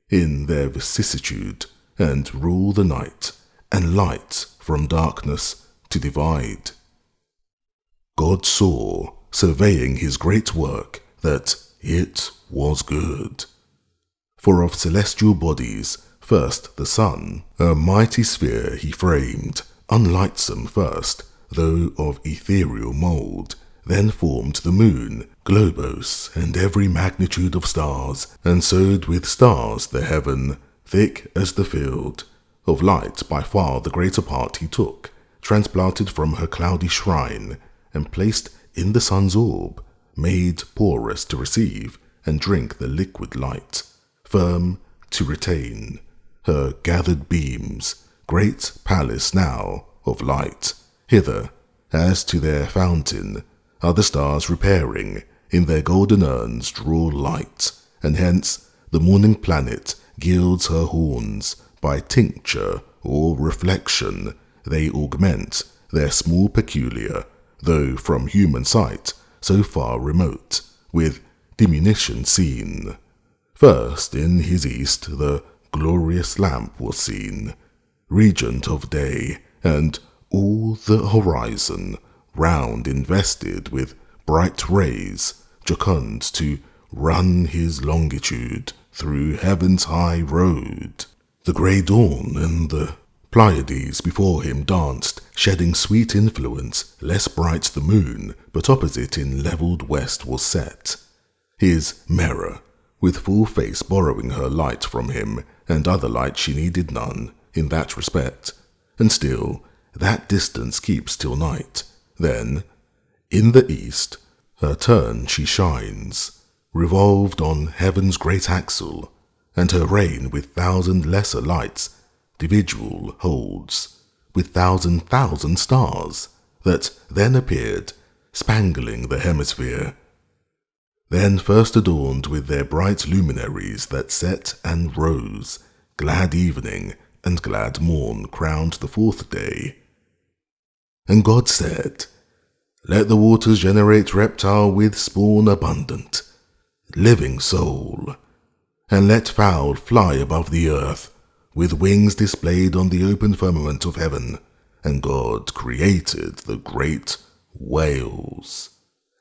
in their vicissitude, and rule the night, and light from darkness to divide. God saw, surveying his great work, that it was good. For of celestial bodies, first the sun, a mighty sphere he framed, unlightsome first, though of ethereal mould, then formed the moon, globose, and every magnitude of stars, and sowed with stars the heaven, thick as the field. Of light by far the greater part he took, transplanted from her cloudy shrine, and placed in the sun's orb, made porous to receive and drink the liquid light, firm to retain her gathered beams, great palace now of light. Hither, as to their fountain, are the stars repairing, in their golden urns draw light, and hence the morning planet gilds her horns, by tincture or reflection they augment their small peculiar, though from human sight so far remote, with diminution seen. First in his east the glorious lamp was seen, regent of day, and all the horizon round invested with bright rays, jocund to run his longitude through heaven's high road. The grey dawn and the Pleiades before him danced, shedding sweet influence, less bright the moon, but opposite in levelled west was set. His mirror, with full face borrowing her light from him, and other light she needed none, in that respect, and still that distance keeps till night. Then, in the east, her turn she shines, revolved on heaven's great axle, and her reign with 1,000 lesser lights, dividual holds, with 1,000 stars, that then appeared, spangling the hemisphere. Then first adorned with their bright luminaries that set and rose, glad evening and glad morn crowned the 4th day. And God said, Let the waters generate reptile with spawn abundant, living soul, and let fowl fly above the earth, with wings displayed on the open firmament of heaven. And God created the great whales,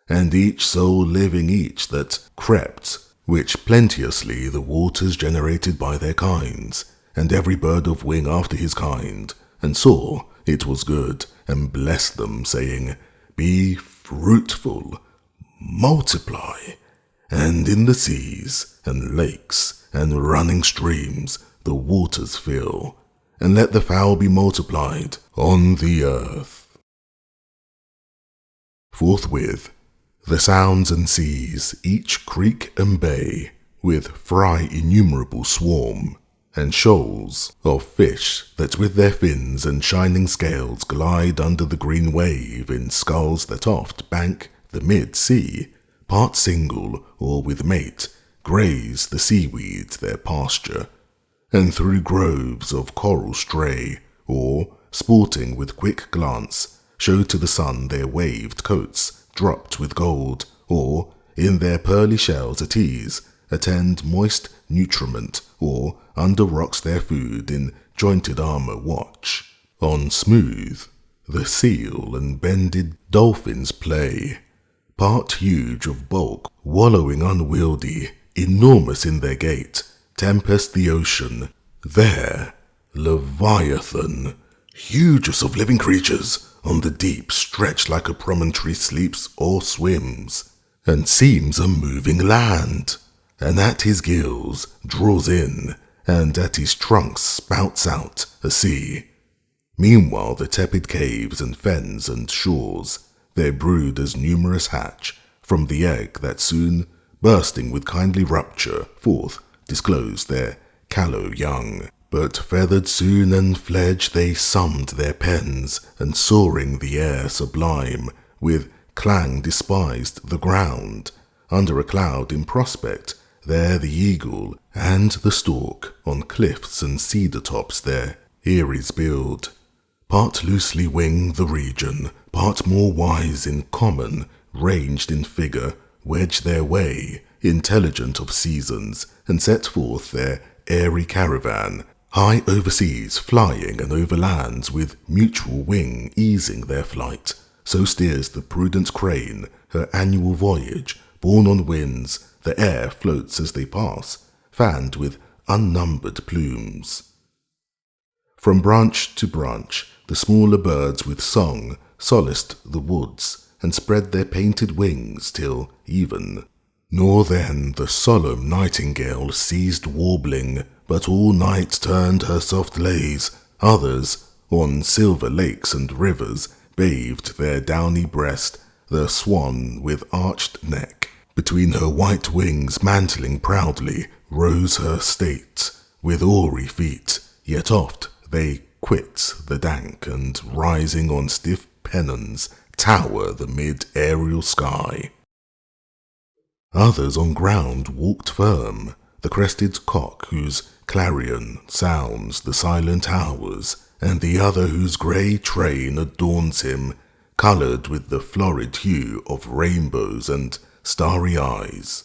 and each soul living each that crept, which plenteously the waters generated by their kinds, and every bird of wing after his kind, and saw it was good, and blessed them, saying, Be fruitful, multiply, and in the seas, and lakes, and running streams, the waters fill, and let the fowl be multiplied on the earth. Forthwith, the sounds and seas, each creek and bay, with fry innumerable swarm, and shoals of fish that with their fins and shining scales glide under the green wave in skulls that oft bank the mid-sea, part single or with mate, graze the seaweed their pasture, and through groves of coral stray, or, sporting with quick glance, show to the sun their waved coats dropped with gold, or, in their pearly shells at ease, attend moist nutriment, or under rocks their food in jointed armour watch. On smooth, the seal and bended dolphins play, part huge of bulk, wallowing unwieldy, enormous in their gait, tempest the ocean. There, Leviathan, hugest of living creatures, on the deep stretched like a promontory sleeps or swims, and seems a moving land, and at his gills draws in, and at his trunks spouts out a sea. Meanwhile the tepid caves and fens and shores, their brood as numerous hatch from the egg that soon, bursting with kindly rupture, forth disclosed their callow young. But feathered soon and fledged they summed their pens, and soaring the air sublime, with clang despised the ground. Under a cloud in prospect, there the eagle and the stork on cliffs and cedar tops their eyries build. Part loosely wing the region, part more wise in common, ranged in figure, wedge their way, intelligent of seasons, and set forth their airy caravan, high overseas flying and overlands with mutual wing easing their flight. So steers the prudent crane her annual voyage, borne on winds, the air floats as they pass, fanned with unnumbered plumes. From branch to branch, the smaller birds with song solaced the woods, and spread their painted wings till even. Nor then the solemn nightingale ceased warbling, but all night turned her soft lays. Others, on silver lakes and rivers, bathed their downy breast, the swan with arched neck. Between her white wings mantling proudly, rose her state, with oary feet, yet oft they quit the dank, and rising on stiff pennons, tower the mid-aerial sky. Others on ground walked firm, the crested cock whose clarion sounds the silent hours, and the other whose grey train adorns him, coloured with the florid hue of rainbows and starry eyes.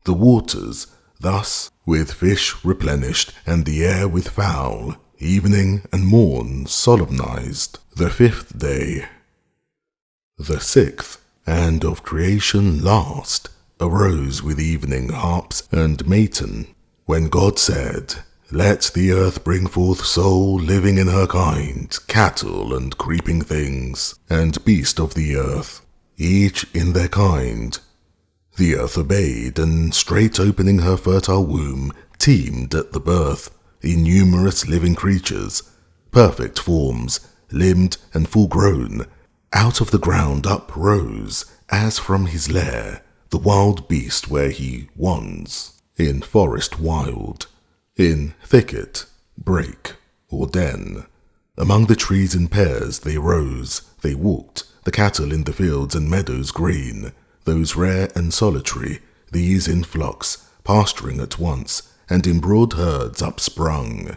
The waters, thus, with fish replenished, and the air with fowl, evening and morn solemnized the 5th day. The 6th, and of creation last, arose with evening harps and matin, when God said, "Let the earth bring forth soul living in her kind, cattle and creeping things, and beast of the earth, each in their kind." The earth obeyed, and straight opening her fertile womb, teemed at the birth innumerous living creatures, perfect forms, limbed and full grown. Out of the ground uprose, as from his lair, the wild beast where he wons, in forest wild, in thicket, brake, or den. Among the trees in pairs they rose, they walked, the cattle in the fields and meadows green, those rare and solitary, these in flocks, pasturing at once, and in broad herds upsprung.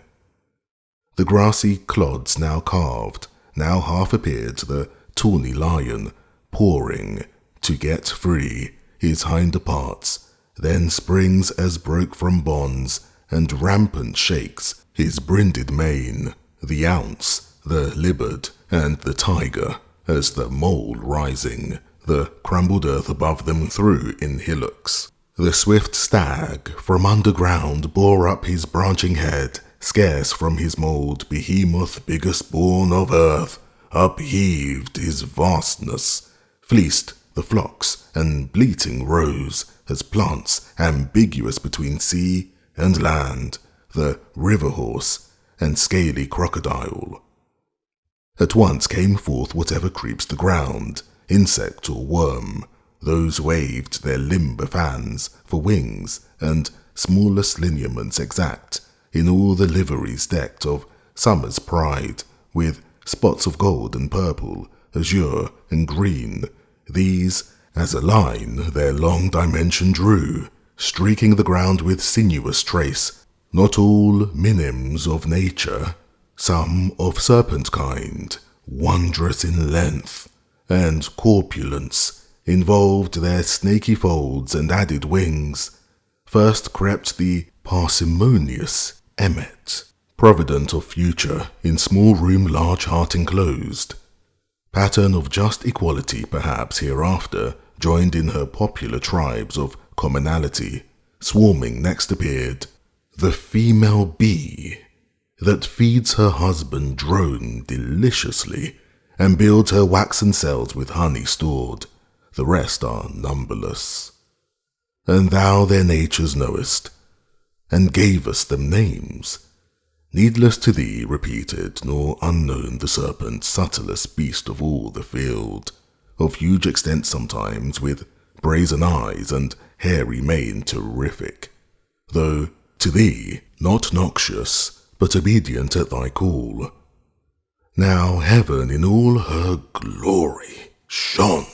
The grassy clods now carved, now half appeared the tawny lion, pawing to get free his hinder parts, then springs as broke from bonds, and rampant shakes his brinded mane, the ounce, the leopard, and the tiger, as the mole rising, the crumbled earth above them threw in hillocks. The swift stag from underground bore up his branching head, scarce from his mould behemoth biggest born of earth, upheaved his vastness, fleeced the flocks, and bleating rose, as plants ambiguous between sea and land, the river horse and scaly crocodile. At once came forth whatever creeps the ground, insect or worm. Those waved their limber fans for wings, and smallest lineaments exact, in all the liveries decked of summer's pride, with spots of gold and purple, azure and green. These, as a line, their long dimension drew, streaking the ground with sinuous trace, not all minims of nature, some of serpent kind, wondrous in length and corpulence, involved their snaky folds and added wings. First crept the parsimonious emmet, provident of future, in small room large heart enclosed. Pattern of just equality, perhaps, hereafter, joined in her popular tribes of commonality. Swarming next appeared the female bee, that feeds her husband drone deliciously, and builds her waxen cells with honey stored. The rest are numberless. And thou their natures knowest, and gavest them names. Needless to thee repeated, nor unknown the serpent, subtlest beast of all the field, of huge extent sometimes, with brazen eyes and hairy mane terrific, though to thee not noxious, but obedient at thy call. Now heaven in all her glory shone,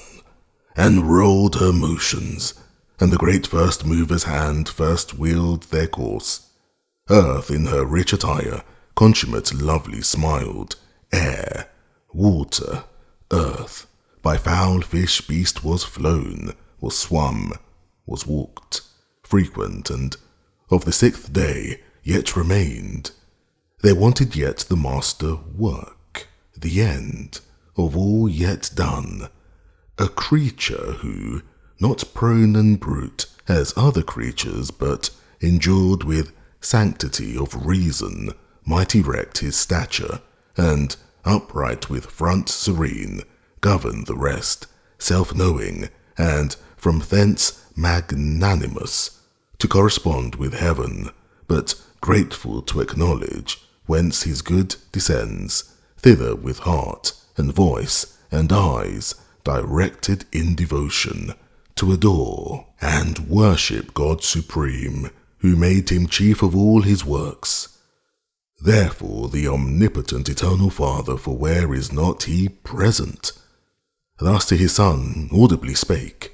and rolled her motions, and the great first mover's hand first wheeled their course. Earth in her rich attire, consummate lovely smiled, air, water, earth, by foul fish beast was flown, was swum, was walked, frequent, and of the sixth day yet remained. There wanted yet the master work, the end of all yet done, a creature who, not prone and brute as other creatures, but endured with sanctity of reason, might erect his stature, and, upright with front serene, govern the rest, self-knowing, and from thence magnanimous, to correspond with heaven, but grateful to acknowledge whence his good descends, thither with heart and voice and eyes directed in devotion, to adore and worship God supreme, who made him chief of all his works. Therefore the omnipotent eternal Father, for where is not he present, thus to his Son audibly spake,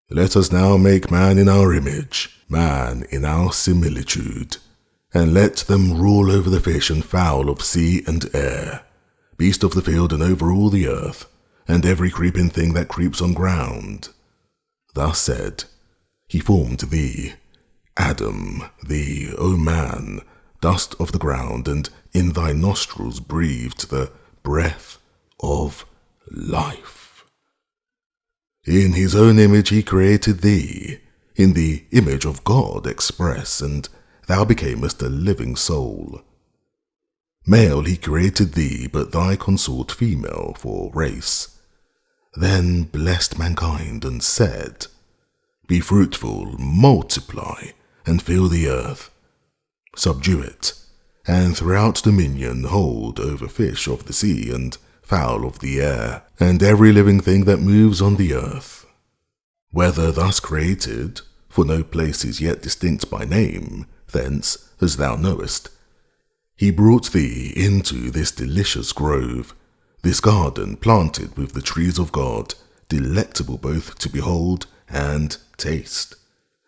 Let us now make man in our image, man in our similitude, and let them rule over the fish and fowl of sea and air, beast of the field, and over all the earth, and every creeping thing that creeps on ground. Thus said, he formed thee, Adam, thee, O man, dust of the ground, and in thy nostrils breathed the breath of life. In his own image he created thee, in the image of God express, and thou becamest a living soul. Male he created thee, but thy consort female for race. Then blessed mankind and said, Be fruitful, multiply, and fill the earth. Subdue it, and throughout dominion hold over fish of the sea and fowl of the air, and every living thing that moves on the earth. Whether thus created, for no place is yet distinct by name, thence, as thou knowest, he brought thee into this delicious grove, this garden planted with the trees of God, delectable both to behold and taste,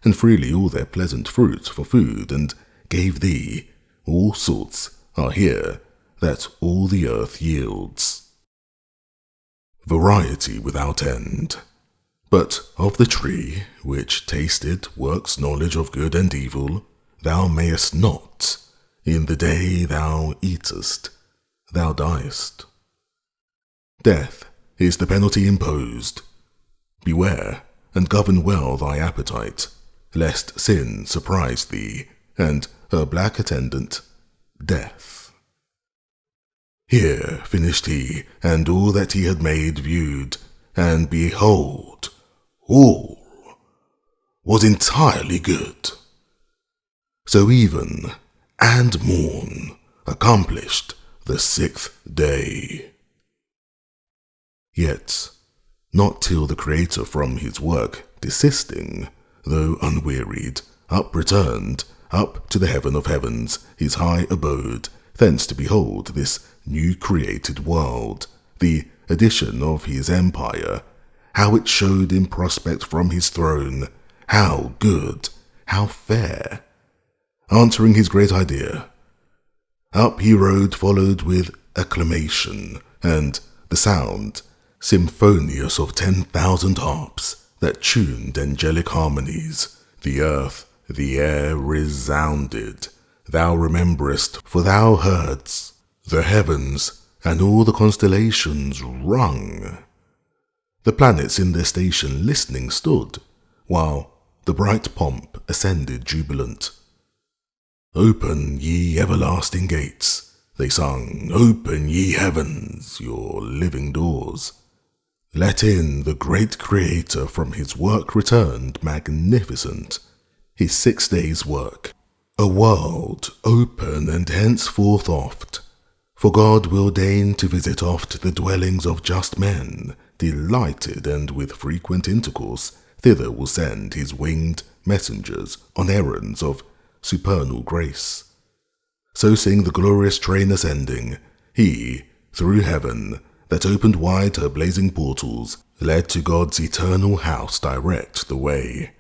and freely all their pleasant fruit for food, and gave thee, all sorts are here, that all the earth yields. Variety without end. But of the tree, which tasted works knowledge of good and evil, thou mayest not, in the day thou eatest, thou diest. Death is the penalty imposed. Beware, and govern well thy appetite, lest sin surprise thee, and her black attendant, death. Here finished he, and all that he had made viewed, and behold, all was entirely good. So even and morn accomplished the sixth day. Yet not till the Creator from his work desisting, though unwearied, up returned, up to the heaven of heavens, his high abode, thence to behold this new created world, the addition of his empire, how it showed in prospect from his throne, how good, how fair. Answering his great idea, up he rode, followed with acclamation, and the sound symphonious of 10,000 harps that tuned angelic harmonies. The earth, the air resounded. Thou rememberest, for thou heardst the heavens and all the constellations rung. The planets in their station listening stood, while the bright pomp ascended jubilant. Open, ye everlasting gates, they sung, open, ye heavens, your living doors. Let in the great Creator from his work returned magnificent, his 6 days' work, a world open and henceforth oft, for God will deign to visit oft the dwellings of just men, delighted and with frequent intercourse, thither will send his winged messengers on errands of supernal grace. So sing the glorious train ascending, he, through heaven, that opened wide her blazing portals, led to God's eternal house direct the way.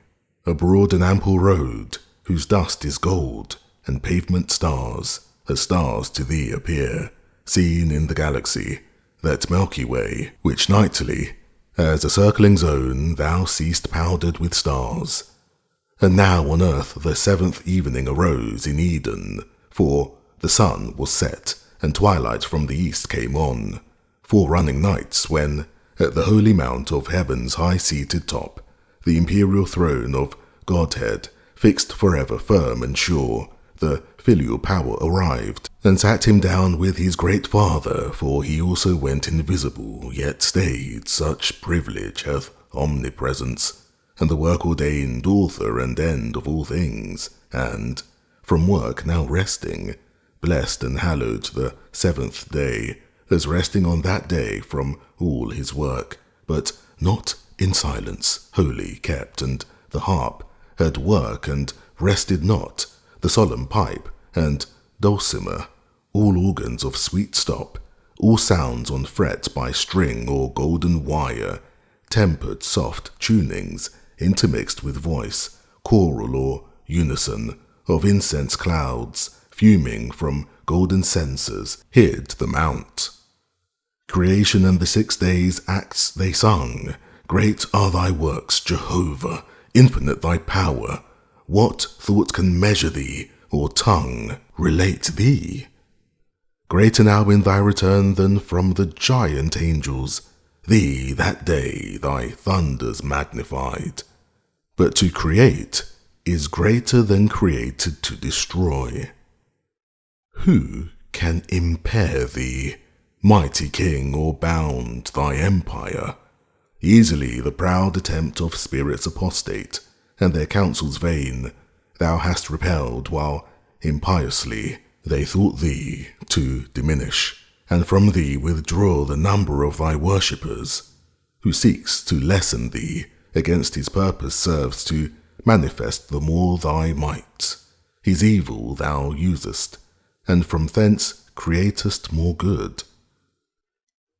A broad and ample road, whose dust is gold, and pavement stars, as stars to thee appear, seen in the galaxy, that Milky Way, which nightly, as a circling zone, thou seest powdered with stars. And now on earth the seventh evening arose in Eden, for the sun was set, and twilight from the east came on, forerunning nights when, at the holy mount of heaven's high-seated top, the imperial throne of Godhead, fixed forever firm and sure, the filial power arrived, and sat him down with his great Father, for he also went invisible, yet stayed, such privilege hath omnipresence, and the work-ordained author and end of all things, and, from work now resting, blessed and hallowed the seventh day, as resting on that day from all his work, but not in silence, wholly kept, and the harp had work and rested not, the solemn pipe and dulcimer, all organs of sweet stop, all sounds on fret by string or golden wire, tempered soft tunings intermixed with voice, choral or unison, of incense clouds, fuming from golden censers, hid the mount. Creation and the 6 days' acts they sung. Great are thy works, Jehovah, infinite thy power. What thought can measure thee, or tongue relate thee? Greater now in thy return than from the giant angels. Thee that day thy thunders magnified. But to create is greater than created to destroy. Who can impair thee, mighty king, or bound thy empire? Easily the proud attempt of spirits apostate, and their counsels vain, thou hast repelled, while impiously they thought thee to diminish, and from thee withdraw the number of thy worshippers. Who seeks to lessen thee, against his purpose serves to manifest the more thy might. His evil thou usest, and from thence createst more good.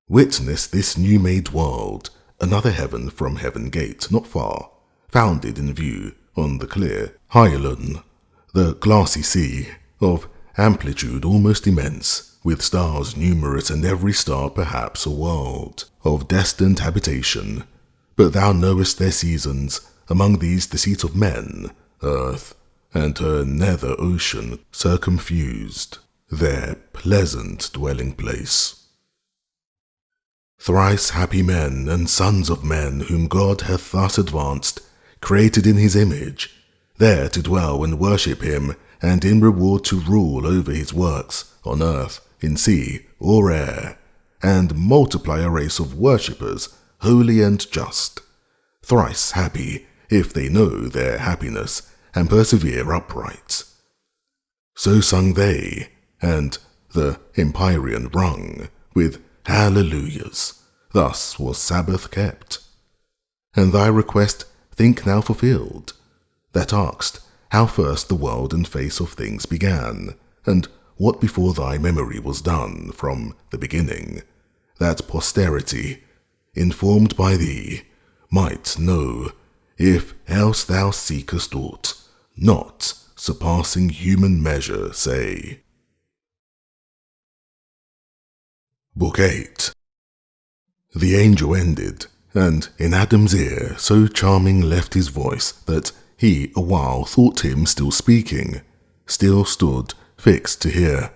Witness this new-made world, another heaven from heaven gate not far, founded in view on the clear Hyalon, the glassy sea, of amplitude almost immense, with stars numerous and every star perhaps a world, of destined habitation. But thou knowest their seasons, among these the seat of men, earth, and her nether ocean circumfused, their pleasant dwelling place. Thrice happy men and sons of men whom God hath thus advanced, created in his image, there to dwell and worship him, and in reward to rule over his works, on earth, in sea, or air, and multiply a race of worshippers, holy and just. Thrice happy, if they know their happiness, and persevere upright. So sung they, and the empyrean rung, with hallelujahs. Thus was Sabbath kept. And thy request think now fulfilled, that asked how first the world and face of things began, and what before thy memory was done from the beginning, that posterity, informed by thee, might know, if else thou seekest aught, not surpassing human measure, say. Book 8. The angel ended, and in Adam's ear so charming left his voice that he a while thought him still speaking, still stood fixed to hear.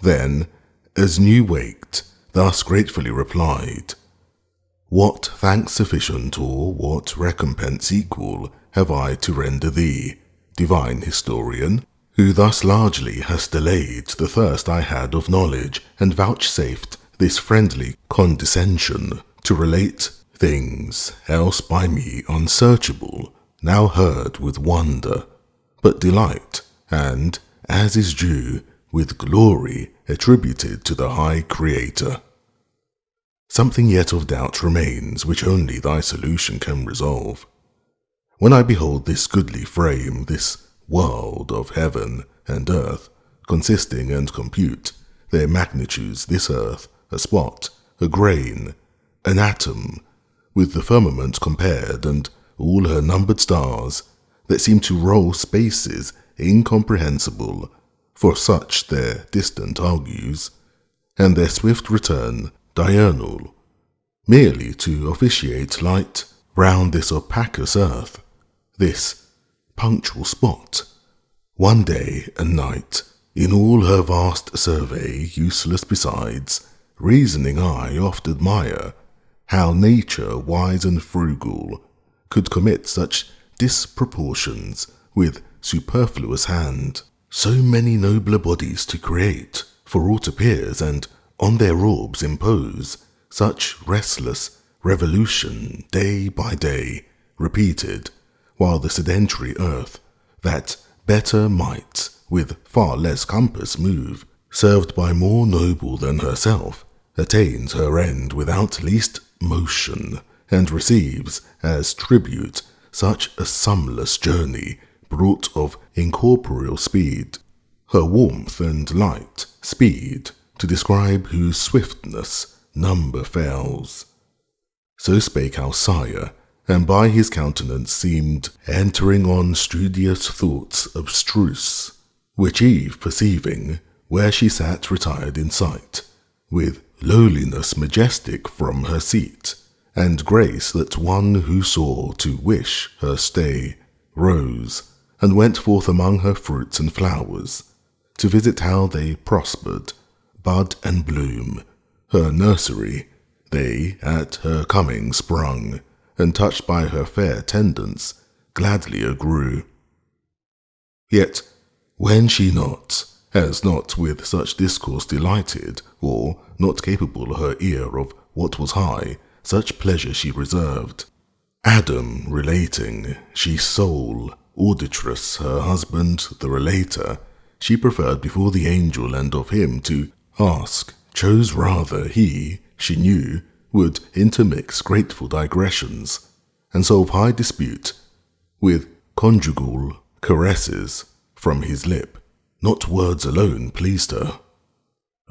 Then, as new waked, thus gratefully replied, What thanks sufficient or what recompense equal have I to render thee, divine historian, who thus largely hast delayed the thirst I had of knowledge, and vouchsafed this friendly condescension to relate things else by me unsearchable, now heard with wonder, but delight, and, as is due, with glory attributed to the high Creator. Something yet of doubt remains, which only thy solution can resolve. When I behold this goodly frame, this world of heaven and earth, consisting and compute their magnitudes, this earth, a spot, a grain, an atom, with the firmament compared, and all her numbered stars, that seem to roll spaces incomprehensible, for such their distant argues, and their swift return diurnal, merely to officiate light round this opacous earth, this punctual spot, one day and night, in all her vast survey, useless besides, reasoning eye oft admire how nature, wise and frugal, could commit such disproportions with superfluous hand, so many nobler bodies to create, for aught appears, and on their orbs impose such restless revolution day by day, repeated, while the sedentary earth, that better might with far less compass move, served by more noble than herself, attains her end without least motion, and receives as tribute such a sumless journey brought of incorporeal speed, her warmth and light, speed, to describe whose swiftness number fails. So spake our sire, and by his countenance seemed entering on studious thoughts abstruse, which Eve perceiving, where she sat retired in sight, with lowliness majestic from her seat, and grace that one who saw to wish her stay, rose, and went forth among her fruits and flowers, to visit how they prospered, bud and bloom. Her nursery, they at her coming sprung, and touched by her fair tendance, gladlier grew. Yet, when she not, as not with such discourse delighted, or not capable her ear of what was high, such pleasure she reserved. Adam relating, she sole auditress, her husband the relator, she preferred before the angel, and of him to ask, chose rather he, she knew, would intermix grateful digressions, and solve high dispute with conjugal caresses from his lip. Not words alone pleased her.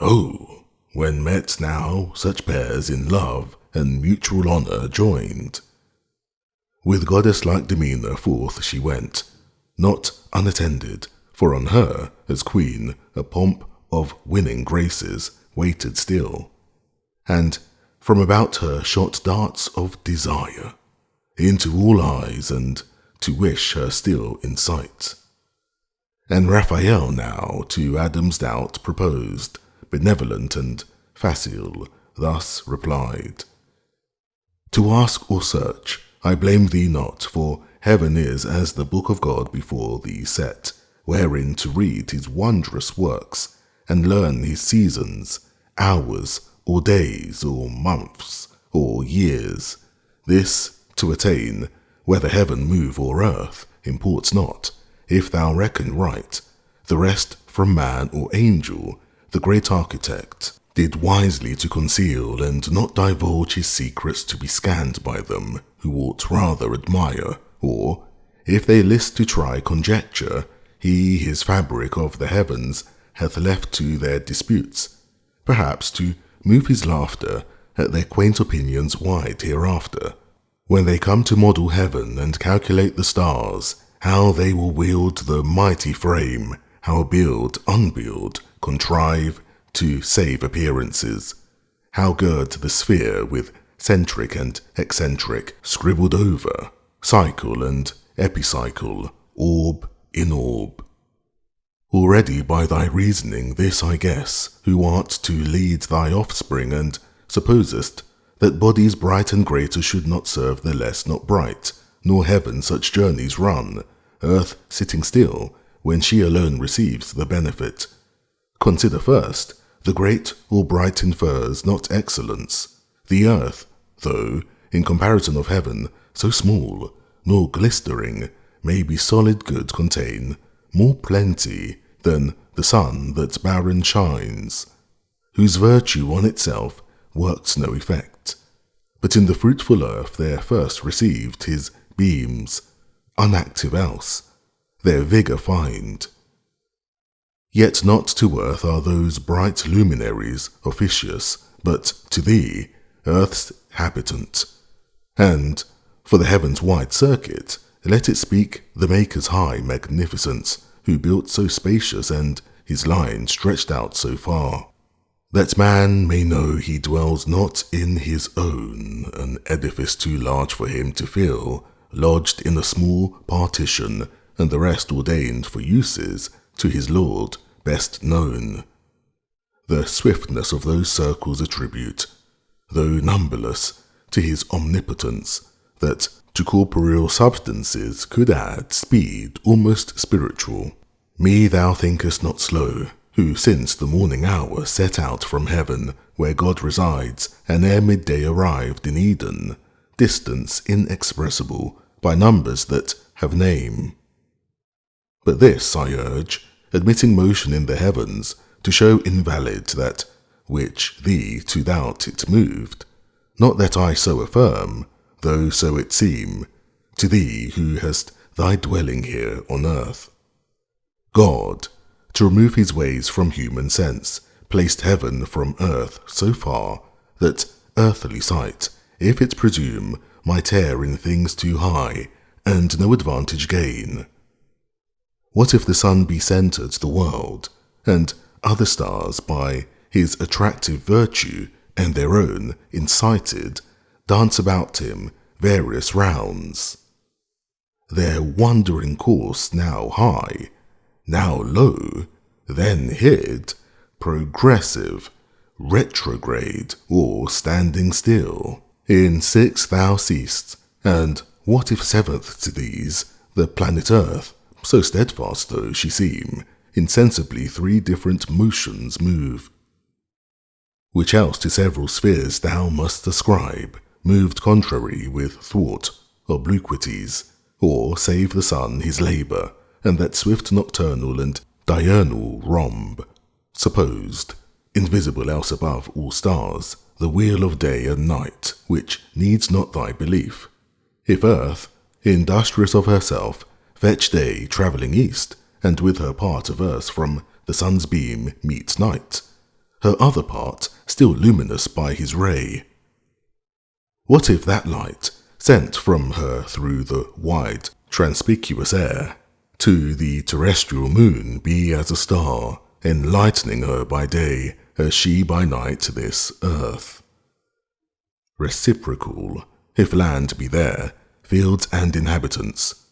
Oh, when met now such pairs in love and mutual honour joined. With goddess-like demeanour forth she went, not unattended, for on her, as queen, a pomp of winning graces waited still, and from about her shot darts of desire, into all eyes, and to wish her still in sight. And Raphael now to Adam's doubt proposed, benevolent and facile, thus replied, To ask or search, I blame thee not, for heaven is as the book of God before thee set, wherein to read his wondrous works, and learn his seasons, hours, or days, or months, or years. This to attain, whether heaven move or earth, imports not, if thou reckon right. The rest from man or angel, the great architect, did wisely to conceal, and not divulge his secrets to be scanned by them, who ought rather admire, or, if they list to try conjecture, he his fabric of the heavens hath left to their disputes, perhaps to move his laughter at their quaint opinions wide hereafter, when they come to model heaven and calculate the stars, how they will wield the mighty frame, how build, unbuild, contrive to save appearances, how gird the sphere with centric and eccentric scribbled over, cycle and epicycle, orb in orb. Already by thy reasoning this I guess, who art to lead thy offspring, and supposest that bodies bright and greater should not serve the less not bright, nor heaven such journeys run, earth sitting still, when she alone receives the benefit. Consider first, the great or bright infers not excellence. The earth, though, in comparison of heaven, so small, nor glistering, may be solid good contain, more plenty than the sun that barren shines, whose virtue on itself worked no effect. But in the fruitful earth there first received his beams, unactive else, their vigour find. Yet not to earth are those bright luminaries officious, but to thee, earth's habitant. And, for the heaven's wide circuit, let it speak the Maker's high magnificence, who built so spacious and his line stretched out so far, that man may know he dwells not in his own, an edifice too large for him to fill, lodged in a small partition, and the rest ordained for uses to his Lord best known. The swiftness of those circles attribute, though numberless, to his omnipotence, that to corporeal substances could add speed almost spiritual. Me thou thinkest not slow, who since the morning hour set out from heaven, where God resides, and ere midday arrived in Eden, distance inexpressible by numbers that have name. But this I urge, admitting motion in the heavens, to show invalid that which thee to doubt it moved, not that I so affirm, though so it seem, to thee who hast thy dwelling here on earth. God, to remove his ways from human sense, placed heaven from earth so far, that earthly sight, if it presume, might err in things too high, and no advantage gain. What if the sun be centred the world, and other stars by his attractive virtue and their own incited, dance about him various rounds, their wandering course now high, now low, then hid, progressive, retrograde, or standing still. In six thou seest, and what if seventh to these, the planet Earth, so steadfast though she seem, insensibly three different motions move, which else to several spheres thou must ascribe, moved contrary with thwart, obliquities, or save the sun his labour, and that swift nocturnal and diurnal rhomb, supposed, invisible else above all stars, the wheel of day and night, which needs not thy belief. If earth, industrious of herself, fetch day travelling east, and with her part averse from the sun's beam meets night, her other part still luminous by his ray. What if that light, sent from her through the wide, transpicuous air, to the terrestrial moon be as a star, enlightening her by day, as she by night this earth? Reciprocal, if land be there, fields and inhabitants.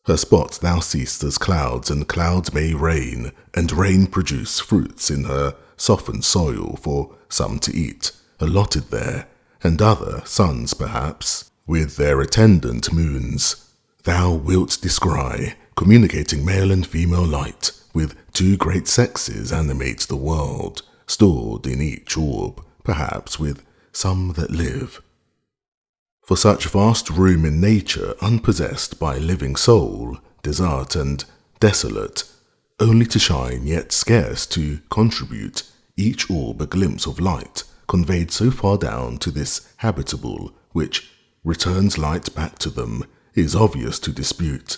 Her spot thou seest as clouds, and clouds may rain, and rain produce fruits in her softened soil for some to eat, allotted there, and other suns perhaps, with their attendant moons, thou wilt descry, communicating male and female light, with two great sexes animate the world, stored in each orb, perhaps with some that live. For such vast room in nature unpossessed by living soul, desert and desolate, only to shine yet scarce to contribute, each orb a glimpse of light, conveyed so far down to this habitable, which returns light back to them, is obvious to dispute.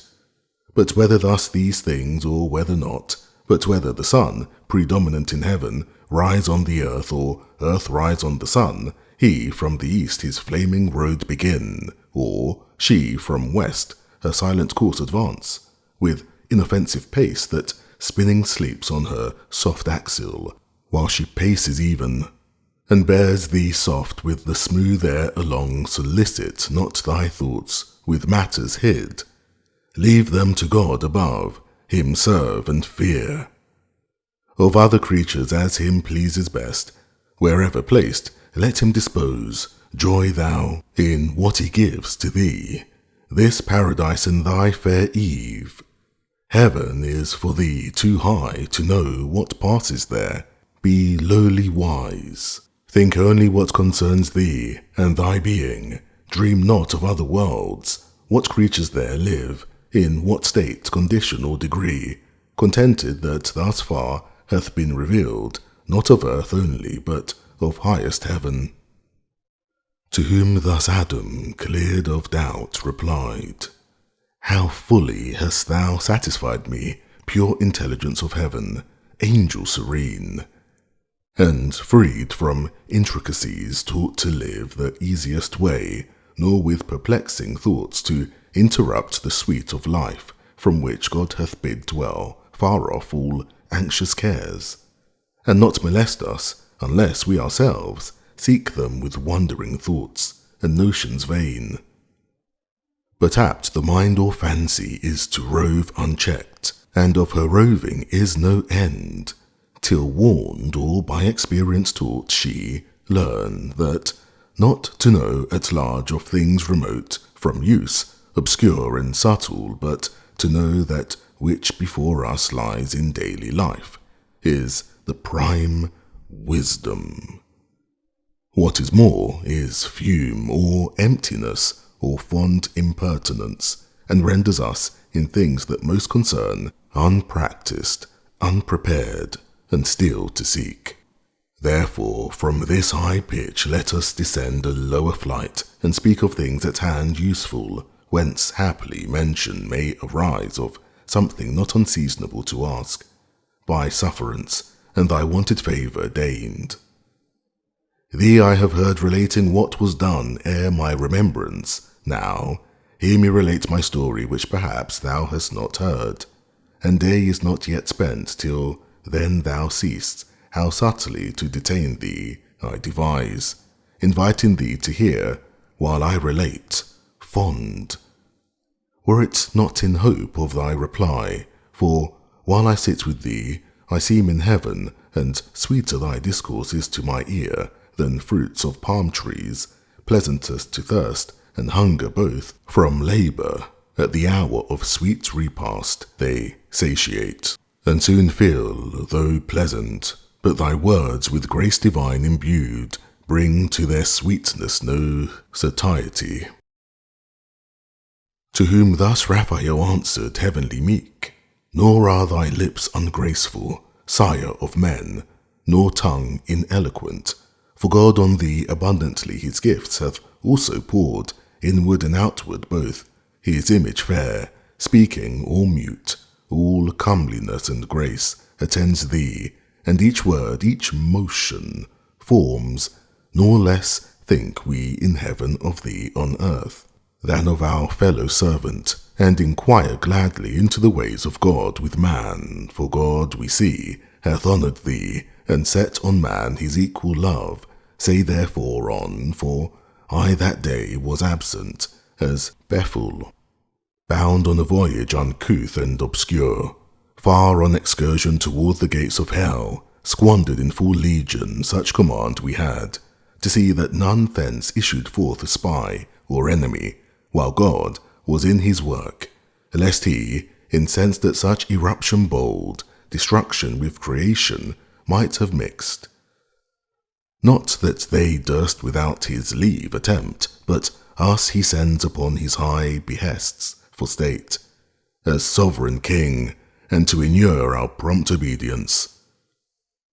But whether thus these things, or whether not, but whether the sun, predominant in heaven, rise on the earth, or earth rise on the sun, he from the east his flaming road begin, or she from west her silent course advance, with inoffensive pace that spinning sleeps on her soft axle, while she paces even, and bears thee soft with the smooth air along, solicit not thy thoughts with matters hid. Leave them to God above, him serve and fear. Of other creatures as him pleases best, wherever placed, let him dispose, joy thou in what he gives to thee, this paradise and thy fair Eve. Heaven is for thee too high to know what passes there. Be lowly wise. Think only what concerns thee and thy being. Dream not of other worlds, what creatures there live, in what state, condition, or degree, contented that thus far hath been revealed, not of earth only, but of highest heaven. To whom thus Adam, cleared of doubt, replied, How fully hast thou satisfied me, pure intelligence of heaven, angel serene, and freed from intricacies taught to live the easiest way, nor with perplexing thoughts to interrupt the sweet of life, from which God hath bid dwell far off all anxious cares, and not molest us, unless we ourselves seek them with wandering thoughts and notions vain. But apt the mind or fancy is to rove unchecked, and of her roving is no end, till warned or by experience taught she learn that not to know at large of things remote from use, obscure and subtle, but to know that which before us lies in daily life, is the prime wisdom. What is more is fume or emptiness or fond impertinence, and renders us in things that most concern unpractised, unprepared, and still to seek. Therefore, from this high pitch let us descend a lower flight, and speak of things at hand useful, whence haply mention may arise of something not unseasonable to ask, by sufferance, and thy wonted favour deigned. Thee I have heard relating what was done ere my remembrance. Now, hear me relate my story, which perhaps thou hast not heard, and day is not yet spent till then thou seest how subtly to detain thee I devise, inviting thee to hear while I relate, fond. Were it not in hope of thy reply, for while I sit with thee, I seem in heaven, and sweeter thy discourse is to my ear than fruits of palm trees, pleasantest to thirst and hunger both from labour. At the hour of sweet repast they satiate, and soon fill, though pleasant, but thy words with grace divine imbued bring to their sweetness no satiety. To whom thus Raphael answered heavenly meek, Nor are thy lips ungraceful, sire of men, nor tongue ineloquent, for God on thee abundantly his gifts hath also poured, inward and outward both, his image fair, speaking or mute, all comeliness and grace attends thee, and each word, each motion, forms, nor less think we in heaven of thee on earth, than of our fellow servant, and inquire gladly into the ways of God with man, for God, we see, hath honoured thee, and set on man his equal love. Say therefore on, for I that day was absent, as Bethel, bound on a voyage uncouth and obscure, far on excursion toward the gates of hell, squandered in full legion such command we had, to see that none thence issued forth a spy or enemy, while God was in his work, lest he, incensed at such eruption bold, destruction with creation might have mixed. Not that they durst without his leave attempt, but us he sends upon his high behests for state, as sovereign king, and to inure our prompt obedience.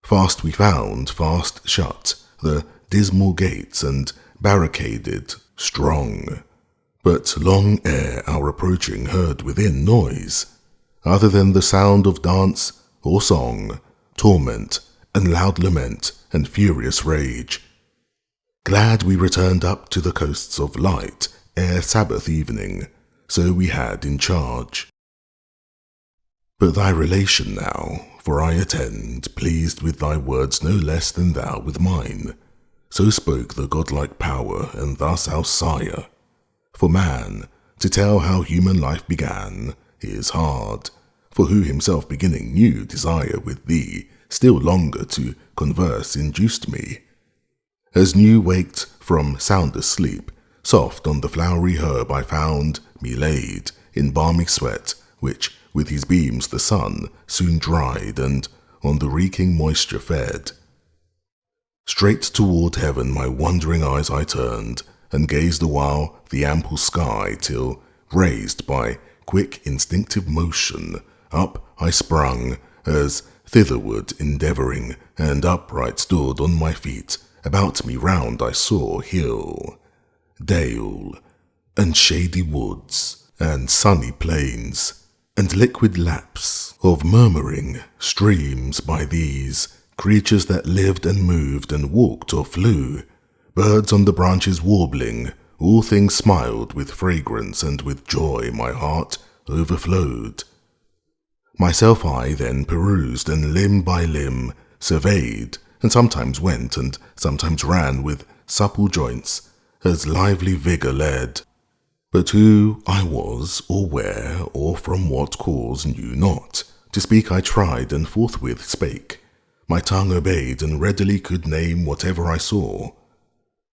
Fast we found, fast shut, the dismal gates, and barricaded strong. But long ere our approaching heard within noise, other than the sound of dance or song, torment, and loud lament, and furious rage. Glad we returned up to the coasts of light ere Sabbath evening, so we had in charge. But thy relation now, for I attend, pleased with thy words no less than thou with mine. So spoke the godlike power, and thus our sire. For man, to tell how human life began, is hard, for who himself beginning knew desire with thee, still longer to converse induced me. As new waked from soundest sleep, soft on the flowery herb I found me laid, in balmy sweat, which with his beams the sun soon dried, and on the reeking moisture fed. Straight toward heaven my wondering eyes I turned, and gazed awhile the ample sky, till, raised by quick instinctive motion, up I sprung, as thitherward endeavouring, and upright stood on my feet. About me round I saw hill dale, and shady woods, and sunny plains, and liquid laps of murmuring streams by these, creatures that lived and moved and walked or flew, birds on the branches warbling, all things smiled with fragrance, and with joy my heart overflowed. Myself I then perused, and limb by limb surveyed, and sometimes went and sometimes ran with supple joints, as lively vigour led. But who I was, or where, or from what cause knew not. To speak I tried, and forthwith spake. My tongue obeyed, and readily could name whatever I saw.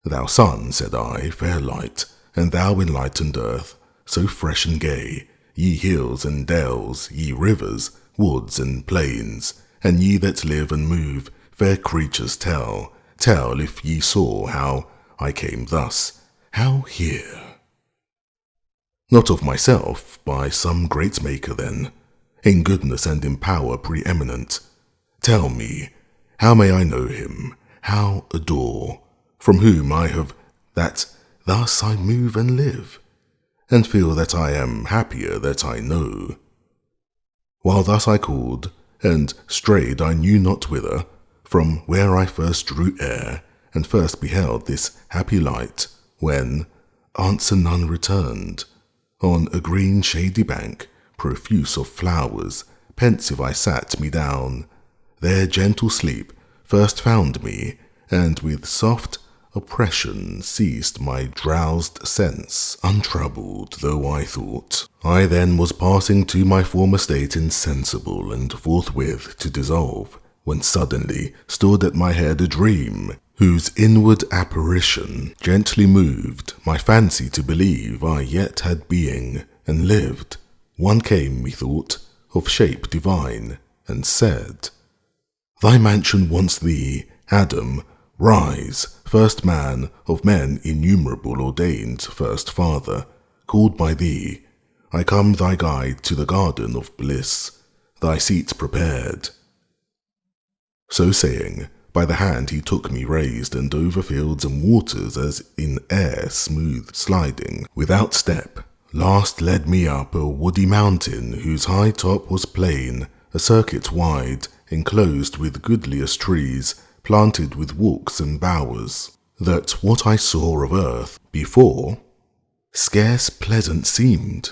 Thou sun, said I, fair light, and thou enlightened earth, so fresh and gay, ye hills and dales, ye rivers, woods and plains, and ye that live and move, fair creatures, tell if ye saw how I came thus, how here. Not of myself, by some great maker then, in goodness and in power preeminent. Tell me, how may I know him, how adore, from whom I have, that thus I move and live, and feel that I am happier that I know. While thus I called, and strayed I knew not whither, from where I first drew air, and first beheld this happy light, when answer none returned. On a green shady bank, profuse of flowers, pensive I sat me down. There gentle sleep first found me, and with soft oppression seized my drowsed sense, untroubled though I thought. I then was passing to my former state insensible, and forthwith to dissolve, when suddenly stood at my head a dream, whose inward apparition gently moved my fancy to believe I yet had being, and lived. One came, methought, of shape divine, and said, Thy mansion wants thee, Adam, rise, first man of men innumerable ordained first father, called by thee. I come thy guide to the garden of bliss, thy seat prepared. So saying, by the hand he took me raised, and over fields and waters as in air smooth sliding, without step, last led me up a woody mountain, whose high top was plain, a circuit wide, enclosed with goodliest trees, planted with walks and bowers, that what I saw of earth before scarce pleasant seemed,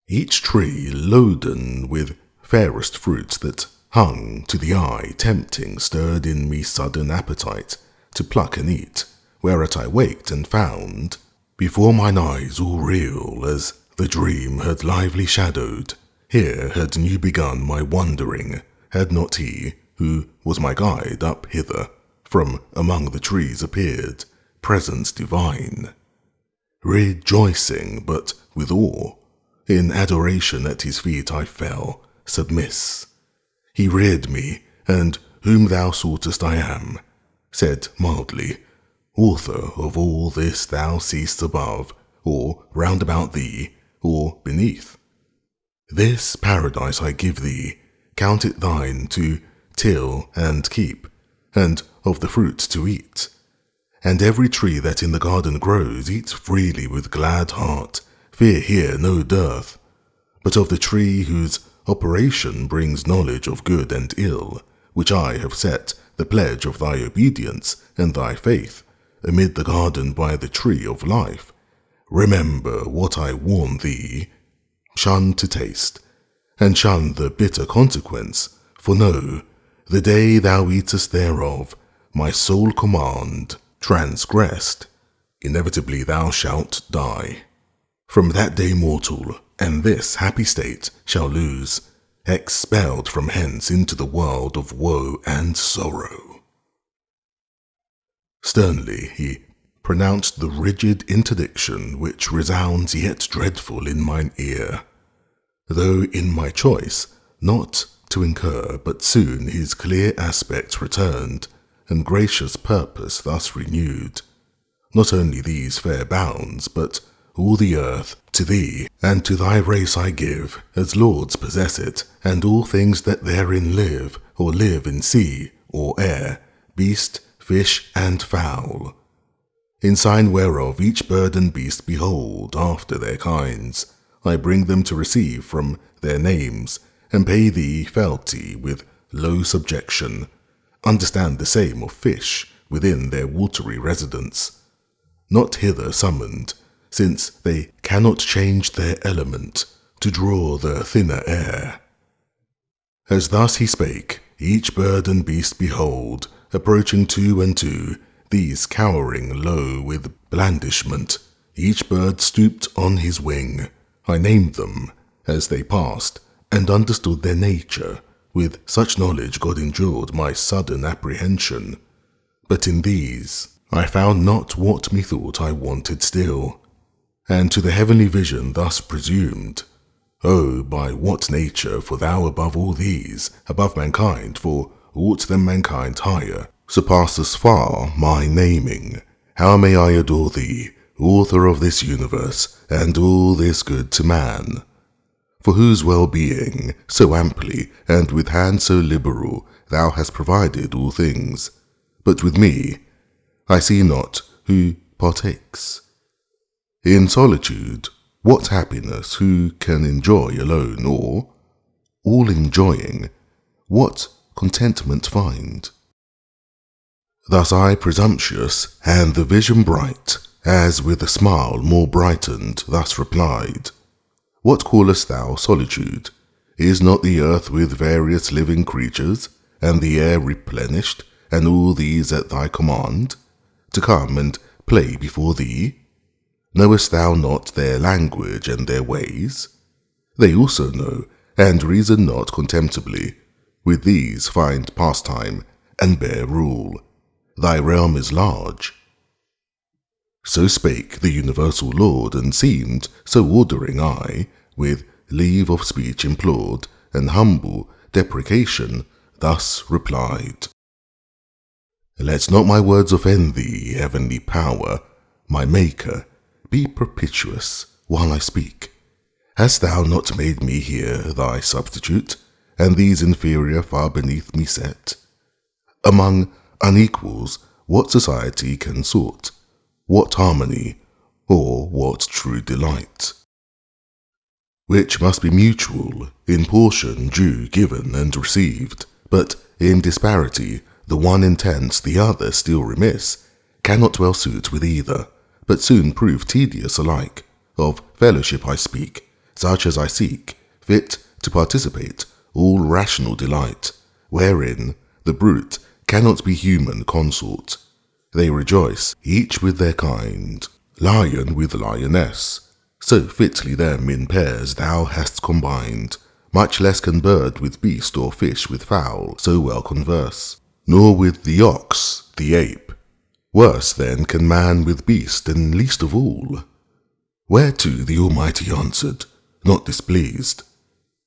each tree loaden with fairest fruits that hung to the eye tempting, stirred in me sudden appetite to pluck and eat, whereat I waked and found before mine eyes all real as the dream had lively shadowed. Here had new begun my wandering, had not he, who was my guide up hither, from among the trees appeared, presence divine. Rejoicing, but with awe, in adoration at his feet I fell, submiss. He reared me, and whom thou soughtest I am, said mildly, author of all this thou seest above, or round about thee, or beneath. This paradise I give thee, count it thine to till and keep, and of the fruit to eat. And every tree that in the garden grows, eat freely with glad heart, fear here no dearth. But of the tree whose operation brings knowledge of good and ill, which I have set the pledge of thy obedience and thy faith, amid the garden by the tree of life, remember what I warn thee, shun to taste, and shun the bitter consequence, for know, the day thou eatest thereof, my sole command, transgressed, inevitably thou shalt die. From that day mortal, and this happy state, shall lose, expelled from hence into the world of woe and sorrow. Sternly he pronounced the rigid interdiction which resounds yet dreadful in mine ear, though in my choice not to incur, but soon his clear aspect returned, and gracious purpose thus renewed. Not only these fair bounds, but all the earth to thee and to thy race I give, as lords possess it, and all things that therein live, or live in sea or air, beast, fish, and fowl. In sign whereof each bird and beast behold after their kinds, I bring them to receive from their names, and pay thee fealty with low subjection. Understand the same of fish within their watery residence, not hither summoned, since they cannot change their element to draw the thinner air. As thus he spake, each bird and beast behold, approaching two and two, these cowering low with blandishment. Each bird stooped on his wing. I named them as they passed, and understood their nature. With such knowledge God endured my sudden apprehension. But in these I found not what methought I wanted still, and to the heavenly vision thus presumed. Oh, by what nature, for thou above all these, above mankind, for aught than mankind higher, surpassest far my naming. How may I adore thee, author of this universe, and all this good to man? For whose well-being, so amply, and with hand so liberal, thou hast provided all things. But with me, I see not who partakes. In solitude, what happiness who can enjoy alone, or, all enjoying, what contentment find? Thus I presumptuous, and the vision bright, as with a smile more brightened, thus replied, What callest thou solitude? Is not the earth with various living creatures, and the air replenished, and all these at thy command, to come and play before thee? Knowest thou not their language and their ways? They also know, and reason not contemptibly. With these find pastime, and bear rule. Thy realm is large. So spake the universal Lord, and seemed, so ordering I, with leave of speech implored, and humble deprecation, thus replied. Let not my words offend thee, heavenly power, my maker. Be propitious while I speak. Hast thou not made me here thy substitute, and these inferior far beneath me set? Among unequals, what society can sort? What harmony, or what true delight? Which must be mutual, in portion due given and received, but in disparity, the one intense, the other still remiss, cannot well suit with either, but soon prove tedious alike. Of fellowship I speak, such as I seek, fit to participate all rational delight, wherein the brute cannot be human consort. They rejoice, each with their kind, lion with lioness. So fitly them in pairs thou hast combined, much less can bird with beast or fish with fowl so well converse, nor with the ox, the ape. Worse then can man with beast, and least of all. Whereto the Almighty answered, not displeased,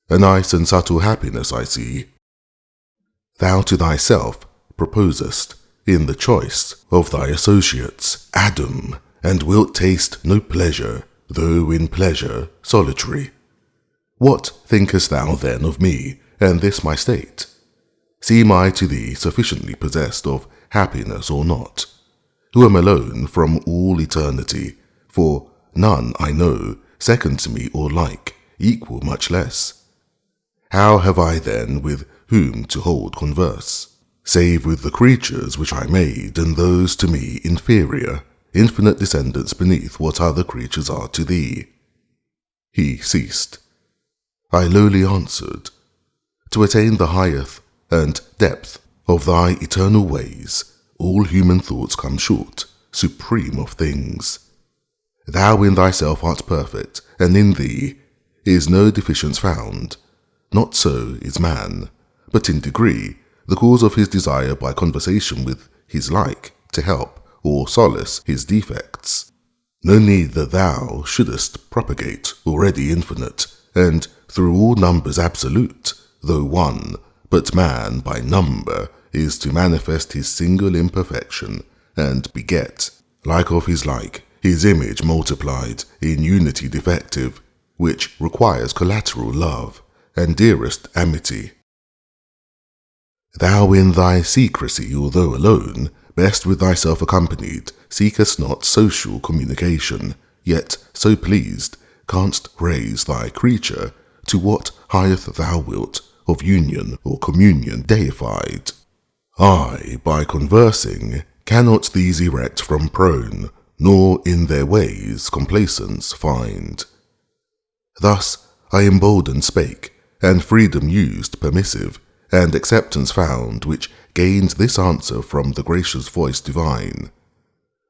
A nice and subtle happiness I see. Thou to thyself proposest, in the choice of thy associates, Adam, and wilt taste no pleasure, though in pleasure solitary. What thinkest thou then of me, and this my state? Seem I to thee sufficiently possessed of happiness or not, who am alone from all eternity, for none I know, second to me or like, equal much less. How have I then with whom to hold converse, save with the creatures which I made, and those to me inferior, infinite descendants beneath what other creatures are to thee? He ceased. I lowly answered, To attain the height and depth of thy eternal ways, all human thoughts come short, supreme of things. Thou in thyself art perfect, and in thee is no deficience found. Not so is man, but in degree, the cause of his desire by conversation with his like, to help or solace his defects. No need that thou shouldest propagate, already infinite, and through all numbers absolute, though one, but man by number is to manifest his single imperfection, and beget, like of his like, his image multiplied in unity defective, which requires collateral love, and dearest amity. Thou in thy secrecy, although alone, best with thyself accompanied, seekest not social communication, yet so pleased canst raise thy creature to what height thou wilt of union or communion deified. I, by conversing, cannot these erect from prone, nor in their ways complacence find. Thus I emboldened spake, and freedom used permissive, and acceptance found, which gained this answer from the gracious voice divine.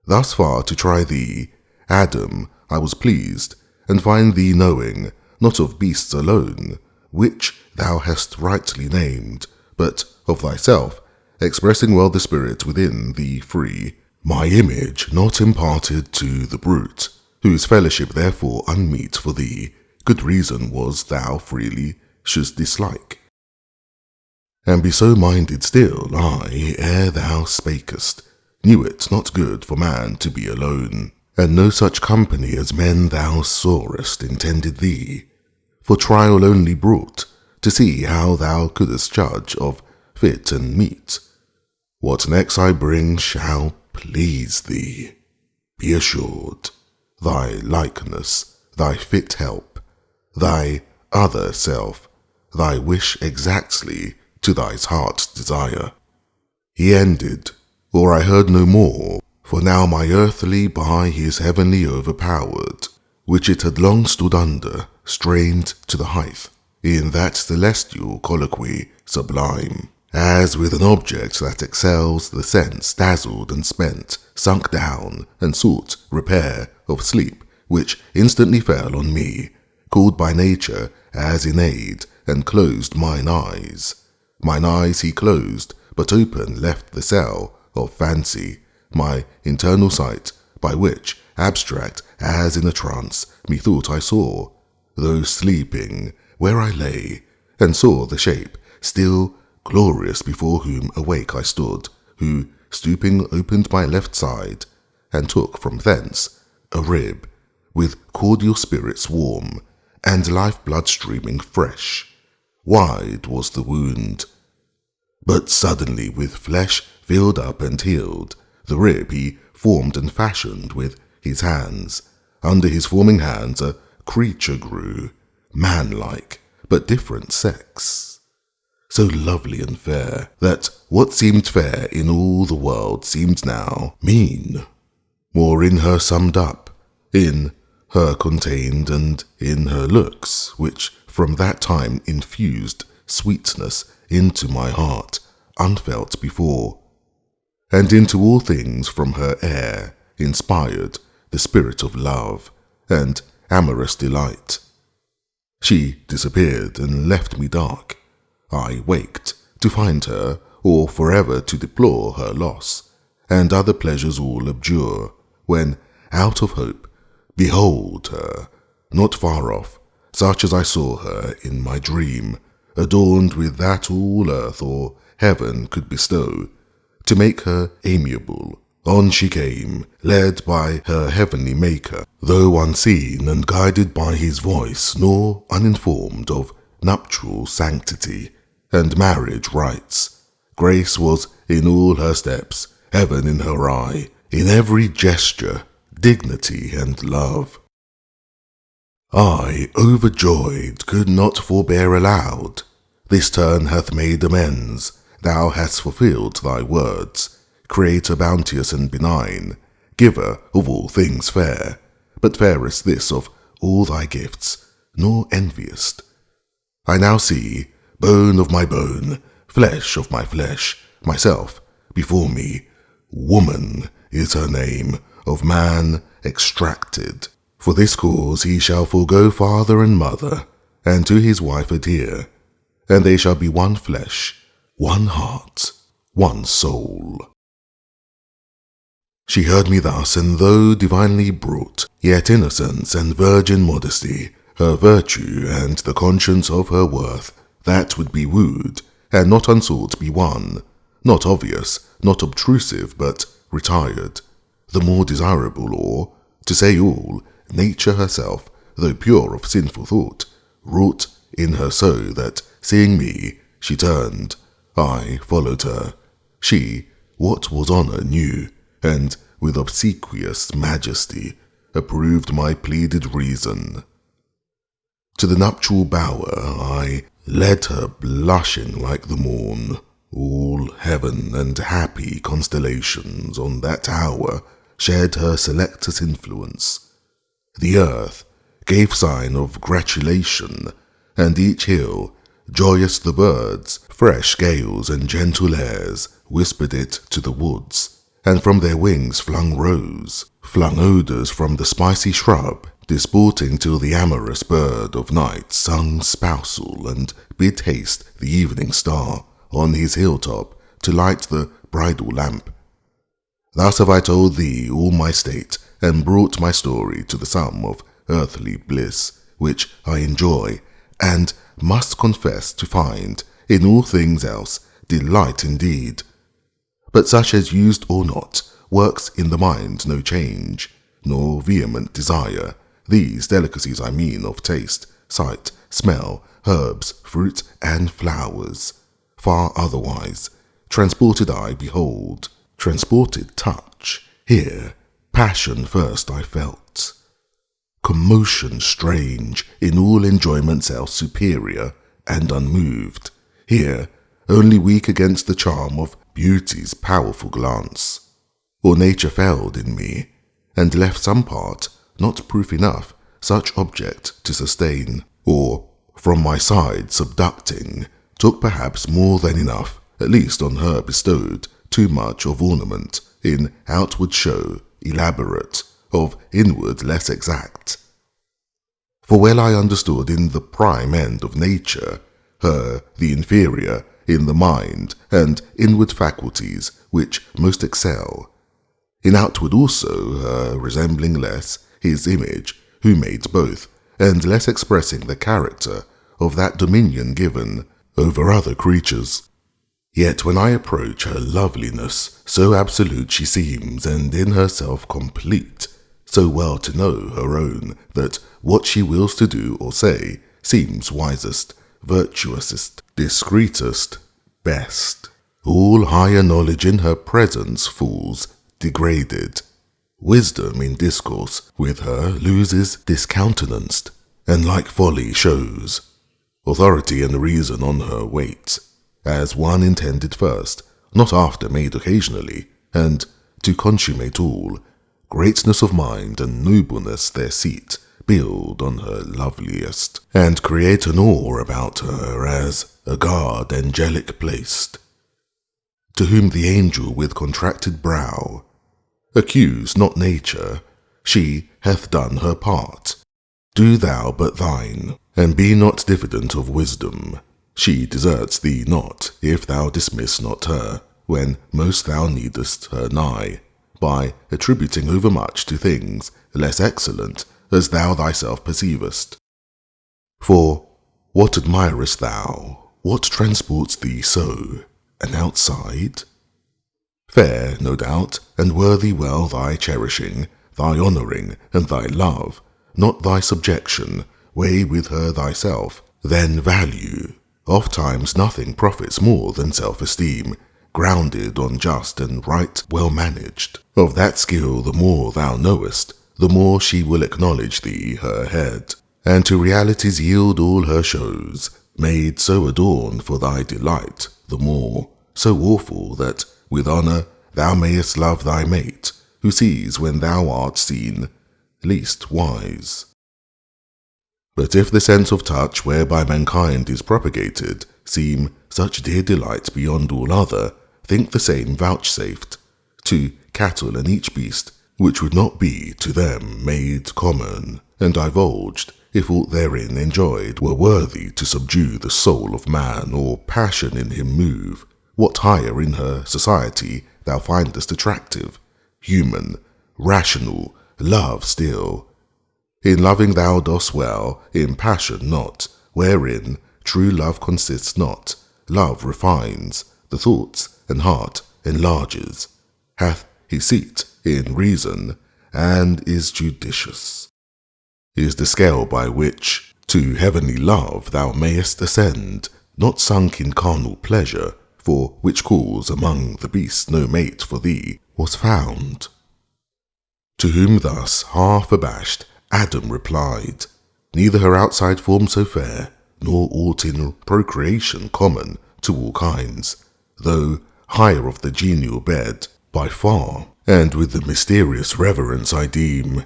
Thus far to try thee, Adam, I was pleased, and find thee knowing, not of beasts alone, which thou hast rightly named, but of thyself, expressing well the spirit within thee free, my image not imparted to the brute, whose fellowship therefore unmeet for thee, good reason was thou freely shouldst dislike. And be so minded still, I, ere thou spakest, knew it not good for man to be alone, and no such company as men thou sawest intended thee, for trial only brought, to see how thou couldst judge of fit and meet. What next I bring shall please thee. Be assured, thy likeness, thy fit help, thy other self, thy wish exactly to thy heart's desire. He ended, or I heard no more, for now my earthly by his heavenly overpowered, which it had long stood under, strained to the height, in that celestial colloquy sublime, as with an object that excels the sense dazzled and spent, sunk down and sought repair of sleep, which instantly fell on me, called by nature as Aeneid, and closed mine eyes. Mine eyes he closed, but open left the cell of fancy, my internal sight, by which, abstract as in a trance, methought I saw, though sleeping, where I lay, and saw the shape, still glorious before whom awake I stood, who, stooping, opened my left side, and took from thence a rib, with cordial spirits warm, and life-blood streaming fresh. Wide was the wound, but suddenly with flesh filled up and healed, the rib he formed and fashioned with his hands. Under his forming hands a creature grew, man-like, but different sex, so lovely and fair, that what seemed fair in all the world seemed now mean, more in her summed up, in her contained, and in her looks, which from that time infused sweetness into my heart, unfelt before, and into all things from her air inspired the spirit of love and amorous delight. She disappeared and left me dark. I waked to find her, or forever to deplore her loss, and other pleasures all abjure, when, out of hope, behold her, not far off, such as I saw her in my dream, adorned with that all earth or heaven could bestow, to make her amiable. On she came, led by her heavenly Maker, though unseen and guided by his voice, nor uninformed of nuptial sanctity and marriage rites. Grace was in all her steps, heaven in her eye, in every gesture, dignity and love. I, overjoyed, could not forbear aloud. This turn hath made amends, thou hast fulfilled thy words, Creator bounteous and benign, giver of all things fair, but fairest this of all thy gifts, nor enviest. I now see, bone of my bone, flesh of my flesh, myself before me. Woman is her name, of man extracted. For this cause he shall forego father and mother, and to his wife adhere, and they shall be one flesh, one heart, one soul. She heard me thus, and though divinely brought, yet innocence and virgin modesty, her virtue and the conscience of her worth, that would be wooed, and not unsought be won, not obvious, not obtrusive, but retired, the more desirable, or, to say all, nature herself, though pure of sinful thought, wrought in her so that, seeing me, she turned, I followed her. She, what was honour knew, and with obsequious majesty, approved my pleaded reason. To the nuptial bower I led her blushing like the morn. All heaven and happy constellations on that hour shared her selectus influence. The earth gave sign of gratulation, and each hill, joyous the birds, fresh gales and gentle airs, whispered it to the woods, and from their wings flung odours from the spicy shrub, disporting till the amorous bird of night sung spousal and bid haste the evening star on his hilltop to light the bridal lamp. Thus have I told thee all my state, and brought my story to the sum of earthly bliss, which I enjoy, and must confess to find in all things else delight indeed. But such as used or not, works in the mind no change, nor vehement desire. These delicacies I mean of taste, sight, smell, herbs, fruit, and flowers. Far otherwise, transported eye behold, transported touch, hear, passion first I felt. Commotion strange, in all enjoyments else superior and unmoved. Here, only weak against the charm of beauty's powerful glance. Or nature failed in me, and left some part not proof enough such object to sustain, or, from my side subducting, took perhaps more than enough, at least on her bestowed, too much of ornament, in outward show elaborate, of inward less exact. For well I understood in the prime end of nature, her the inferior, in the mind and inward faculties which most excel. In outward also her resembling less his image, who made both, and less expressing the character of that dominion given over other creatures. Yet when I approach her loveliness, so absolute she seems, and in herself complete, so well to know her own, that what she wills to do or say seems wisest, virtuousest, discreetest, best. All higher knowledge in her presence falls degraded. Wisdom in discourse with her loses discountenanced, and like folly shows. Authority and reason on her wait, as one intended first, not after made occasionally, and to consummate all, greatness of mind and nobleness their seat, build on her loveliest, and create an awe about her as a guard angelic placed. To whom the angel with contracted brow, accuse not nature, she hath done her part. Do thou but thine, and be not diffident of wisdom. She deserts thee not, if thou dismiss not her, when most thou needest her nigh, by attributing overmuch to things less excellent, as thou thyself perceivest. For what admirest thou? What transports thee so? An outside? Fair, no doubt, and worthy well thy cherishing, thy honouring, and thy love, not thy subjection, weigh with her thyself, then value. Ofttimes nothing profits more than self-esteem, grounded on just and right well managed. Of that skill the more thou knowest, the more she will acknowledge thee her head, and to realities yield all her shows, made so adorned for thy delight, the more, so awful that, with honour, thou mayest love thy mate, who sees when thou art seen, least wise. But if the sense of touch whereby mankind is propagated seem such dear delight beyond all other, think the same vouchsafed to cattle and each beast, which would not be to them made common, and divulged, if aught therein enjoyed were worthy to subdue the soul of man, or passion in him move, what higher in her society thou findest attractive, human, rational, love still. In loving thou dost well, in passion not, wherein true love consists not. Love refines the thoughts, and heart enlarges, hath his seat in reason, and is judicious. Is the scale by which to heavenly love thou mayest ascend, not sunk in carnal pleasure, for which cause among the beasts no mate for thee was found. To whom thus, half abashed, Adam replied, Neither her outside form so fair, nor aught in procreation common to all kinds, though higher of the genial bed, by far, and with the mysterious reverence I deem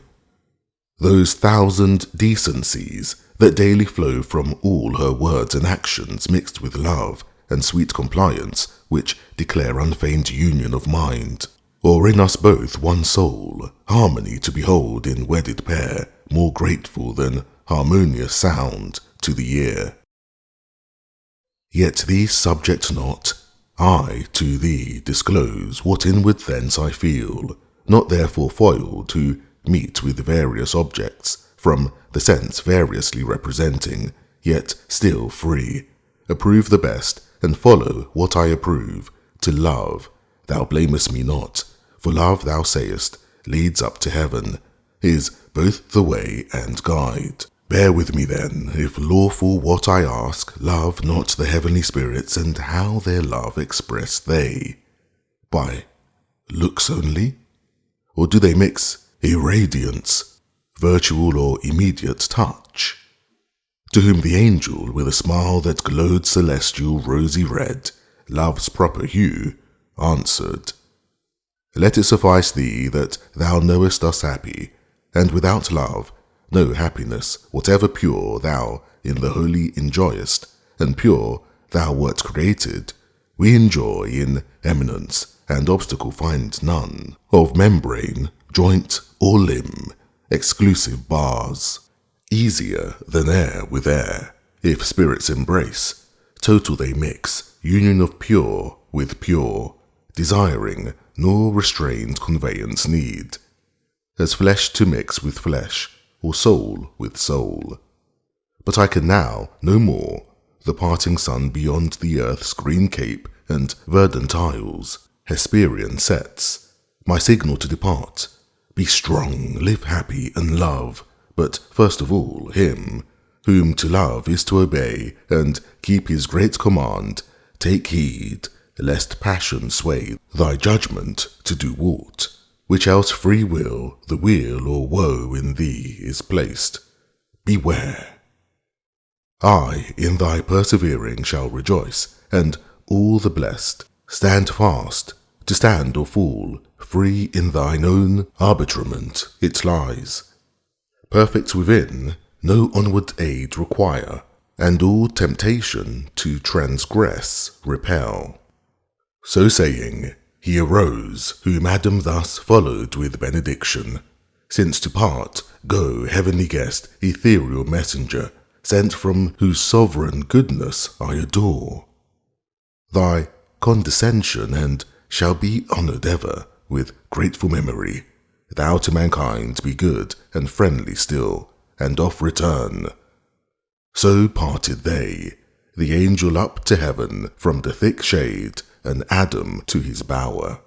those thousand decencies that daily flow from all her words and actions mixed with love and sweet compliance, which declare unfeigned union of mind, or in us both one soul, harmony to behold in wedded pair, more grateful than harmonious sound to the ear. Yet these subject not, I to thee disclose what inward thence I feel, not therefore foiled to meet with various objects, from the sense variously representing, yet still free, approve the best, and follow what I approve, to love. Thou blamest me not, for love, thou sayest, leads up to heaven, is both the way and guide. Bear with me then, if lawful what I ask, love not the heavenly spirits, and how their love express they? By looks only? Or do they mix irradiance, virtual or immediate touch? To whom the angel, with a smile that glowed celestial rosy red, love's proper hue, answered, Let it suffice thee that thou knowest us happy, and without love, no happiness, whatever pure thou in the holy enjoyest, and pure thou wert created, we enjoy in eminence, and obstacle find none, of membrane, joint, or limb, exclusive bars, easier than air with air, if spirits embrace, total they mix, union of pure with pure, desiring nor restrained conveyance need, as flesh to mix with flesh, or soul with soul. But I can now no more, the parting sun beyond the earth's green cape and verdant isles, Hesperian sets, my signal to depart. Be strong, live happy, and love, but first of all him, whom to love is to obey, and keep his great command. Take heed, lest passion sway thy judgment to do aught, which else free will, the weal or woe in thee is placed. Beware. I in thy persevering shall rejoice, and all the blessed. Stand fast, to stand or fall, free in thine own arbitrament it lies. Perfect within, no onward aid require, and all temptation to transgress repel. So saying, he arose, whom Adam thus followed with benediction. Since to part, go, heavenly guest, ethereal messenger, sent from whose sovereign goodness I adore. Thy condescension and shall be honoured ever with grateful memory. Thou to mankind be good and friendly still, and off return. So parted they, the angel up to heaven from the thick shade, and Adam to his bower.